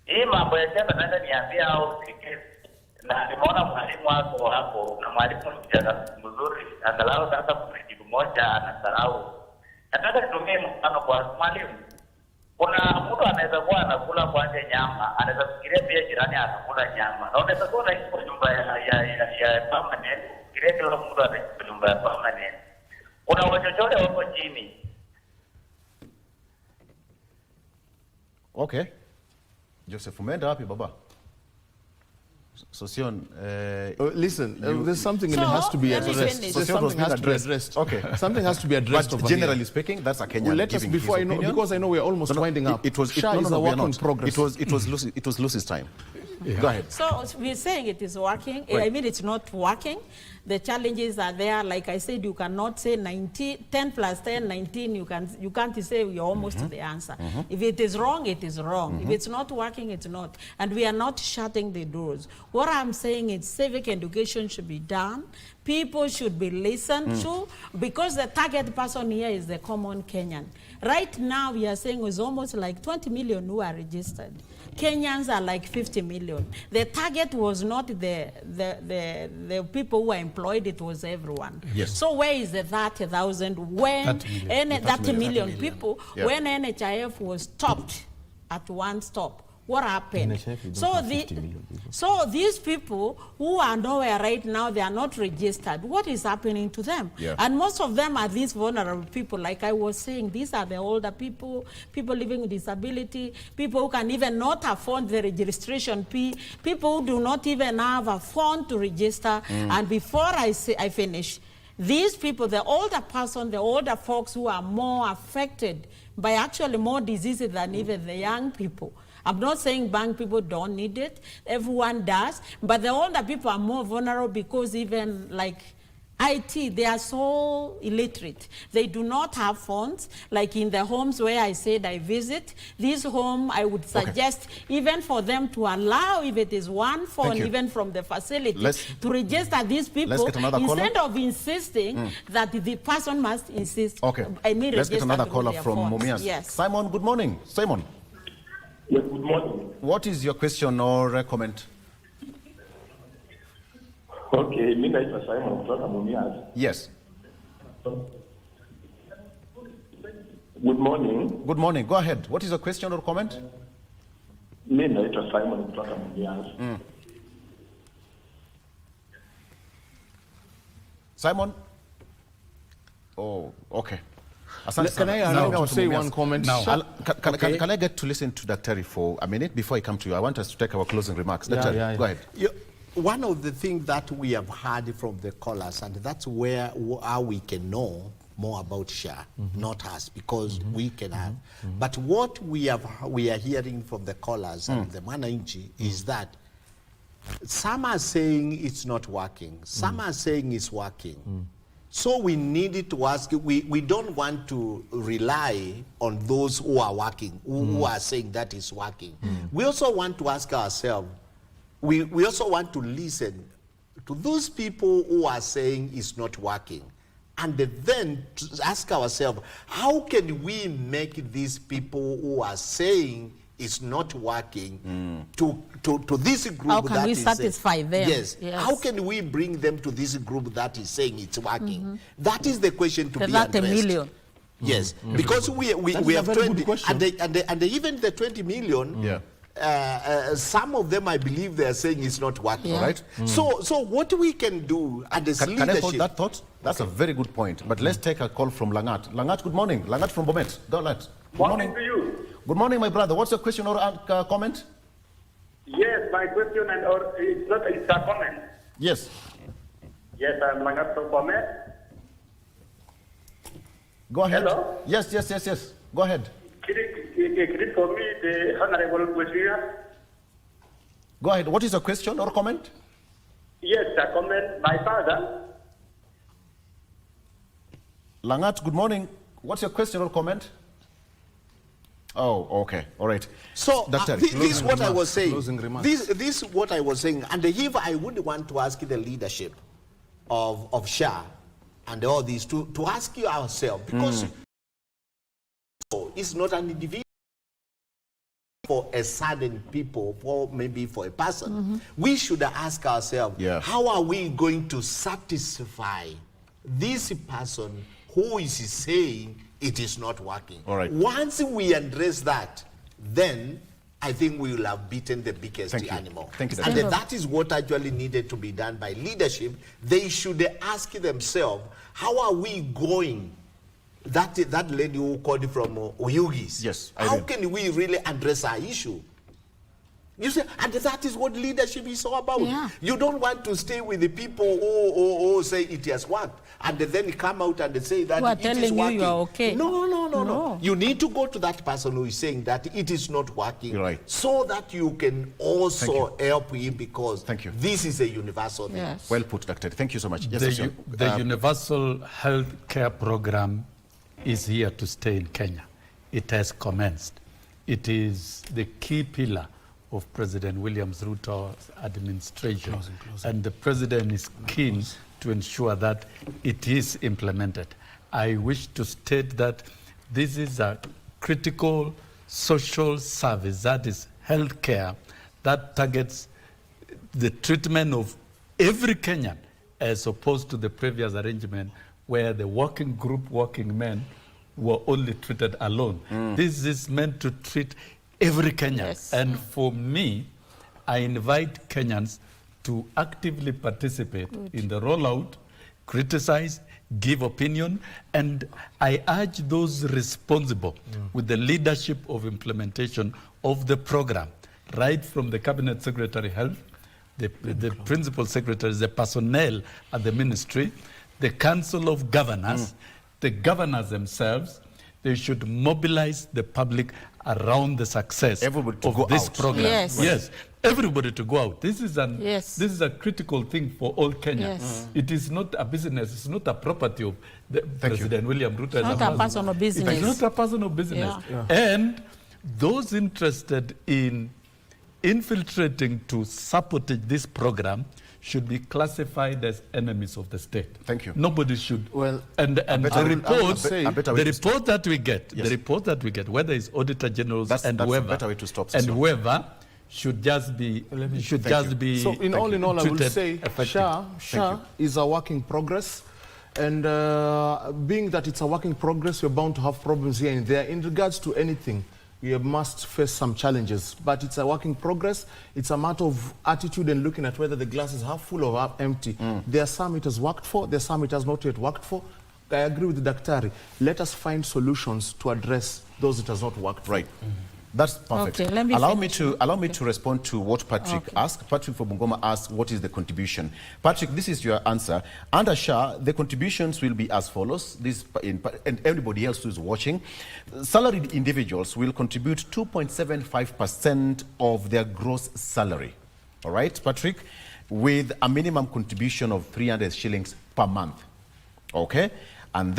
Hii mambo ya SHA nataka niambia au na nimeona mwalimu wako hapo na mwalimu mzuri angalau sasa kujibu moja anasahau. Nataka nitumie mfano kwa mwalimu. Kuna mtu anaweza kuwa anakula kwanza nyama, anaweza fikiria pia jirani anakula nyama. Na unaweza kuwa unaishi kwa nyumba ya permanent, fikiria kila mtu anaishi kwa nyumba ya permanent. Kuna wachochole wako chini. Okay. Joseph, umeenda wapi baba? So Sion, listen, there's something that has to be addressed. Something has to be addressed. Okay. Something has to be addressed. But generally speaking, that's a Kenyan. Well, let us, before I know, because I know we're almost winding up. It was SHA is a work in progress. It was Lucy's time. Yeah. Go ahead. So we're saying it is working. Right. I mean, it's not working. The challenges are there. Like I said, you cannot say 10 plus 10, 19. You can't say you're almost to the answer. If it is wrong, it is wrong. If it's not working, it's not. And we are not shutting the doors. What I'm saying is civic education should be done. People should be listened to, because the target person here is the common Kenyan. Right now, we are saying it's almost like 20 million who are registered. Kenyans are like 50 million. The target was not the people who are employed, it was everyone. Yes. So where is the 30,000 when 30 million people, when NHIF was stopped at one stop? What happened? So these people who are nowhere right now, they are not registered. What is happening to them? Yeah. And most of them are these vulnerable people. Like I was saying, these are the older people, people living with disability, people who can even not afford the registration fee, people who do not even have a phone to register. And before I finish, these people, the older person, the older folks who are more affected by actually more diseases than even the young people. I'm not saying young people don't need it. Everyone does. But the older people are more vulnerable because even like IT, they are so illiterate. They do not have phones. Like in the homes where I said I visit, this home, I would suggest even for them to allow, if it is one phone, even from the facility, to register these people instead of insisting that the person must insist. Okay. Let's get another caller from Mumias. Yes. Simon, good morning. Simon. Yes, good morning. What is your question or comment? Okay, mimi naitwa Simon kutoka Mumias. Yes. Good morning. Good morning. Go ahead. What is your question or comment? Mimi naitwa Simon kutoka Mumias. Simon? Oh, okay. Can I allow to say one comment? Now, can I get to listen to Daktari for a minute before I come to you? I want us to take our closing remarks. Daktari, go ahead. One of the things that we have heard from the callers, and that's how we can know more about SHA, not us, because we can have. But what we are hearing from the callers and the Mwananchi is that some are saying it's not working, some are saying it's working. So we needed to ask, we don't want to rely on those who are working, who are saying that is working. We also want to ask ourselves, we also want to listen to those people who are saying it's not working. And then to ask ourselves, how can we make these people who are saying it's not working to this group? How can we satisfy them? Yes. How can we bring them to this group that is saying it's working? That is the question to be addressed. That million. Yes, because we have 20, and even the 20 million, some of them I believe they are saying it's not working. Right? So what we can do at this leadership. Can I hold that thought? That's a very good point. But let's take a call from Langat. Langat, good morning. Langat from Bomet. Langat. Good morning to you. Good morning, my brother. What's your question or comment? Yes, my question it's a comment. Yes. Yes, I'm Langat from Bomet. Go ahead. Hello? Yes. Go ahead. Credit for me, the Honorable Wazir. Go ahead. What is your question or comment? Yes, a comment. My father. Langat, good morning. What's your question or comment? Oh, okay. All right. So this is what I was saying. This is what I was saying. And if I would want to ask the leadership of SHA and all these to ask you ourselves, because it's not an individual for a certain people, for maybe for a person. We should ask ourselves, how are we going to satisfy this person who is saying it is not working? All right. Once we address that, then I think we will have beaten the biggest animal. Thank you. And that is what actually needed to be done by leadership. They should ask themselves, how are we going? That lady who called from Oyugis. Yes. How can we really address our issue? You see, and that is what leadership is all about. Yeah. You don't want to stay with the people who say it has worked, and then come out and say that Who are it is telling working. you are okay. No. You need to go to that person who is saying that it is not working, so that you can also help him, because this is a universal thing. Yes. Well put, Doctor. Thank you so much. Yes, The universal health care program is here to stay in Kenya. It has commenced. It is the key pillar of President William Ruto's administration. And the president is keen to ensure that it is implemented. I wish to state that this is a critical social service, that is health care, that targets the treatment of every Kenyan, as opposed to the previous arrangement where the working men were only treated alone. This is meant to treat every Kenyan. Yes. And for me, I invite Kenyans to actively participate in the rollout, criticize, give opinion, and I urge those responsible with the leadership of implementation of the program, right from the Cabinet Secretary Health, the Principal Secretaries, the personnel at the ministry, the Council of Governors, the governors themselves. They should mobilize the public around the success of this program. Yes, everybody to go out. This is a critical thing for all Kenyans. It is not a business. It's not a property of President William Ruto. It's not a personal business. It's not a personal business. And those interested in infiltrating to sabotage this program should be classified as enemies of the state. Thank you. Nobody should. Well, and the report that we get, whether it's Auditor Generals and whoever, should just be So in all, I will say SHA is a work in progress. And being that it's a work in progress, we're bound to have problems here and there. In regards to anything, we must face some challenges, but it's a work in progress. It's a matter of attitude and looking at whether the glass is half full or half empty. There are some it has worked for, there are some it has not yet worked for. I agree with the Daktari. Let us find solutions to address those it has not worked for. Right. That's perfect. Okay, let me allow me to respond to what Patrick asked. Patrick from Bungoma asked, what is the contribution? Patrick, this is your answer. Under SHA, the contributions will be as follows. And everybody else who is watching, salaried individuals will contribute 2.75% of their gross salary. All right, Patrick, with a minimum contribution of 300 shillings per month. Okay, and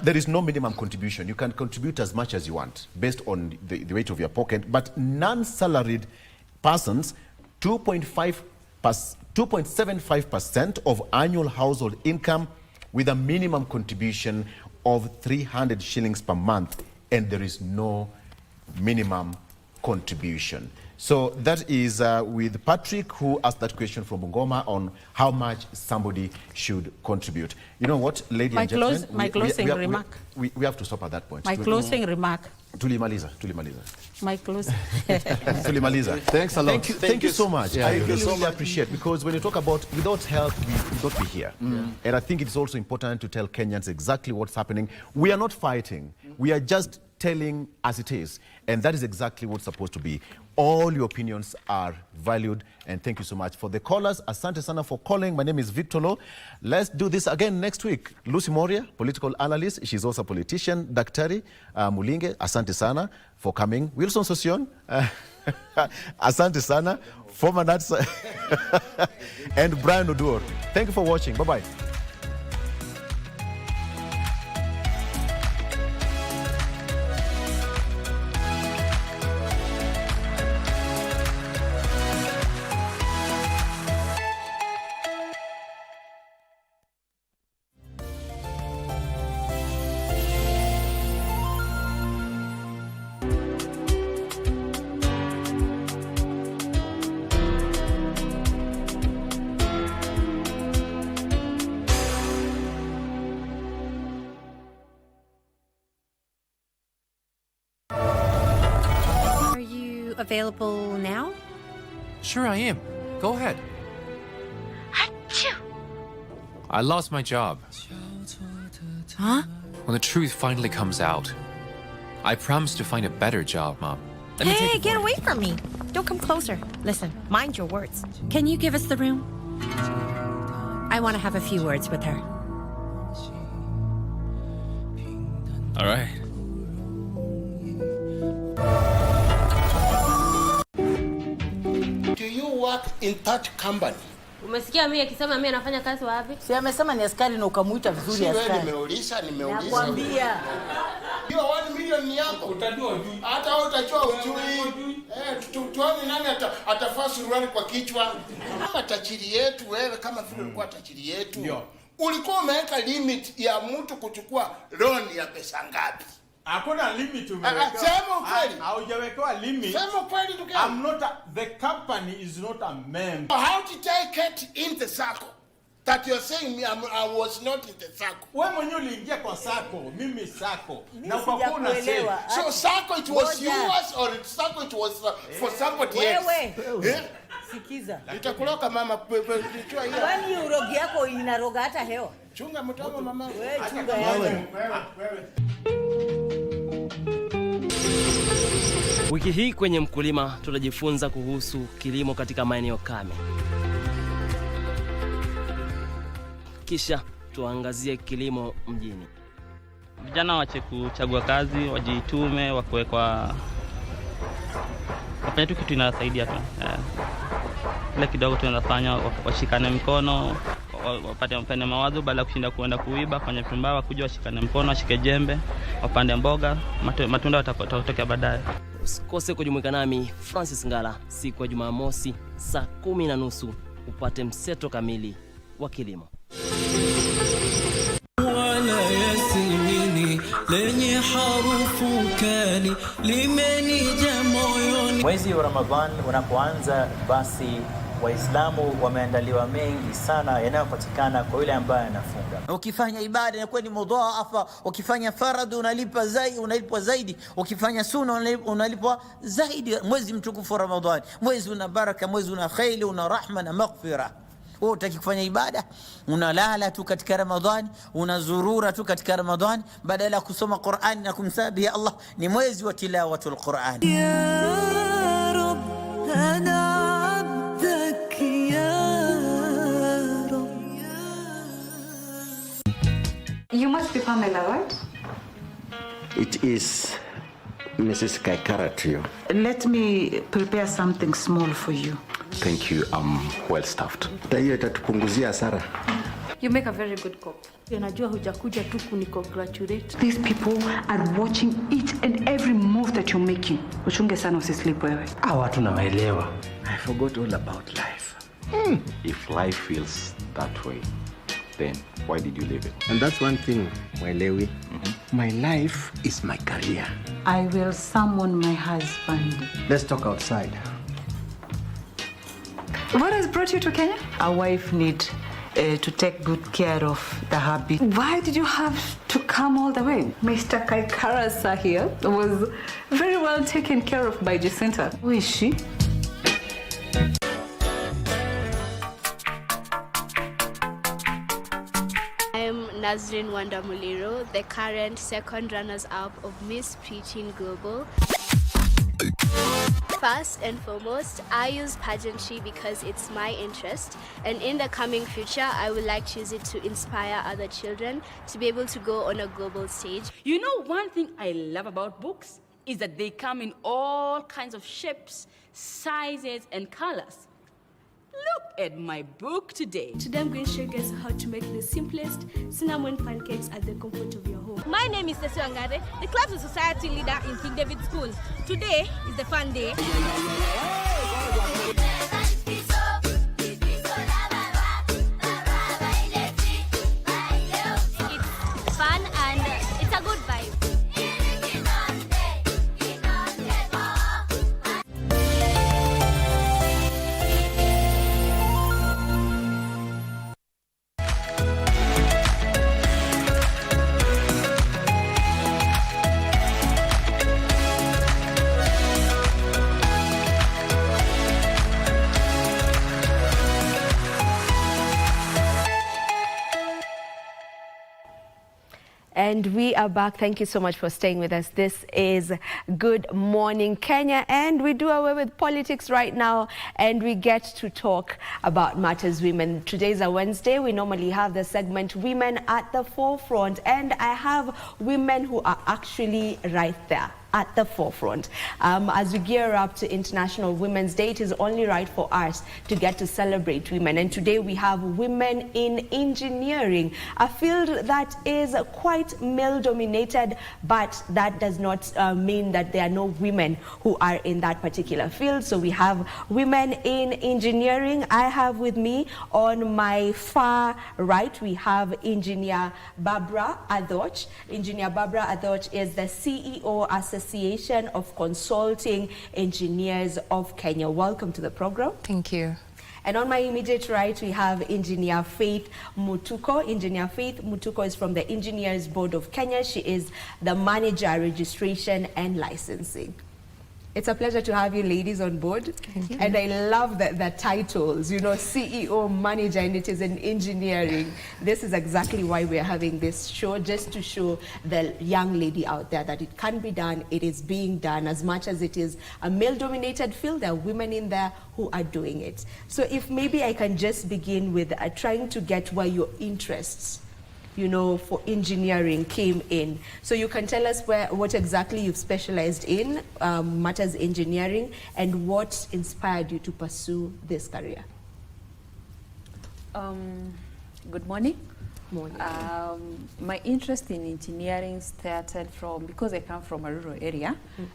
there is no minimum contribution. You can contribute as much as you want based on the weight of your pocket. But non-salaried persons, 2.75% of annual household income with a minimum contribution of 300 shillings per month. And there is no minimum contribution. So that is with Patrick, who asked that question from Bungoma on how much somebody should contribute. You know what, ladies and gentlemen? My closing remark. We have to stop at that point. My closing remark. Tulimaliza. My closing. Tulimaliza. Thank a lot. Thank you so much. Yeah, I really appreciate, because when you talk about without health, we would not be here. And I think it's also important to tell Kenyans exactly what's happening. We are not fighting. We are just telling as it is. And that is exactly what's supposed to be. all your opinions are valued, and thank you so much. For the callers, asante sana for calling. My name is Victor Lo. Let's do this again next week. Lucy Moria, political analyst. She's also a politician. Daktari Mulinge, asante sana for coming. Wilson Sosion, asante sana. Former Nats and Brian Oduor. Thank you for watching. Bye-bye. Available now? Sure I am. Go ahead. I lost my job. Huh? When the truth finally comes out, I promise to find a better job, Mom. Hey, get away from me. Don't come closer. Listen, mind your words. Can you give us the room? I want to have a few words with her. All right. Do you work in that company? Umesikia mimi akisema mimi anafanya kazi wapi? Si amesema ni askari na ukamuita vizuri askari. Nimeuliza. Nakwambia. Hiyo 1 million ni yako. Utajua ujui. Hata wewe utajua ujui. Tuone nani atafaa suruali kwa kichwa. Kama tajiri yetu wewe, kama vile ulikuwa tajiri yetu. Ndio. Ulikuwa umeweka limit ya mtu kuchukua loan ya pesa ngapi? Hakuna limit umeweka. Sema ukweli. Haujawekewa limit. Sema ukweli ndugu. The company is not a member. How did I get in the circle? That you're saying me I was not in the circle. Wewe mwenyewe uliingia kwa circle, mimi circle. Na ukakuwa unasema. So circle it was yours or circle it was for somebody else? Wewe. Sikiza. Nitakuloka mama kichwa hiyo. Kwani urogi yako inaroga hata hewa? Chunga mtamo mama. Wewe chunga wewe. Wiki hii kwenye Mkulima tutajifunza kuhusu kilimo katika maeneo kame. Kisha tuangazie kilimo mjini. Vijana waache kuchagua kazi, wajitume, wakuwe kwa wafanye tu kitu inasaidia tu. Ile kidogo tunafanya, washikane mkono, wapate mpende mawazo badala kushinda kuenda kuiba, fanya pumbawa, kuja washikane mkono, washike jembe, wapande mboga, matunda yatatokea baadaye. Usikose kujumuika nami Francis Ngala siku ya Jumamosi saa 10:30 upate mseto kamili wa kilimo. Wala yasimini lenye harufu kali limenija moyoni. Mwezi wa Ramadhan unapoanza, basi Waislamu wameandaliwa mengi sana yanayopatikana kwa yule ambaye anafunga. Ukifanya ibada inakuwa ni mudhaafa, ukifanya faradhi unalipwa zaidi, ukifanya sunna unalipwa zaidi. Mwezi mtukufu Ramadhani, mwezi una baraka, mwezi una khairi, una rahma na maghfira. Wewe utaki kufanya ibada, unalala tu katika Ramadhani, unazurura tu katika Ramadhani badala ya kusoma Qur'ani na kumsabihi Allah. Ni mwezi wa tilawatul Qur'an. Ya Rabb, ana abdak ya Rabb. You must be Pamela, right? It is Mrs. Kaikara to you. Let me prepare something small for you. Thank you. I'm well staffed. Hiyo itatupunguzia hasara. You make a very good cook. Najua hujakuja tu kunicongratulate. These people are watching each and every move that you're making. Uchunge sana usisleep wewe. Watu nawaelewa. I forgot all about life. If life feels that way, then why did you live it? And that's one thing, Mwelewi. My life is my career. I will summon my husband. Let's talk outside. What has brought you to Kenya? A wife needs to take good care of the hubby. Why did you have to come all the way? Mr. Kaikara here was very well taken care of by Jacinta. Who is she? I'm Nazrin Wandamuliro, the current second runners-up of Miss Preaching Global. First and foremost, I use pageantry because it's my interest, and in the coming future, I would like to use it to inspire other children to be able to go on a global stage. You know, one thing I love about books is that they come in all kinds of shapes, sizes, and colors. Look at my book today. Today I'm going to show you guys how to make the simplest cinnamon pancakes at the comfort of your home. My name is Tessie Wangare, the Clubs of Society leader in King David School. Today is the fun day. It's fun and it's a good vibe. And we are back. Thank you so much for staying with us. This is Good Morning Kenya, and we do away with politics right now, and we get to talk about matters women. Today's a Wednesday. We normally have the segment Women at the Forefront, and I have women who are actually right there at the forefront. As we gear up to International Women's Day, it is only right for us to get to celebrate women. And today we have women in engineering, a field that is quite male-dominated, but that does not mean that there are no women who are in that particular field. So we have women in engineering. I have with me on my far right, we have Engineer Barbara Adoch. Engineer Barbara Adoch is the CEO Association of Consulting Engineers of Kenya. Welcome to the program. Thank you. And on my immediate right, we have Engineer Faith Mutuko. Engineer Faith Mutuko is from the Engineers Board of Kenya. She is the Manager, Registration and Licensing. It's a pleasure to have you ladies on board. Thank you. And I love the titles, you know, CEO, manager, and it is in engineering. This is exactly why we're having this show, just to show the young lady out there that it can be done, it is being done. As much as it is a male-dominated field, there are women in there who are doing it. So if maybe I can just begin with trying to get where your interests, you know, for engineering came in. So you can tell us what exactly you've specialized in, matters engineering, and what inspired you to pursue this career. Good morning. Morning. My interest in engineering started from, because I come from a rural area,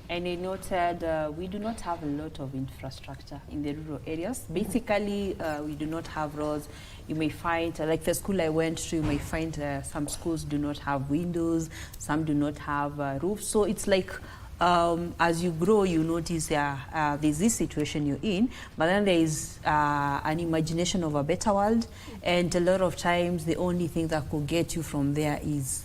and I noted we do not have a lot of infrastructure in the rural areas. Basically, we do not have roads. You may find, like the school I went to, you may find some schools do not have windows, some do not have roofs. So it's like, as you grow, you notice there's this situation you're in, but then there is an imagination of a better world, and a lot of times the only thing that could get you from there is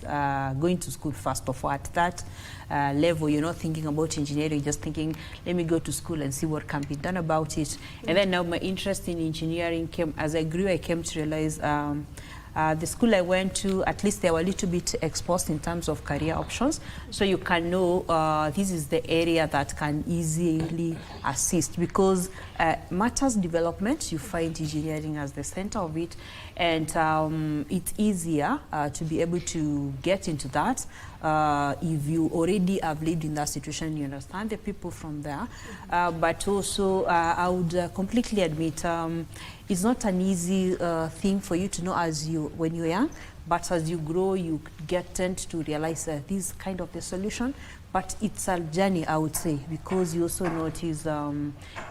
going to school first of all. At that level, you're not thinking about engineering, you're just thinking, let me go to school and see what can be done about it. And then now my interest in engineering came, as I grew, I came to realize the school I went to, at least they were a little bit exposed in terms of career options. So you can know this is the area that can easily assist, because matters development, you find engineering as the center of it. And it's easier to be able to get into that if you already have lived in that situation, you understand the people from there. But also, I would completely admit, it's not an easy thing for you to know when you're young, but as you grow, you tend to realize this is kind of the solution. But it's a journey, I would say, because you also notice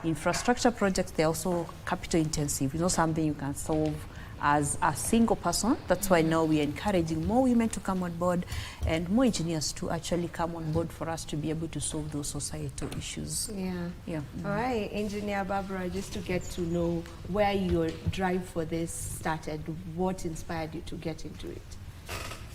infrastructure projects, they're also capital intensive. It's not something you can solve as a single person. That's why now we're encouraging more women to come on board and more engineers to actually come on board for us to be able to solve those societal issues. Yeah. All right, Engineer Barbara, just to get to know where your drive for this started, what inspired you to get into it?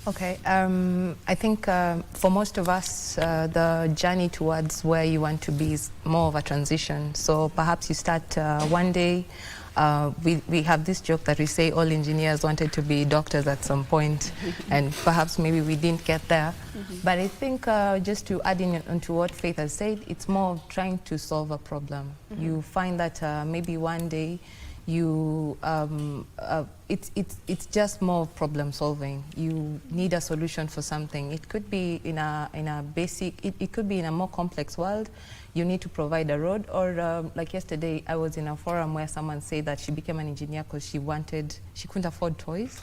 Okay, I think for most of us, the journey towards where you want to be is more of a transition. So perhaps you start one day. We have this joke that we say all engineers wanted to be doctors at some point, and perhaps maybe we didn't get there. But I think just to add in onto what Faith has said, it's more of trying to solve a problem. You find that maybe one day you it's just more problem solving. You need a solution for something. It could be in a basic, it could be in a more complex world. You need to provide a road, or like yesterday I was in a forum where someone said that she became an engineer because she couldn't afford toys.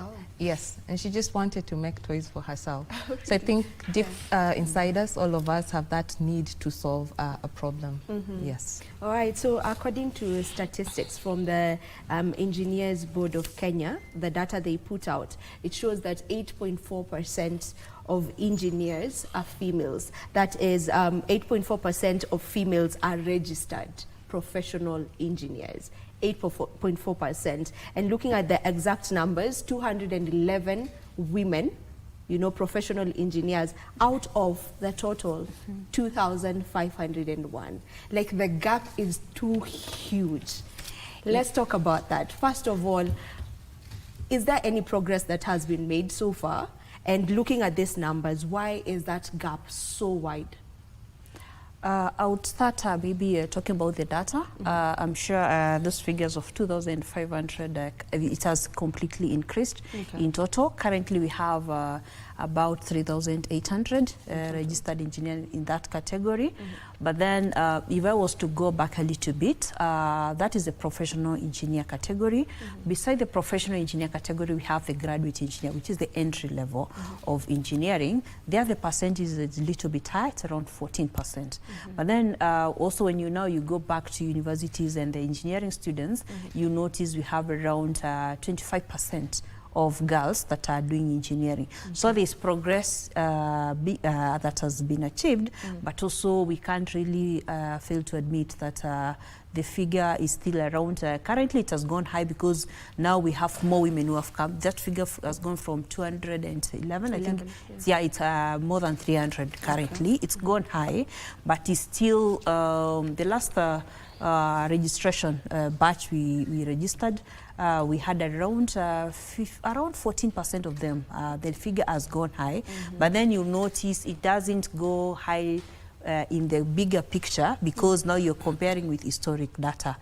Oh. Yes, and she just wanted to make toys for herself. So I think deep inside us, all of us have that need to solve a problem. Yes. All right, so according to statistics from the Engineers Board of Kenya, the data they put out, it shows that 8.4% of engineers are females. That is 8.4% of females are registered professional engineers. 8.4%. And looking at the exact numbers, 211 women, professional engineers out of the total 2,501. Like, the gap is too huge. Let's talk about that. First of all, is there any progress that has been made so far? And looking at these numbers, why is that gap so wide? I would start maybe talking about the data. I'm sure those figures of 2,500, it has completely increased in total. Currently, we have about 3,800 registered engineers in that category. But then if I was to go back a little bit, that is a professional engineer category. Beside the professional engineer category, we have the graduate engineer, which is the entry level of engineering. There the percentage is a little bit high, it's around 14%. But then also when you go back to universities and the engineering students, you notice we have around 25% of girls that are doing engineering. So there's progress that has been achieved, but also we can't really fail to admit that the figure is still around. Currently it has gone high because now we have more women who have come. That figure has gone from 211, I think. Yeah, it's more than 300 currently. It's gone high, but it's still the last registration batch we registered, we had around 14% of them. The figure has gone high, but then you notice it doesn't go high in the bigger picture because now you're comparing with historic data.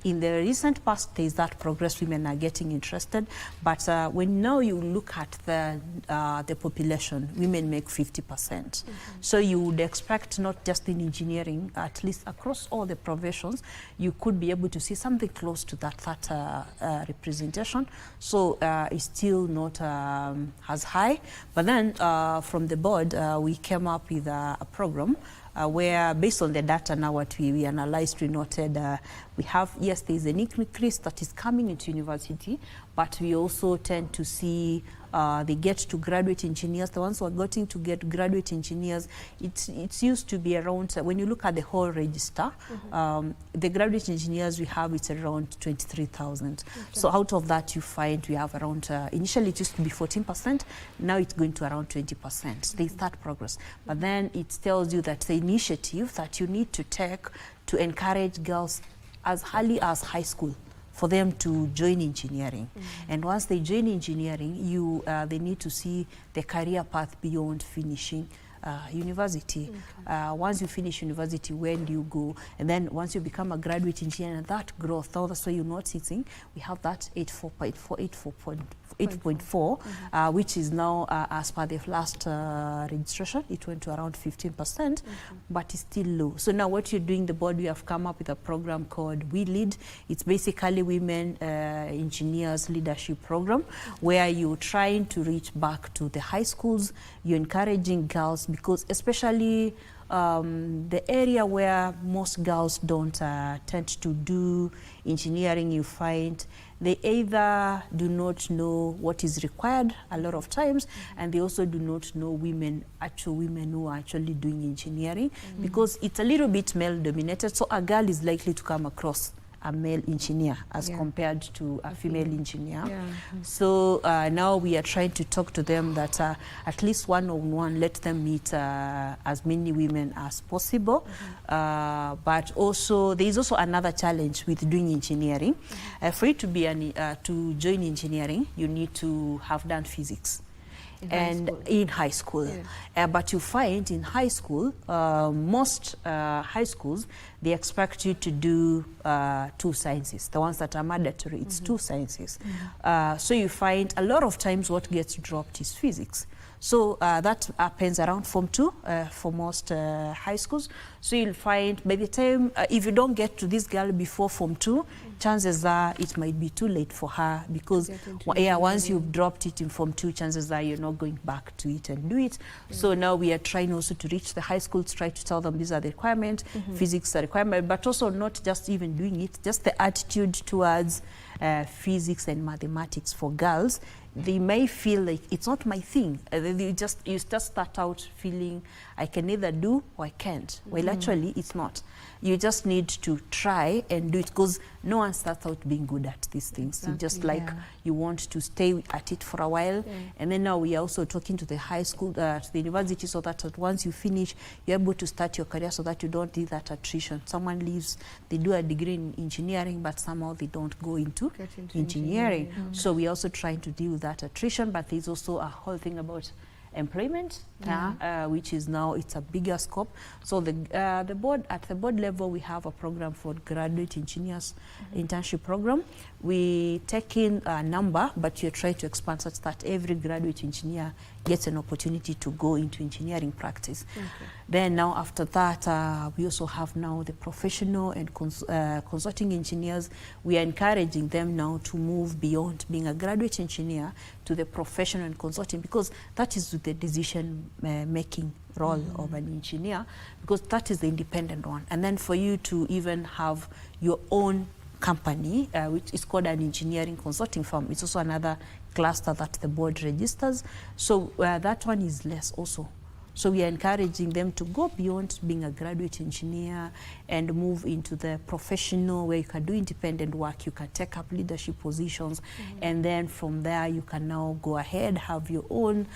In the recent past, there's that progress, women are getting interested, but when now you look at the population, women make 50%. So you would expect not just in engineering, at least across all the professions, you could be able to see something close to that representation. So it's still not as high, but then from the board, we came up with a program where, based on the data now what we analyzed, we noted we have, yes, there is an increase that is coming into university, but we also tend to see they get to graduate engineers. The ones who are getting to get graduate engineers, it's used to be around, when you look at the whole register, the graduate engineers we have, it's around 23,000. So out of that you find we have around, initially it used to be 14%, now it's going to around 20%. There's that progress. But then it tells you that the initiative that you need to take to encourage girls as early as high school for them to join engineering. And once they join engineering, they need to see the career path beyond finishing university. Once you finish university, where do you go? And then once you become a graduate engineer, and that growth, that's why you're noticing, we have that 8.4, which is now, as per the last registration, it went to around 15%, but it's still low. So now what you're doing, the board, we have come up with a program called We Lead. It's basically women engineers leadership program, where you're trying to reach back to the high schools. You're encouraging girls, because especially the area where most girls don't tend to do engineering, you find they either do not know what is required a lot of times, and they also do not know actual women who are actually doing engineering, because it's a little bit male dominated. So a girl is likely to come across a male engineer as compared to a female engineer. Yeah. So now we are trying to talk to them that at least one-on-one, let them meet as many women as possible. But also, there is also another challenge with doing engineering. For you to be to join engineering, you need to have done physics. In high school. But you find in high school, most high schools, they expect you to do 2 sciences. The ones that are mandatory, it's 2 sciences. So you find a lot of times what gets dropped is physics. So that happens around Form 2 for most high schools. So you'll find by the time, if you don't get to this girl before Form 2, chances are it might be too late for her, because once you've dropped it in Form 2, chances are you're not going back to it and do it. So now we are trying also to reach the high schools, try to tell them these are the requirements, physics are requirement, but also not just even doing it, just the attitude towards physics and mathematics for girls. They may feel like it's not my thing. You just start out feeling I can either do or I can't. Well, actually, it's not. You just need to try and do it, because no one starts out being good at these things. You just you want to stay at it for a while. And then now we are also talking to the high school, to the university, so that once you finish, you're able to start your career so that you don't do that attrition. Someone leaves, they do a degree in engineering, but somehow they don't go into engineering. So we're also trying to deal with that attrition, but there's also a whole thing about employment, which is now, it's a bigger scope. So the board, at the board level, we have a program for graduate engineers, internship program. We take in a number, but you're trying to expand such that every graduate engineer gets an opportunity to go into engineering practice. Then now after that, we also have now the professional and consulting engineers. We are encouraging them now to move beyond being a graduate engineer to the professional and consulting, because that is the decision making role of an engineer, because that is the independent one. And then for you to even have your own company, which is called an engineering consulting firm, it's also another cluster that the board registers. So that one is less also. So we are encouraging them to go beyond being a graduate engineer and move into the professional, where you can do independent work, you can take up leadership positions, and then from there you can now go ahead, have your own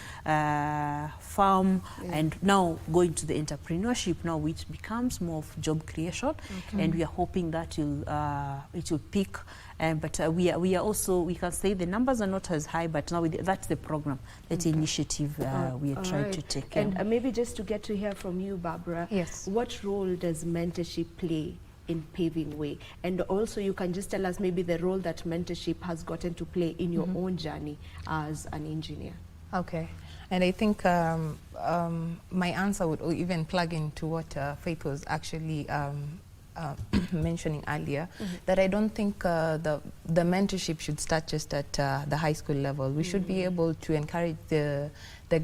farm, and now go into the entrepreneurship now, which becomes more of job creation. And we are hoping that it will pick. But we are also, we can say the numbers are not as high, but now that's the program, that's the initiative we are trying to take. And maybe just to get to hear from you, Barbara, what role does mentorship play in paving way? And also you can just tell us maybe the role that mentorship has gotten to play in your own journey as an engineer. Okay. And I think my answer would even plug into what Faith was actually mentioning earlier, that I don't think the mentorship should start just at the high school level. We should be able to encourage the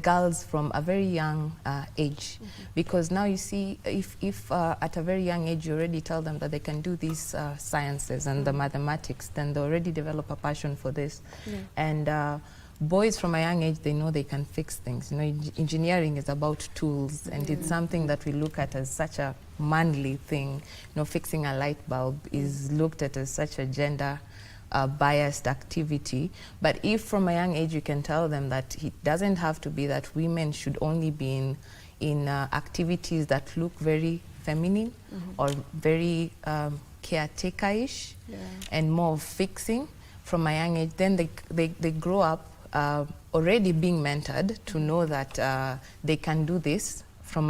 girls from a very young age, because now you see, if at a very young age you already tell them that they can do these sciences and the mathematics, then they already develop a passion for this. And boys from a young age, they know they can fix things. You know, engineering is about tools, and it's something that we look at as such a manly thing. You know, fixing a light bulb is looked at as such a gender biased activity. But if from a young age you can tell them that it doesn't have to be that women should only be in activities that look very feminine or very caretaker-ish and more of fixing from a young age, then they grow up already being mentored to know that they can do this from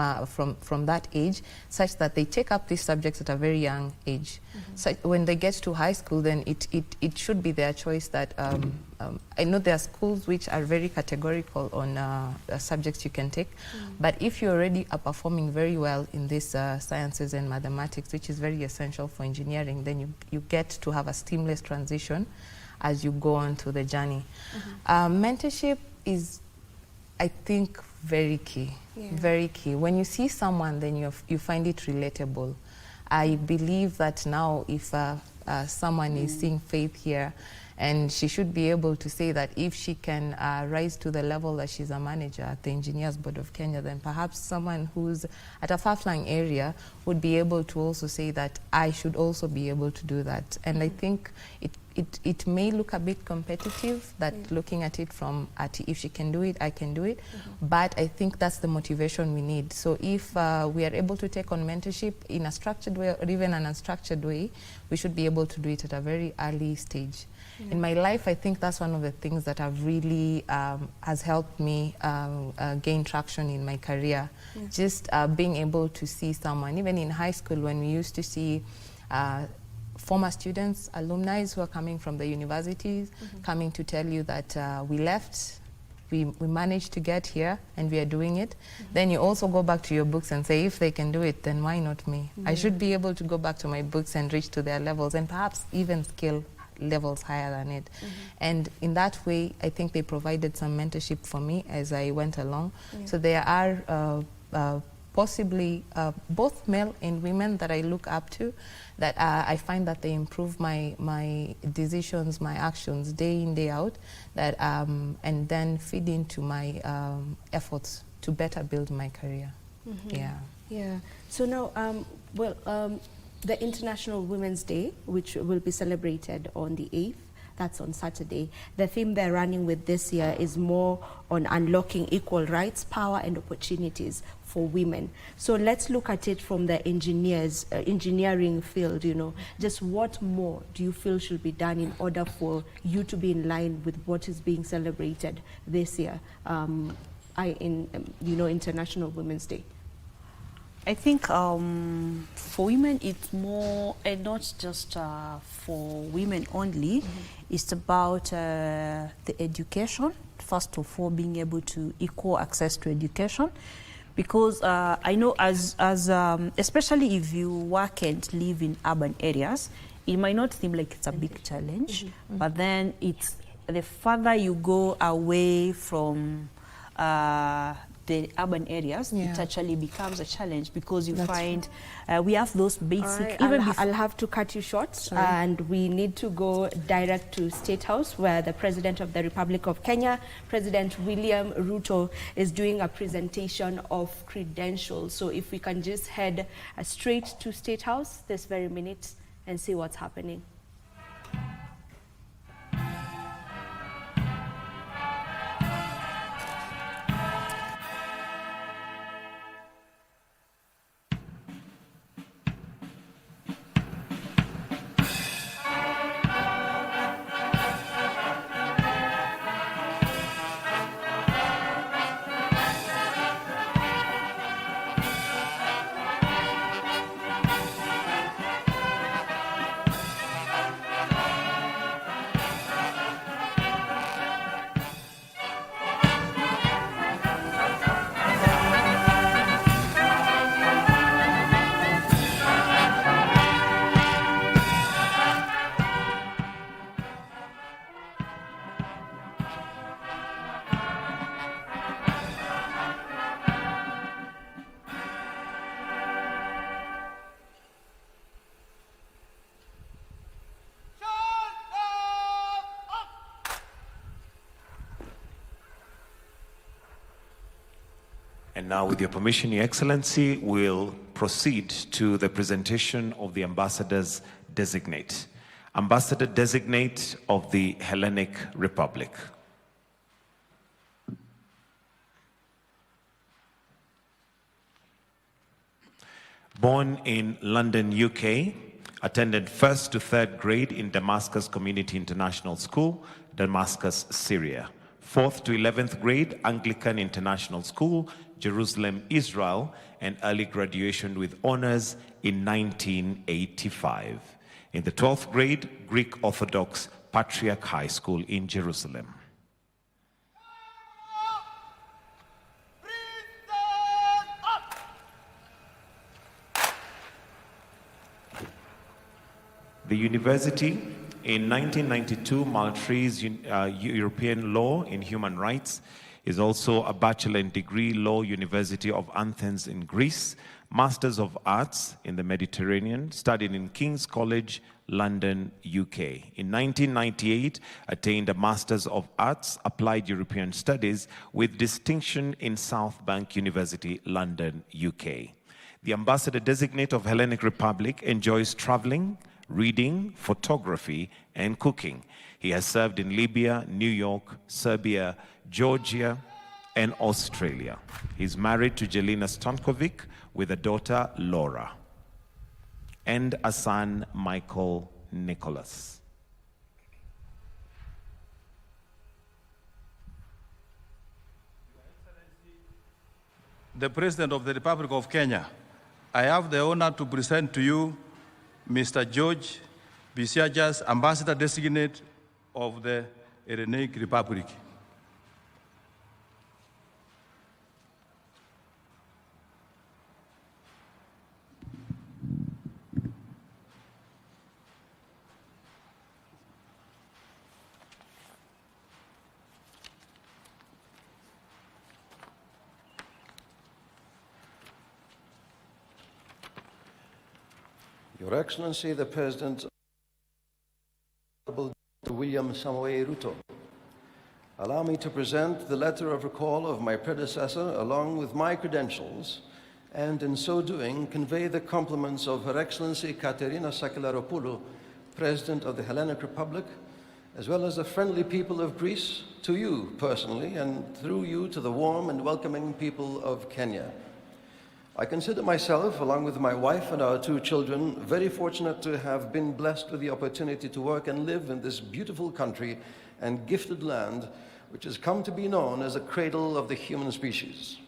that age, such that they take up these subjects at a very young age. So when they get to high school, then it should be their choice. That I know there are schools which are very categorical on subjects you can take, but if you already are performing very well in these sciences and mathematics, which is very essential for engineering, then you get to have a seamless transition as you go on to the journey. Mentorship is, I think, very key. Very key. When you see someone, then you find it relatable. I believe that now if someone is seeing Faith here And she should be able to say that if she can rise to the level that she's a manager at the Engineers Board of Kenya, then perhaps someone who's at a far-flung area would be able to also say that I should also be able to do that. And I think it may look a bit competitive, that looking at it from if she can do it, I can do it. But I think that's the motivation we need. So if we are able to take on mentorship in a structured way or even an unstructured way, we should be able to do it at a very early stage. In my life, I think that's one of the things that have really has helped me gain traction in my career. Just being able to see someone, even in high school when we used to see former students, alumni who are coming from the universities, coming to tell you that we left, we managed to get here and we are doing it. Then you also go back to your books and say, if they can do it, then why not me? I should be able to go back to my books and reach to their levels and perhaps even skill levels higher than it. And in that way, I think they provided some mentorship for me as I went along. So there are possibly both male and women that I look up to, that I find that they improve my decisions, my actions day in, day out, that and then feed into my efforts to better build my career. Yeah. So now, the International Women's Day, which will be celebrated on the 8th, that's on Saturday. The theme they're running with this year is more on unlocking equal rights, power and opportunities for women. So let's look at it from the engineering field, you know. Just what more do you feel should be done in order for you to be in line with what is being celebrated this year International Women's Day? I think for women it's more, and not just for women only, it's about the education. First of all, being able to equal access to education. Because I know as especially if you work and live in urban areas, it might not seem like it's a big challenge, but then it's the further you go away from the urban areas, it actually becomes a challenge, because you find we have those basic... I'll have to cut you short, and we need to go direct to State House, where the President of the Republic of Kenya, President William Ruto, is doing a presentation of credentials. So if we can just head straight to State House this very minute and see what's happening. And now, with your permission, Your Excellency, we'll proceed to the presentation of the Ambassadors Designate. Ambassador Designate of the Hellenic Republic. Born in London, UK, attended 1st to 3rd grade in Damascus Community International School, Damascus, Syria. 4th to 11th grade, Anglican International School, Jerusalem, Israel, and early graduation with honors in 1985. In the 12th grade, Greek Orthodox Patriarch High School in Jerusalem. The university, in 1992, Maltese European Law in Human Rights, He's also a bachelor in degree law, University of Athens in Greece, Masters of Arts in the Mediterranean, studied in King's College, London, UK. In 1998, attained a Masters of Arts, Applied European Studies with distinction in South Bank University, London, UK. The Ambassador Designate of Hellenic Republic enjoys traveling, reading, photography, and cooking. He has served in Libya, New York, Serbia, Georgia, and Australia. He's married to Jelena Stankovic with a daughter, Laura, and a son, Michael Nicholas. The President of the Republic of Kenya, I have the honor to present to you Mr. George Bisiajas, Ambassador Designate of the Hellenic Republic. Your Excellency, the President, Honorable William Samoei Ruto, allow me to present the letter of recall of my predecessor along with my credentials, and in so doing, convey the compliments of Her Excellency Katerina Sakellaropoulou, President of the Hellenic Republic, as well as the friendly people of Greece, to you personally, and through you to the warm and welcoming people of Kenya. I consider myself, along with my wife and our 2 children, very fortunate to have been blessed with the opportunity to work and live in this beautiful country and gifted land, which has come to be known as the cradle of the human species.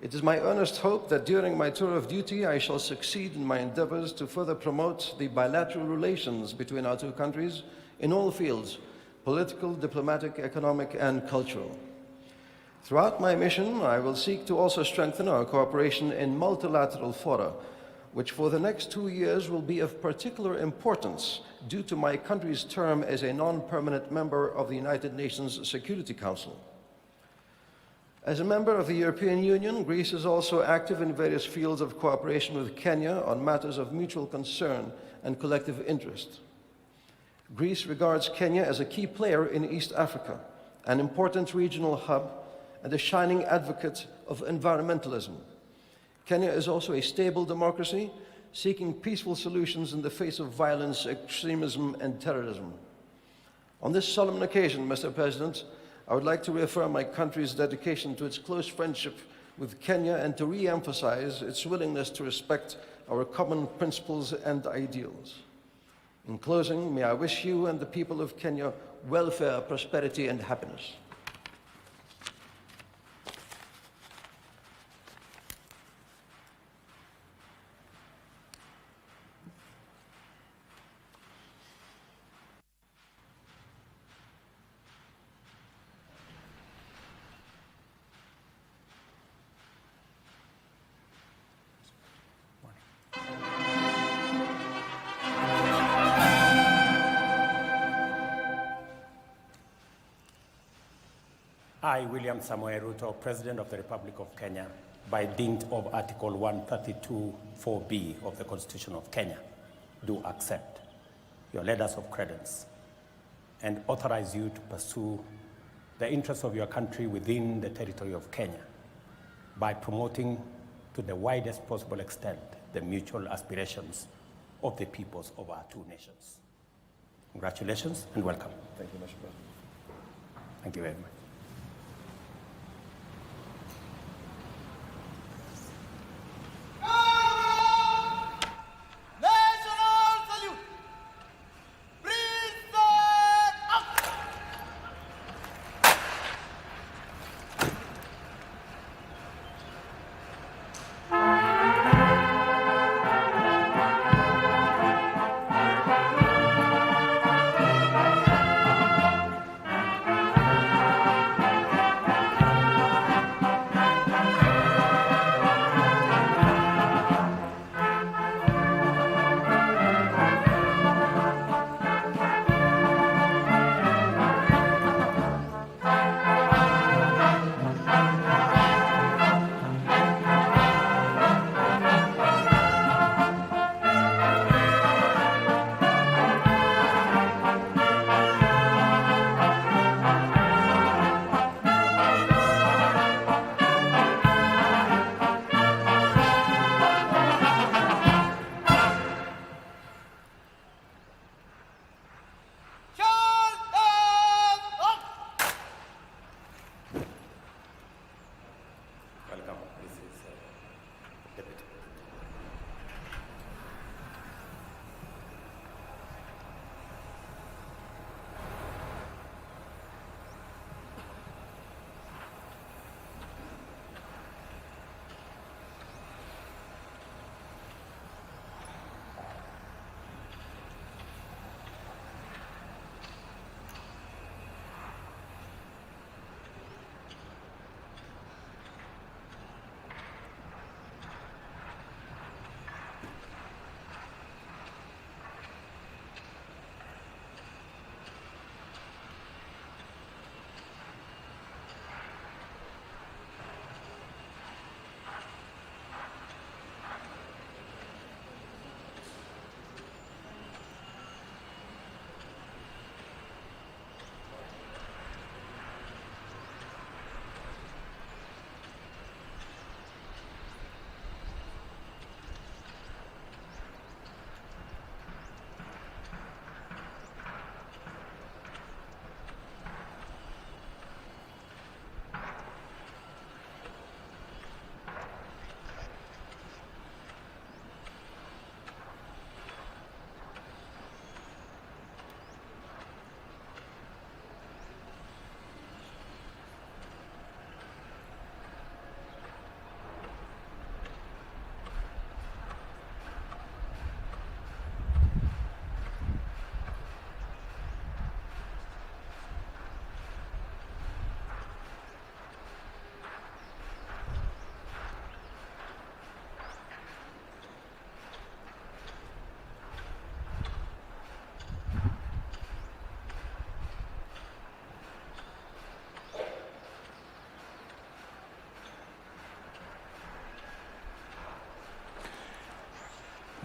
It is my earnest hope that during my tour of duty, I shall succeed in my endeavors to further promote the bilateral relations between our 2 countries in all fields, political, diplomatic, economic, and cultural. Throughout my mission, I will seek to also strengthen our cooperation in multilateral fora, which for the next 2 years will be of particular importance due to my country's term as a non-permanent member of the United Nations Security Council. As a member of the European Union, Greece is also active in various fields of cooperation with Kenya on matters of mutual concern and collective interest. Greece regards Kenya as a key player in East Africa, an important regional hub, and a shining advocate of environmentalism. Kenya is also a stable democracy, seeking peaceful solutions in the face of violence, extremism, and terrorism. On this solemn occasion, Mr. President, I would like to reaffirm my country's dedication to its close friendship with Kenya and to re-emphasize its willingness to respect our common principles and ideals. In closing, may I wish you and the people of Kenya welfare, prosperity, and happiness. I, William Samoei Ruto, President of the Republic of Kenya, by dint of Article 132(4)(b) of the Constitution of Kenya, do accept your letters of credence and authorize you to pursue the interests of your country within the territory of Kenya by promoting to the widest possible extent the mutual aspirations of the peoples of our 2 nations. Congratulations and welcome. Thank you, Mr. President. Thank you very much.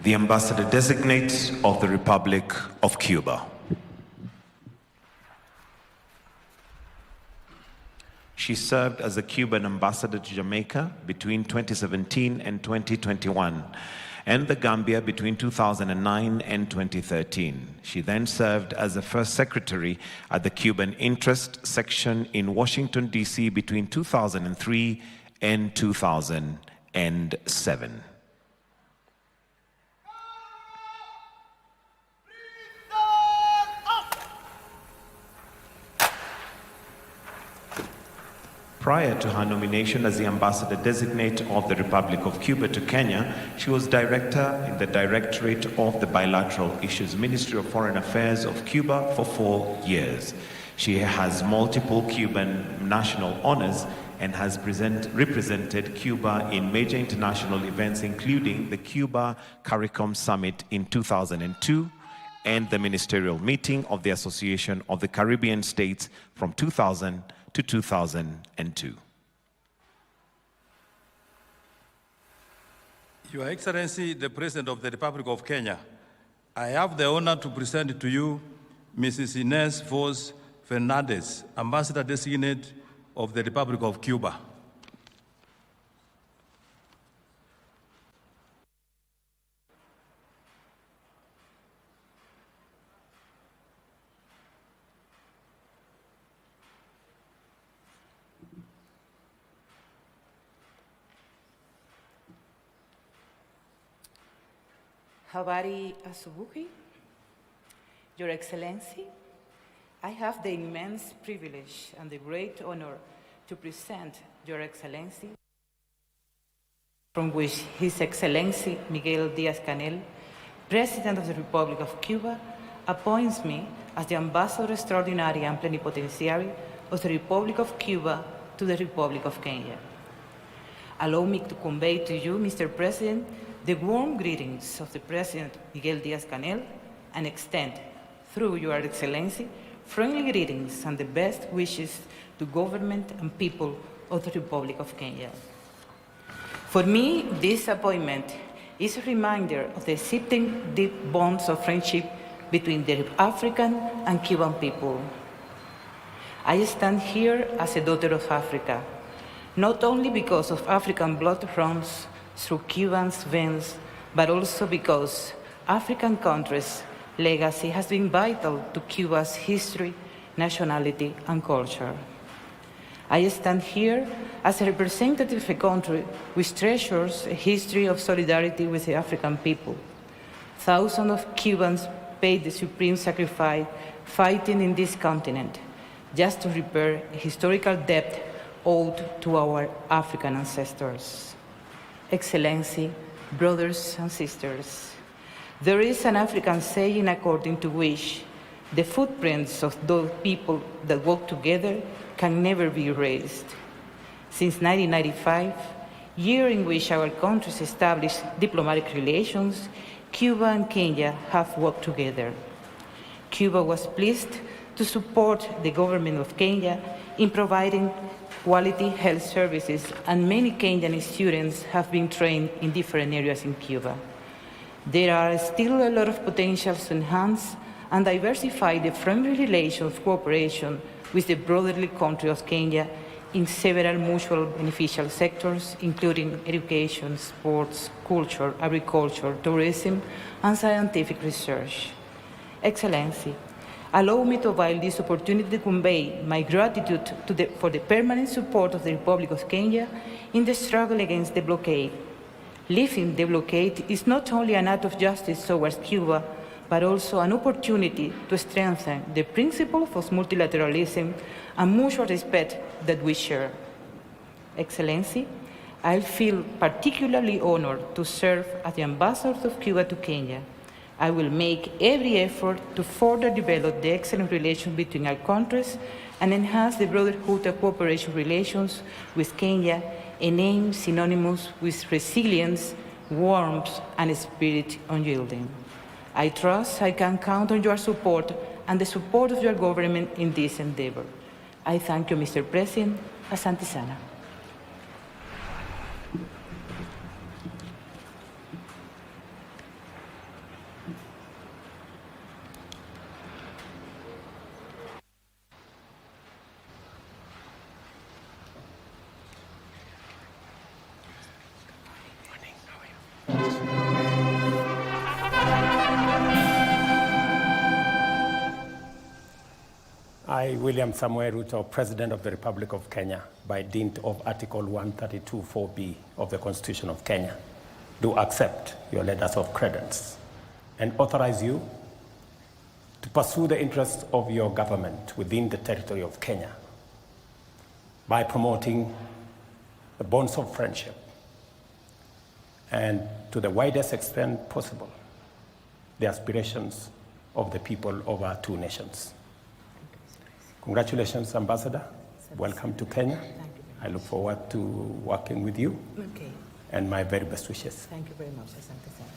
the Ambassador-designate of the Republic of Cuba. She served as a Cuban ambassador to Jamaica between 2017 and 2021, and the Gambia between 2009 and 2013. She then served as the first secretary at the Cuban Interest Section in Washington, D.C. between 2003 and 2007. Prior to her nomination as the Ambassador-designate of the Republic of Cuba to Kenya, she was director in the Directorate of the Bilateral Issues Ministry of Foreign Affairs of Cuba for 4 years. She has multiple Cuban national honors and has represented Cuba in major international events, including the Cuba CARICOM Summit in 2002 and the ministerial meeting of the Association of the Caribbean States from 2000 to 2002. Your Excellency, the President of the Republic of Kenya, I have the honor to present to you Mrs. Inez Vos Fernandez, Ambassador-designate of the Republic of Cuba. Habari asubuhi, Your Excellency, I have the immense privilege and the great honor to present Your Excellency, from which His Excellency Miguel Díaz-Canel, President of the Republic of Cuba, appoints me as the Ambassador Extraordinary and Plenipotentiary of the Republic of Cuba to the Republic of Kenya. Allow me to convey to you, Mr. President, the warm greetings of the President Miguel Díaz-Canel and extend, through Your Excellency, friendly greetings and the best wishes to government and people of the Republic of Kenya. For me, this appointment is a reminder of the existing deep bonds of friendship between the African and Cuban people. I stand here as a daughter of Africa, not only because of African blood runs through Cubans' veins, but also because African countries' legacy has been vital to Cuba's history, nationality, and culture. I stand here as a representative of a country which treasures a history of solidarity with the African people. Thousands of Cubans paid the supreme sacrifice fighting in this continent just to repair a historical debt owed to our African ancestors. Excellency, brothers and sisters, there is an African saying according to which the footprints of those people that walk together can never be erased. Since 1995, year in which our countries established diplomatic relations, Cuba and Kenya have worked together. Cuba was pleased to support the government of Kenya in providing quality health services, and many Kenyan students have been trained in different areas in Cuba. There are still a lot of potential to enhance and diversify the friendly relations of cooperation with the brotherly country of Kenya in several mutual beneficial sectors, including education, sports, culture, agriculture, tourism, and scientific research. Excellency, allow me to avail this opportunity to convey my gratitude for the permanent support of the Republic of Kenya in the struggle against the blockade. Lifting the blockade is not only an act of justice towards Cuba, but also an opportunity to strengthen the principles of multilateralism and mutual respect that we share. Excellency, I feel particularly honored to serve as the Ambassador of Cuba to Kenya. I will make every effort to further develop the excellent relations between our countries and enhance the brotherhood and cooperation relations with Kenya, a name synonymous with resilience, warmth, and spirit unyielding. I trust I can count on your support and the support of your government in this endeavor. I thank you, Mr. President. Asante sana. I, William Samoei Ruto, President of the Republic of Kenya, by dint of Article 132(4)(b of the Constitution of Kenya, do accept your letters of credence and authorize you to pursue the interests of your government within the territory of Kenya by promoting the bonds of friendship and, to the widest extent possible, the aspirations of the people of our two nations. Congratulations, Ambassador. Welcome to Kenya. I look forward to working with you. Okay. And my very best wishes. Thank you very much. Asante sana.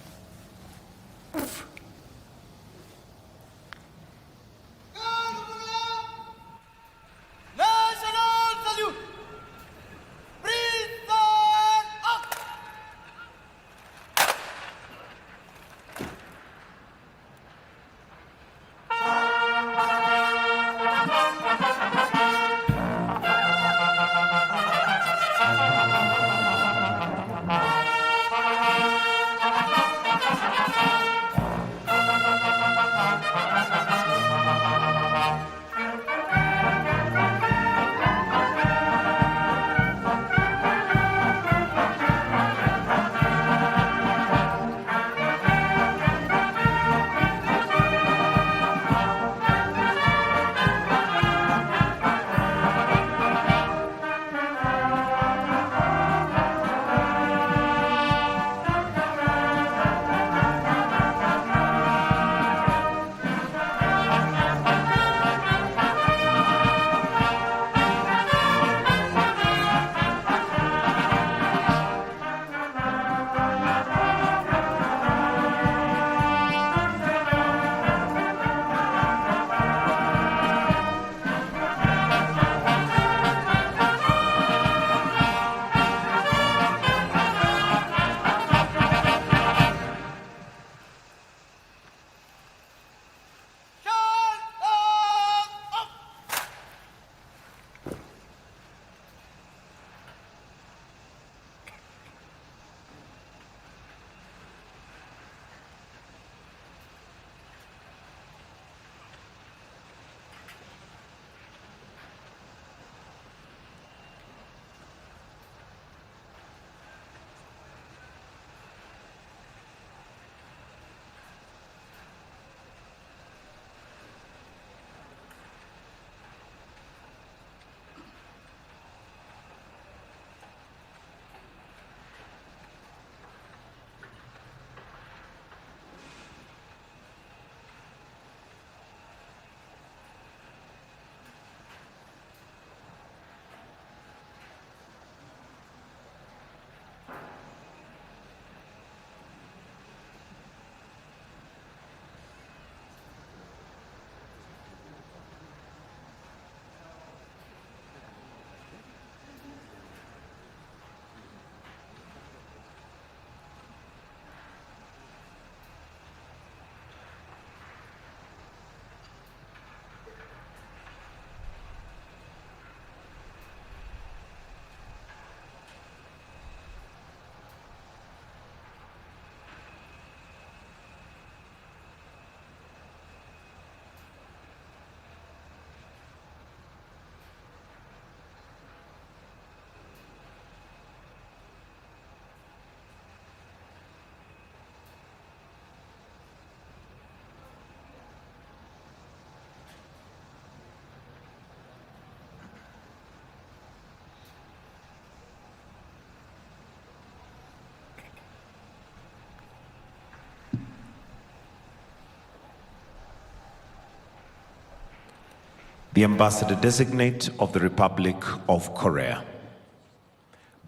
the Ambassador Designate of the Republic of Korea.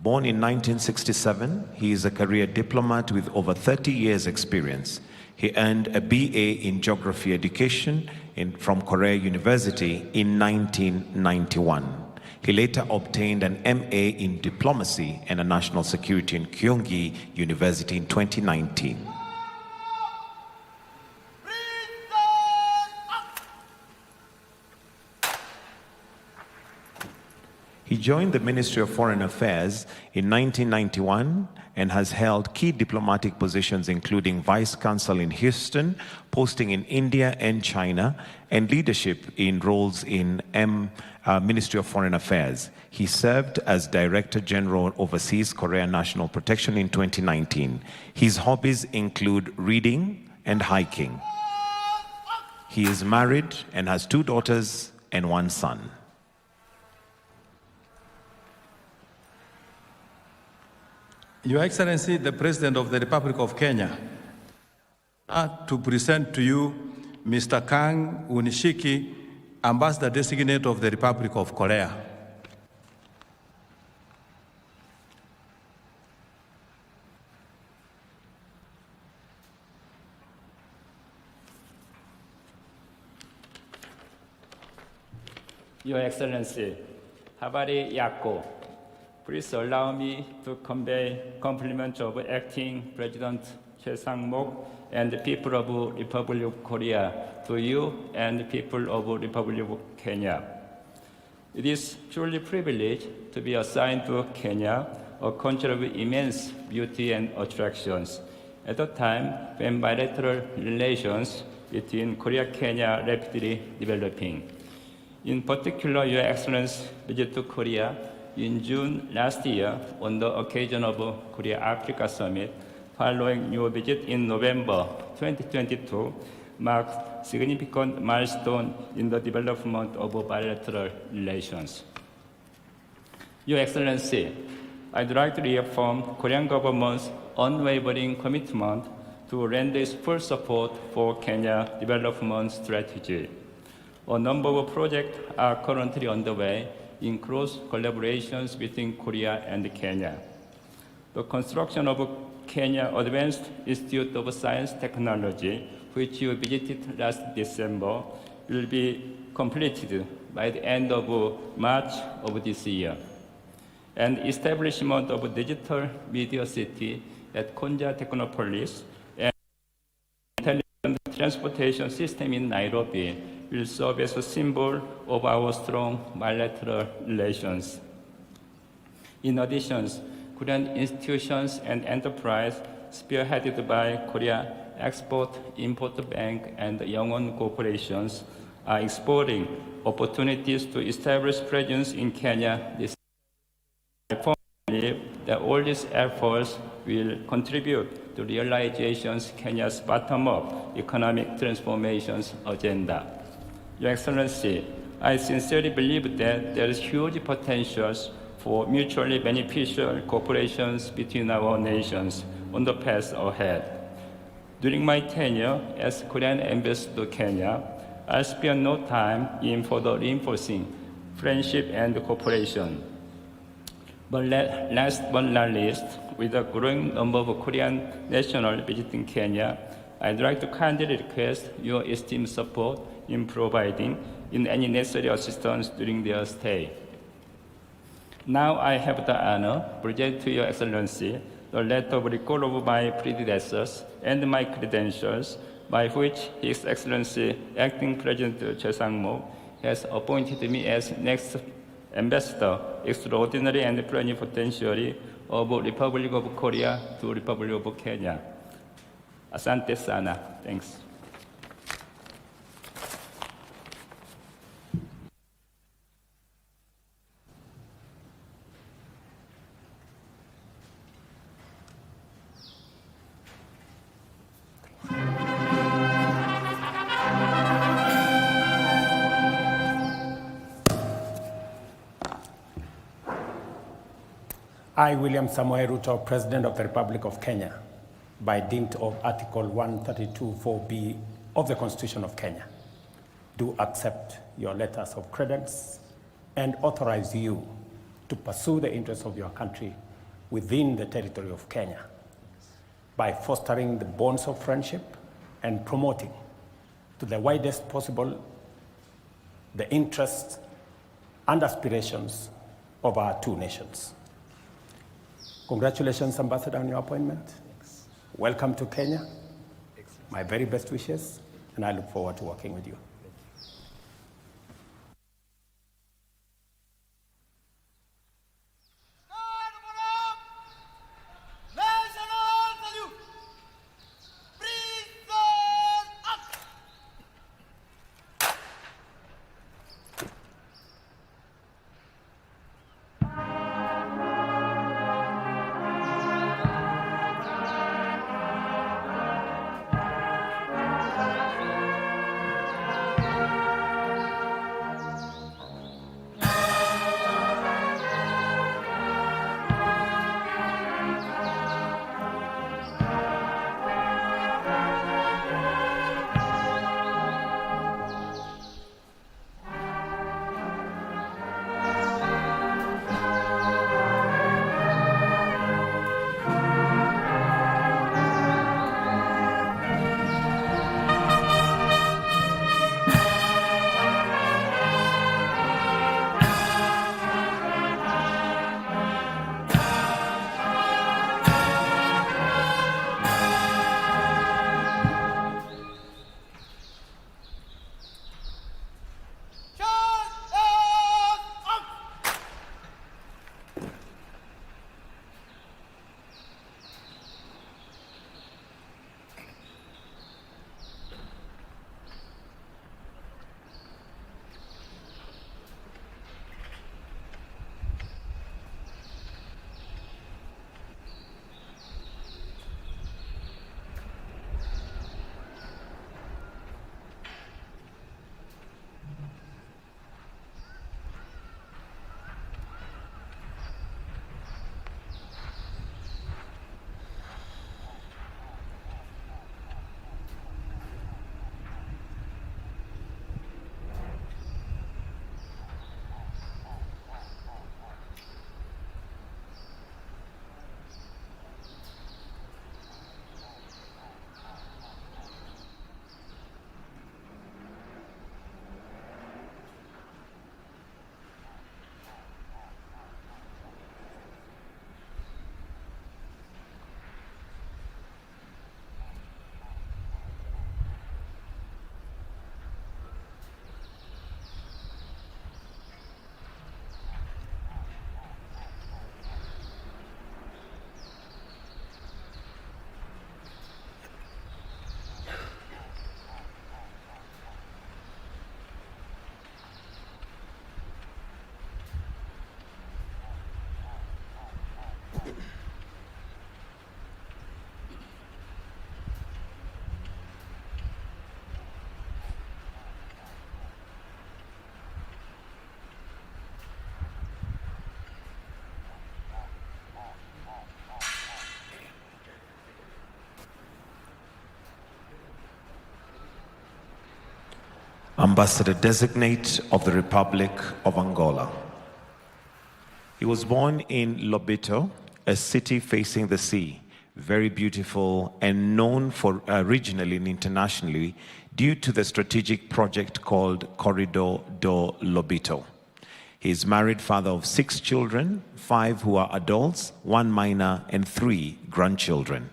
Born in 1967, he is a career diplomat with over 30 years' experience. He earned a BA in Geography Education from Korea University in 1991. He later obtained an MA in Diplomacy and a National Security in Kyunghee University in 2019. He joined the Ministry of Foreign Affairs in 1991 and has held key diplomatic positions including Vice Consul in Houston, posting in India and China, and leadership in roles in Ministry of Foreign Affairs. He served as Director General Overseas Korea National Protection in 2019. His hobbies include reading and hiking. He is married and has 2 daughters and 1 son. Your Excellency, the President of the Republic of Kenya, to present to you Mr. Kang Unishiki, Ambassador Designate of the Republic of Korea. Your Excellency, Habari Yako, please allow me to convey compliments of Acting President Choi Sang-mok and the people of Republic of Korea to you and the people of Republic of Kenya. It is truly a privilege to be assigned to Kenya, a country of immense beauty and attractions, at a time when bilateral relations between Korea and Kenya are rapidly developing. In particular, Your Excellency's visit to Korea in June last year on the occasion of Korea-Africa Summit, following your visit in November 2022, marked significant milestone in the development of bilateral relations. Your Excellency, I'd like to reaffirm Korean government's unwavering commitment to render its full support for Kenya's development strategy. A number of projects are currently underway in close collaborations between Korea and Kenya. The construction of Kenya Advanced Institute of Science Technology, which you visited last December, will be completed by the end of March of this year. And establishment of a digital media city at Konja Technopolis and intelligent transportation system in Nairobi will serve as a symbol of our strong bilateral relations. In addition, Korean institutions and enterprise spearheaded by Korea Export-Import Bank and Youngwon Corporations are exploring opportunities to establish presence in Kenya this year. I believe that all these efforts will contribute to realizations Kenya's bottom-up economic transformations agenda. Your Excellency, I sincerely believe that there is huge potential for mutually beneficial cooperations between our nations on the path ahead. During my tenure as Korean ambassador to Kenya, I spent no time in further reinforcing friendship and cooperation. But last but not least, with a growing number of Korean nationals visiting Kenya, I'd like to kindly request your esteemed support in providing any necessary assistance during their stay. Now I have the honor to present to Your Excellency the letter of recall of my predecessors and my credentials, by which His Excellency Acting President Choi Sang-mok has appointed me as next Ambassador, Extraordinary and Plenipotentiary of Republic of Korea to Republic of Kenya. Asante sana. Thanks. I, William Samoei Ruto, President of the Republic of Kenya, by dint of Article 132(4)(b) of the Constitution of Kenya, do accept your letters of credence and authorize you to pursue the interests of your country within the territory of Kenya by fostering the bonds of friendship and promoting to the widest possible the interests and aspirations of our two nations. Congratulations, Ambassador, on your appointment. Thanks. Welcome to Kenya. My very best wishes, and I look forward to working with you. Ambassador-designate of the Republic of Angola. He was born in Lobito, a city facing the sea, very beautiful and known for regionally and internationally due to the strategic project called Corridor do Lobito. He is married, father of 6 children, 5 who are adults, 1 minor, and 3 grandchildren.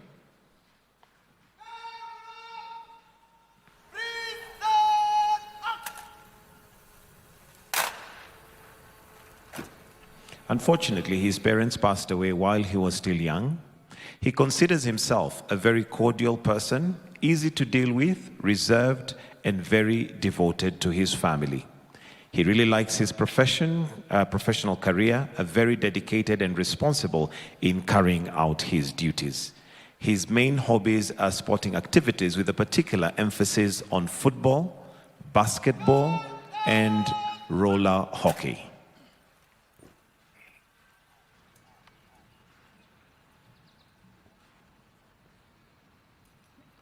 Unfortunately, his parents passed away while he was still young. He considers himself a very cordial person, easy to deal with, reserved, and very devoted to his family. He really likes his professional career, very dedicated and responsible in carrying out his duties. His main hobbies are sporting activities with a particular emphasis on football, basketball, and roller hockey.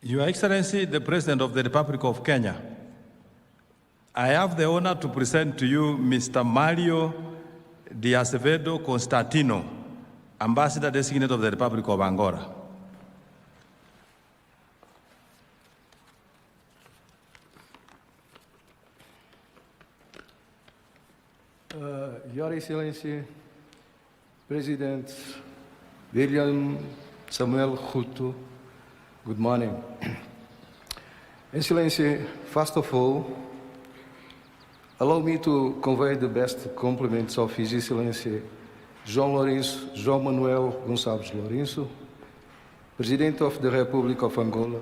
Your Excellency, the President of the Republic of Kenya, I have the honor to present to you Mr. Mario de Acevedo Constantino, Ambassador Designate of the Republic of Angola. Your Excellency, President William Samuel Ruto, good morning. Excellency, first of all, allow me to convey the best compliments of His Excellency João Manuel Gonçalves Lourenço, President of the Republic of Angola,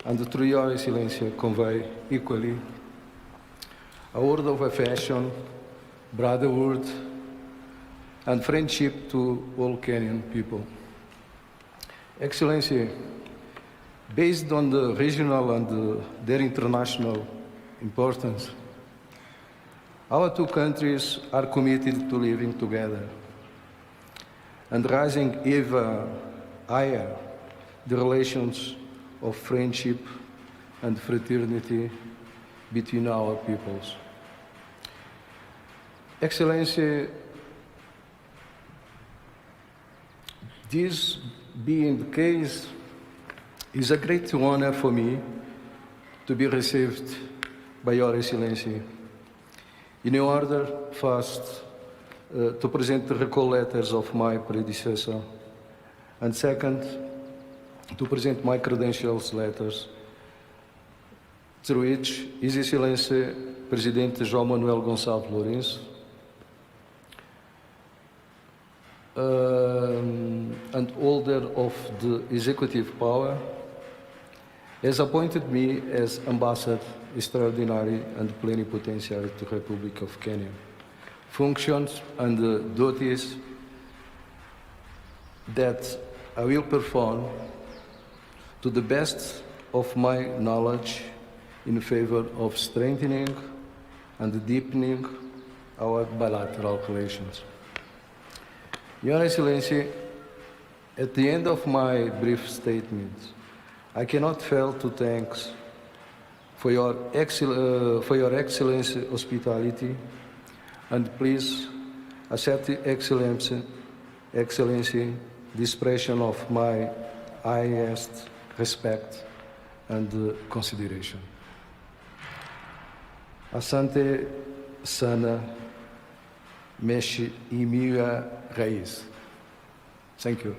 and to Your Excellency convey equally a word of affection, brotherhood, and friendship to all Kenyan people. Excellency, based on the regional and their international importance, our 2 countries are committed to living together and raising ever higher the relations of friendship and fraternity between our peoples. Excellency, this being the case, it's a great honor for me to be received by Your Excellency. In order, first, to present the recall letters of my predecessor, and second, to present my credentials letters, through which His Excellency President João Manuel Gonçalves Lourenço and holder of the executive power has appointed me as Ambassador Extraordinary and Plenipotentiary to the Republic of Kenya. Functions and duties that I will perform to the best of my knowledge in favor of strengthening and deepening our bilateral relations. Your Excellency, at the end of my brief statement, I cannot fail to thank for your Excellency hospitality, and please accept the Excellency the expression of my highest respect and consideration. Asante sana meshi imia raiz. Thank you.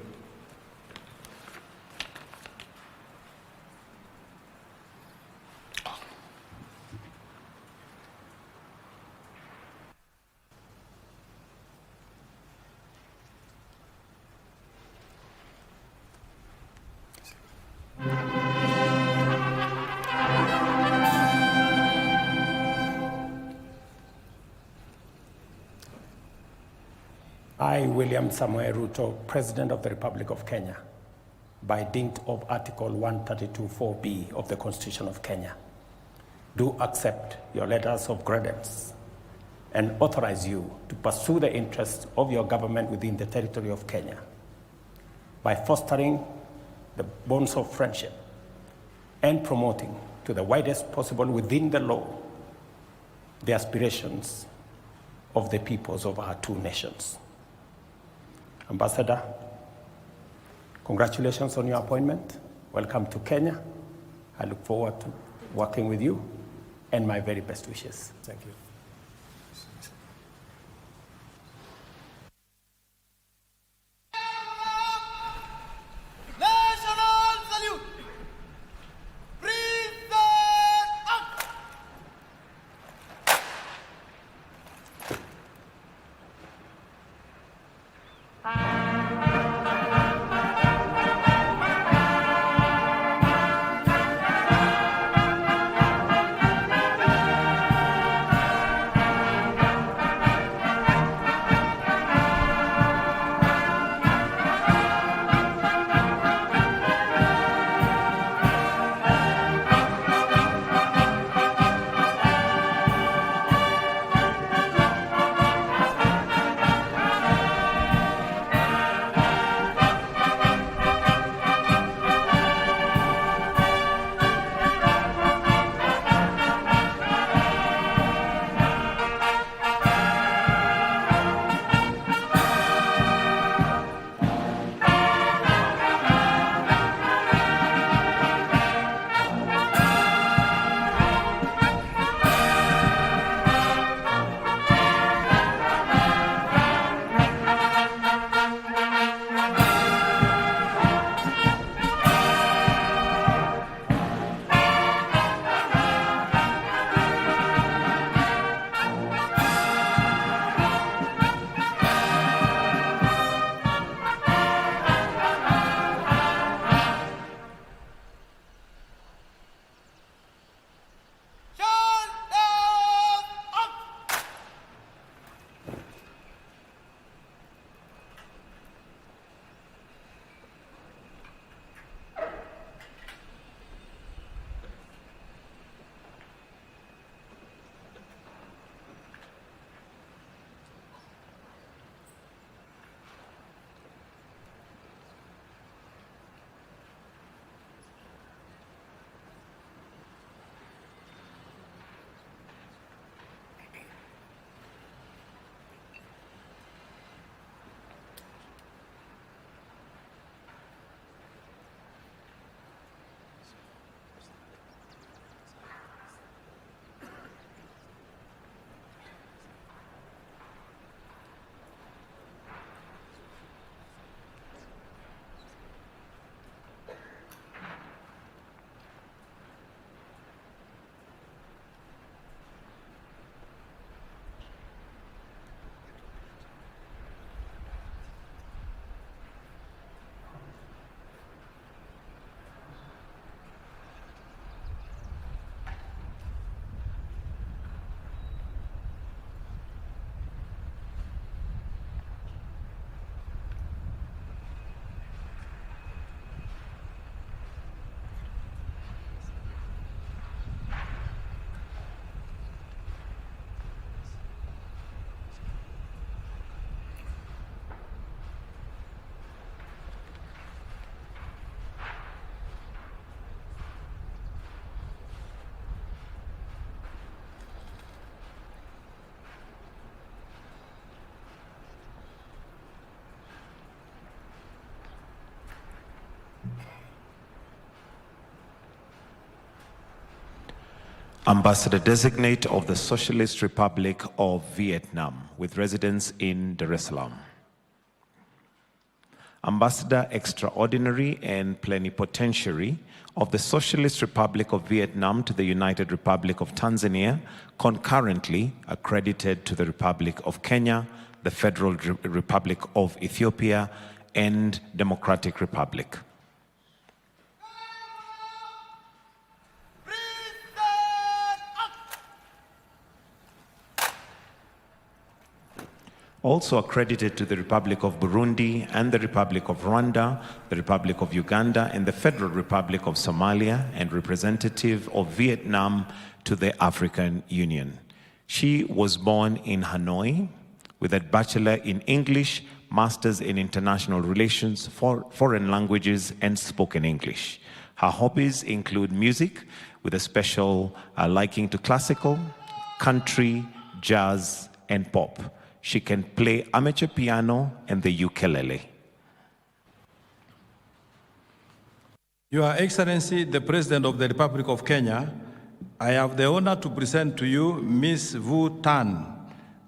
I, William Samuel Ruto, President of the Republic of Kenya, by dint of Article 132(4)(b) of the Constitution of Kenya, do accept your letters of credence and authorize you to pursue the interests of your government within the territory of Kenya by fostering the bonds of friendship and promoting to the widest possible within the law the aspirations of the peoples of our two nations. Ambassador, congratulations on your appointment. Welcome to Kenya. I look forward to working with you, and my very best wishes. Thank you. Ambassador Designate of the Socialist Republic of Vietnam with residence in Dar es Salaam. Ambassador Extraordinary and Plenipotentiary of the Socialist Republic of Vietnam to the United Republic of Tanzania, concurrently accredited to the Republic of Kenya, the Federal Republic of Ethiopia, and Democratic Republic. Also accredited to the Republic of Burundi and the Republic of Rwanda, the Republic of Uganda, and the Federal Republic of Somalia, and representative of Vietnam to the African Union. She was born in Hanoi with a Bachelor in English, Masters in International Relations, Foreign Languages, and Spoken English. Her hobbies include music, with a special liking to classical, country, jazz, and pop. She can play amateur piano and the ukulele. Your Excellency, the President of the Republic of Kenya, I have the honor to present to you Ms. Vu Tan,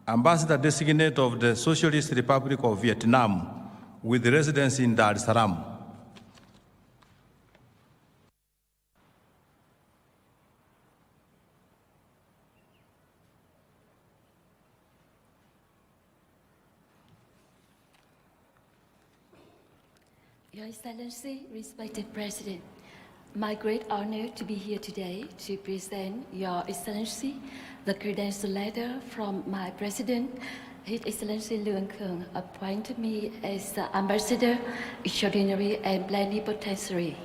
Ambassador Designate of the Socialist Republic of Vietnam, with residence in Dar es Salaam. Your Excellency, respected President, my great honor to be here today to present Your Excellency the credential letter from my President. His Excellency Luong Khương appointed me as the Ambassador Extraordinary and Plenipotentiary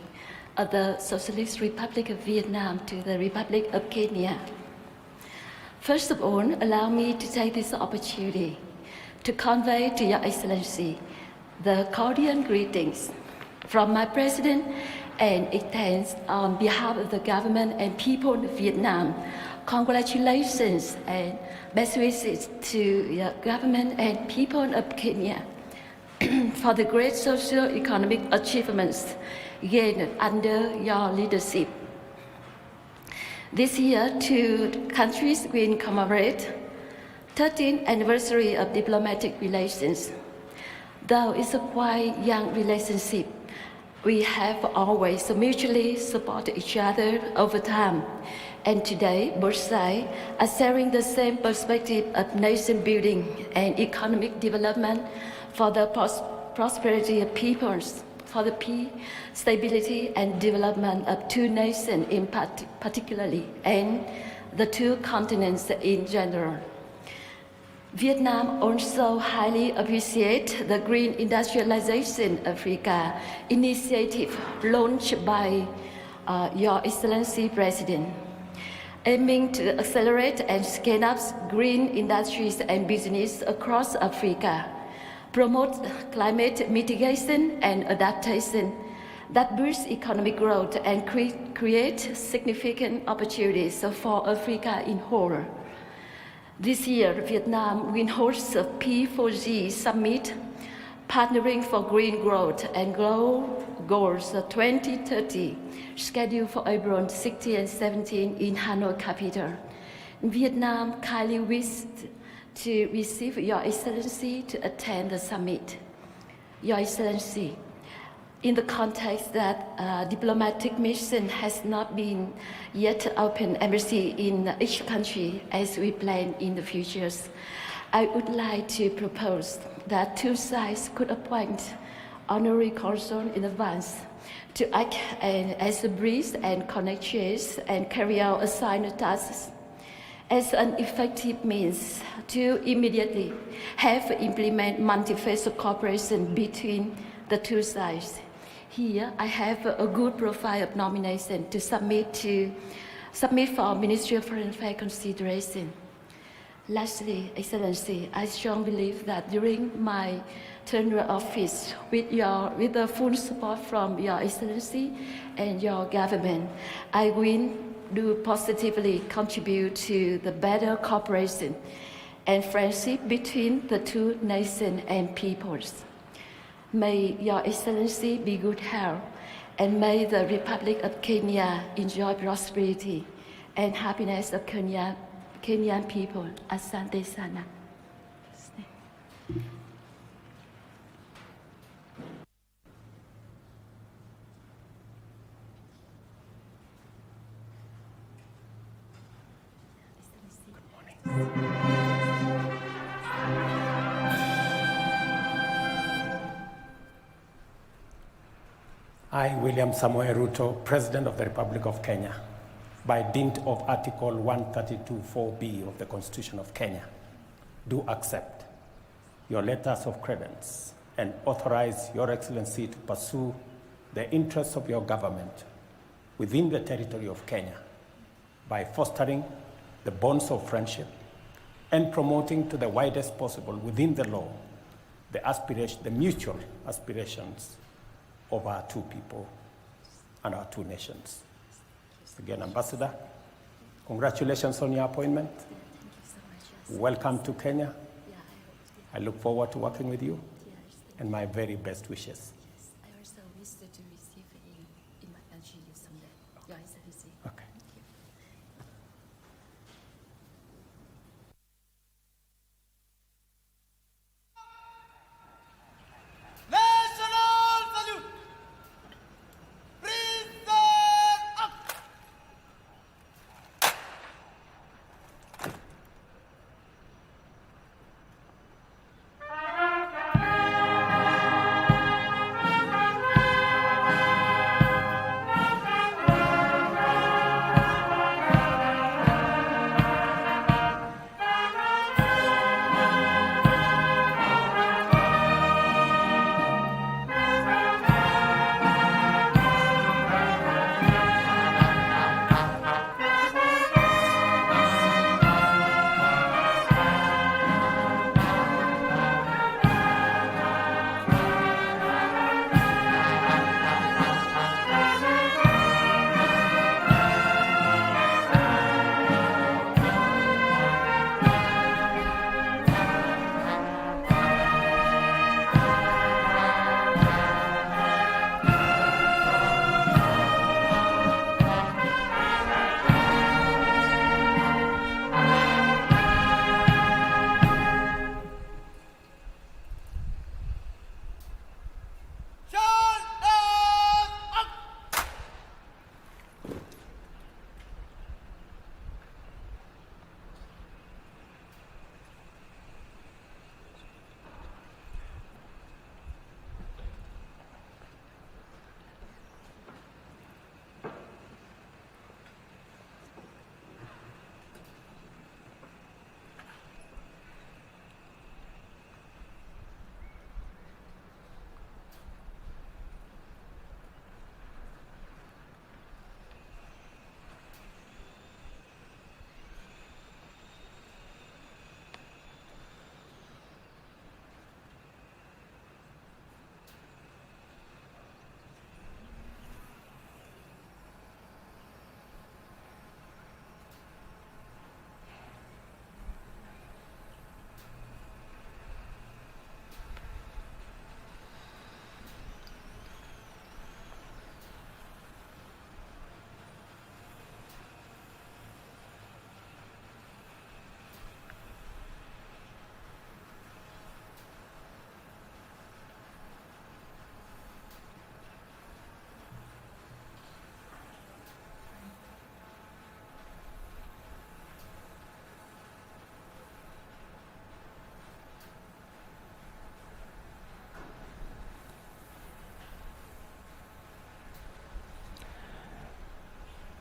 of the Socialist Republic of Vietnam to the Republic of Kenya. First of all, allow me to take this opportunity to convey to Your Excellency the cordial greetings from my President and extends on behalf of the government and people of Vietnam, congratulations and best wishes to the government and people of Kenya for the great socio-economic achievements gained under your leadership. This year, two countries will commemorate 13th anniversary of diplomatic relations. Though it's a quite young relationship, we have always mutually supported each other over time. And today, both sides are sharing the same perspective of nation building and economic development for the prosperity of peoples, for the peace, stability, and development of two nations in particularly, and the two continents in general. Vietnam also highly appreciates the Green Industrialization Africa initiative launched by Your Excellency President, aiming to accelerate and scale up green industries and business across Africa, promote climate mitigation and adaptation that boosts economic growth and create significant opportunities for Africa in whole. This year, Vietnam will host a P4G summit, Partnering for Green Growth and Goals 2030, scheduled for April 16 and 17 in Hanoi capital. Vietnam kindly wishes to receive Your Excellency to attend the summit. Your Excellency, in the context that diplomatic mission has not been yet open embassy in each country as we plan in the futures, I would like to propose that two sides could appoint honorary consul in advance to act as a bridge and connect chairs and carry out assigned tasks as an effective means to immediately have implement multi-phase cooperation between the two sides. Here, I have a good profile of nomination to submit for Ministry of Foreign Affairs consideration. Lastly, Excellency, I strongly believe that during my tenure of office, with the full support from Your Excellency and your government, I will do positively contribute to the better cooperation and friendship between the two nations and peoples. May Your Excellency be good health, and may the Republic of Kenya enjoy prosperity and happiness of Kenyan people. Asante sana. I, William Samoei Ruto, President of the Republic of Kenya, by dint of Article 132(4)(b) of the Constitution of Kenya, do accept your letters of credence and authorize Your Excellency to pursue the interests of your government within the territory of Kenya by fostering the bonds of friendship and promoting to the widest possible within the law the mutual aspirations of our two people and our two nations. Again, Ambassador, congratulations on your appointment. Welcome to Kenya. I look forward to working with you, and my very best wishes. I also wish to receive in my country someday. Your Excellency. Okay.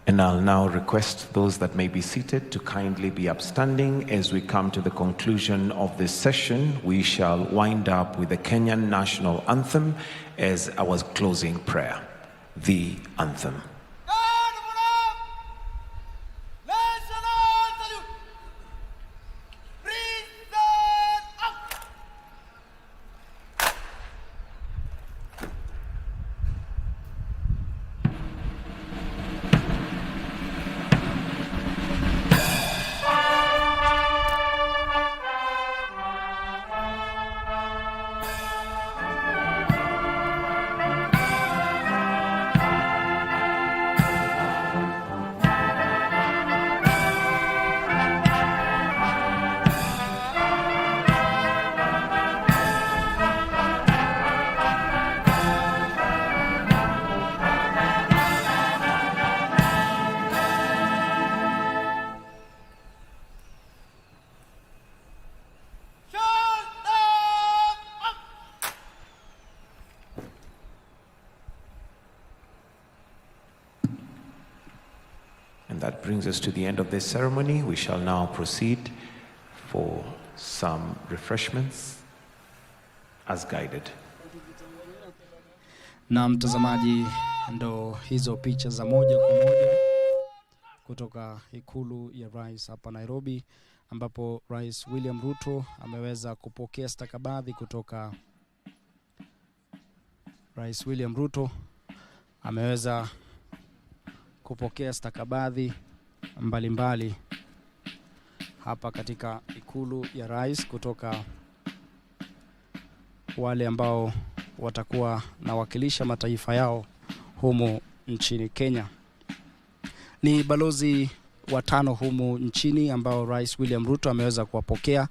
And I'll now request those that may be seated to kindly be upstanding as we come to the conclusion of this session. We shall wind up with the Kenyan National Anthem as our closing prayer. The Anthem. That brings us to the end of this ceremony. We shall now proceed for some refreshments as guided. Na mtazamaji, ndo hizo picha za moja kwa moja kutoka ikulu ya Rais hapa Nairobi, ambapo Rais William Ruto ameweza kupokea stakabadhi kutoka Rais William Ruto ameweza kupokea stakabadhi mbalimbali hapa katika ikulu. ikulu ya rais kutoka wale ambao watakuwa na wakilisha mataifa yao humu nchini Kenya. Ni balozi watano humu nchini ambao Rais William Ruto ameweza kuwapokea.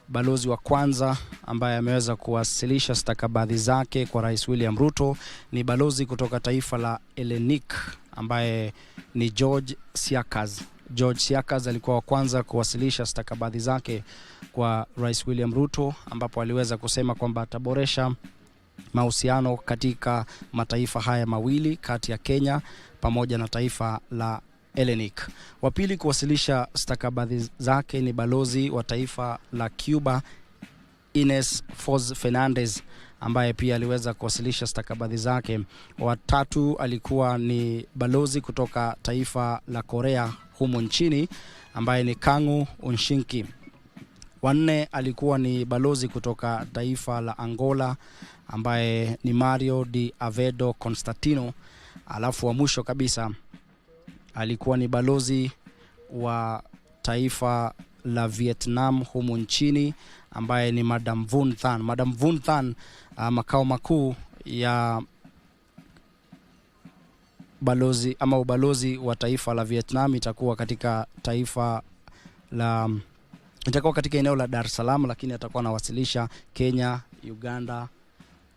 Balozi wa kwanza ambaye ameweza kuwasilisha stakabadhi zake kwa Rais William Ruto ni balozi kutoka taifa la Hellenic ambaye ni George Siakaz. George Siakaz alikuwa wa kwanza kuwasilisha stakabadhi zake kwa Rais William Ruto, ambapo aliweza kusema kwamba ataboresha mahusiano katika mataifa haya mawili kati ya Kenya pamoja na taifa la Hellenic. Wa pili kuwasilisha stakabadhi zake ni balozi wa taifa la Cuba Ines Foz Fernandez ambaye pia aliweza kuwasilisha stakabadhi zake. Wa tatu alikuwa ni balozi kutoka taifa la Korea humu nchini ambaye ni Kangu Unshinki. Wa nne alikuwa ni balozi kutoka taifa la Angola ambaye ni Mario de Avedo Constantino. Alafu wa mwisho kabisa alikuwa ni balozi wa taifa la Vietnam humu nchini ambaye ni Madam Vun Than. Madam Vun Than, makao makuu ya balozi ama ubalozi wa taifa la Vietnam itakuwa katika eneo la Dar es Salaam, lakini atakuwa anawasilisha Kenya, Uganda,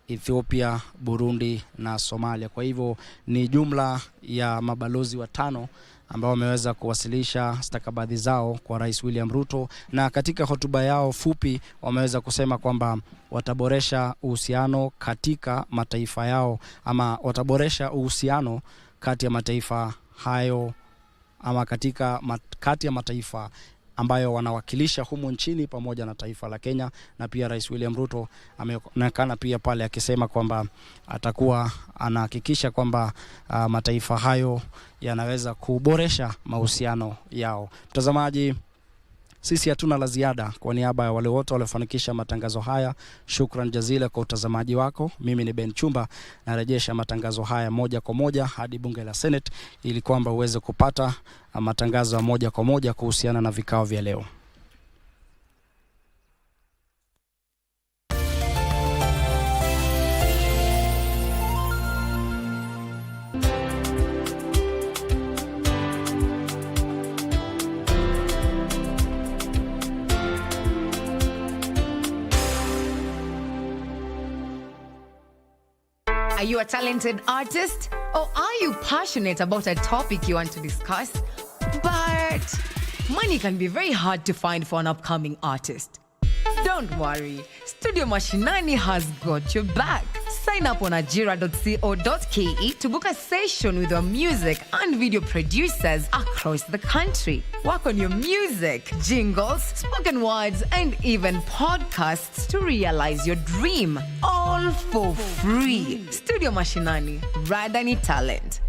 Ethiopia, Burundi na Somalia. Kwa hivyo ni jumla ya mabalozi watano ambao wameweza kuwasilisha stakabadhi zao kwa Rais William Ruto, na katika hotuba yao fupi wameweza kusema kwamba wataboresha uhusiano katika mataifa yao, ama wataboresha uhusiano kati ya mataifa hayo ama kati ya mataifa ambayo wanawakilisha humu nchini pamoja na taifa la Kenya. Na pia Rais William Ruto ameonekana pia pale akisema kwamba atakuwa anahakikisha kwamba mataifa hayo yanaweza kuboresha mahusiano yao. Mtazamaji, sisi hatuna la ziada. Kwa niaba ya wale wote waliofanikisha matangazo haya, shukran jazila kwa utazamaji wako. Mimi ni Ben Chumba, narejesha matangazo haya moja kwa moja hadi bunge la Senate ili kwamba uweze kupata matangazo moja kwa moja kuhusiana na vikao vya leo. Are you a talented artist? Or are you passionate about a topic you want to discuss? But money can be very hard to find for an upcoming artist. Don't worry, Studio Mashinani has got your back. Sign up on ajira.co.ke to book a session with our music and video producers across the country. Work on your music, jingles, spoken words, and even podcasts to realize your dream. All for free. Studio Mashinani, Radani Talent.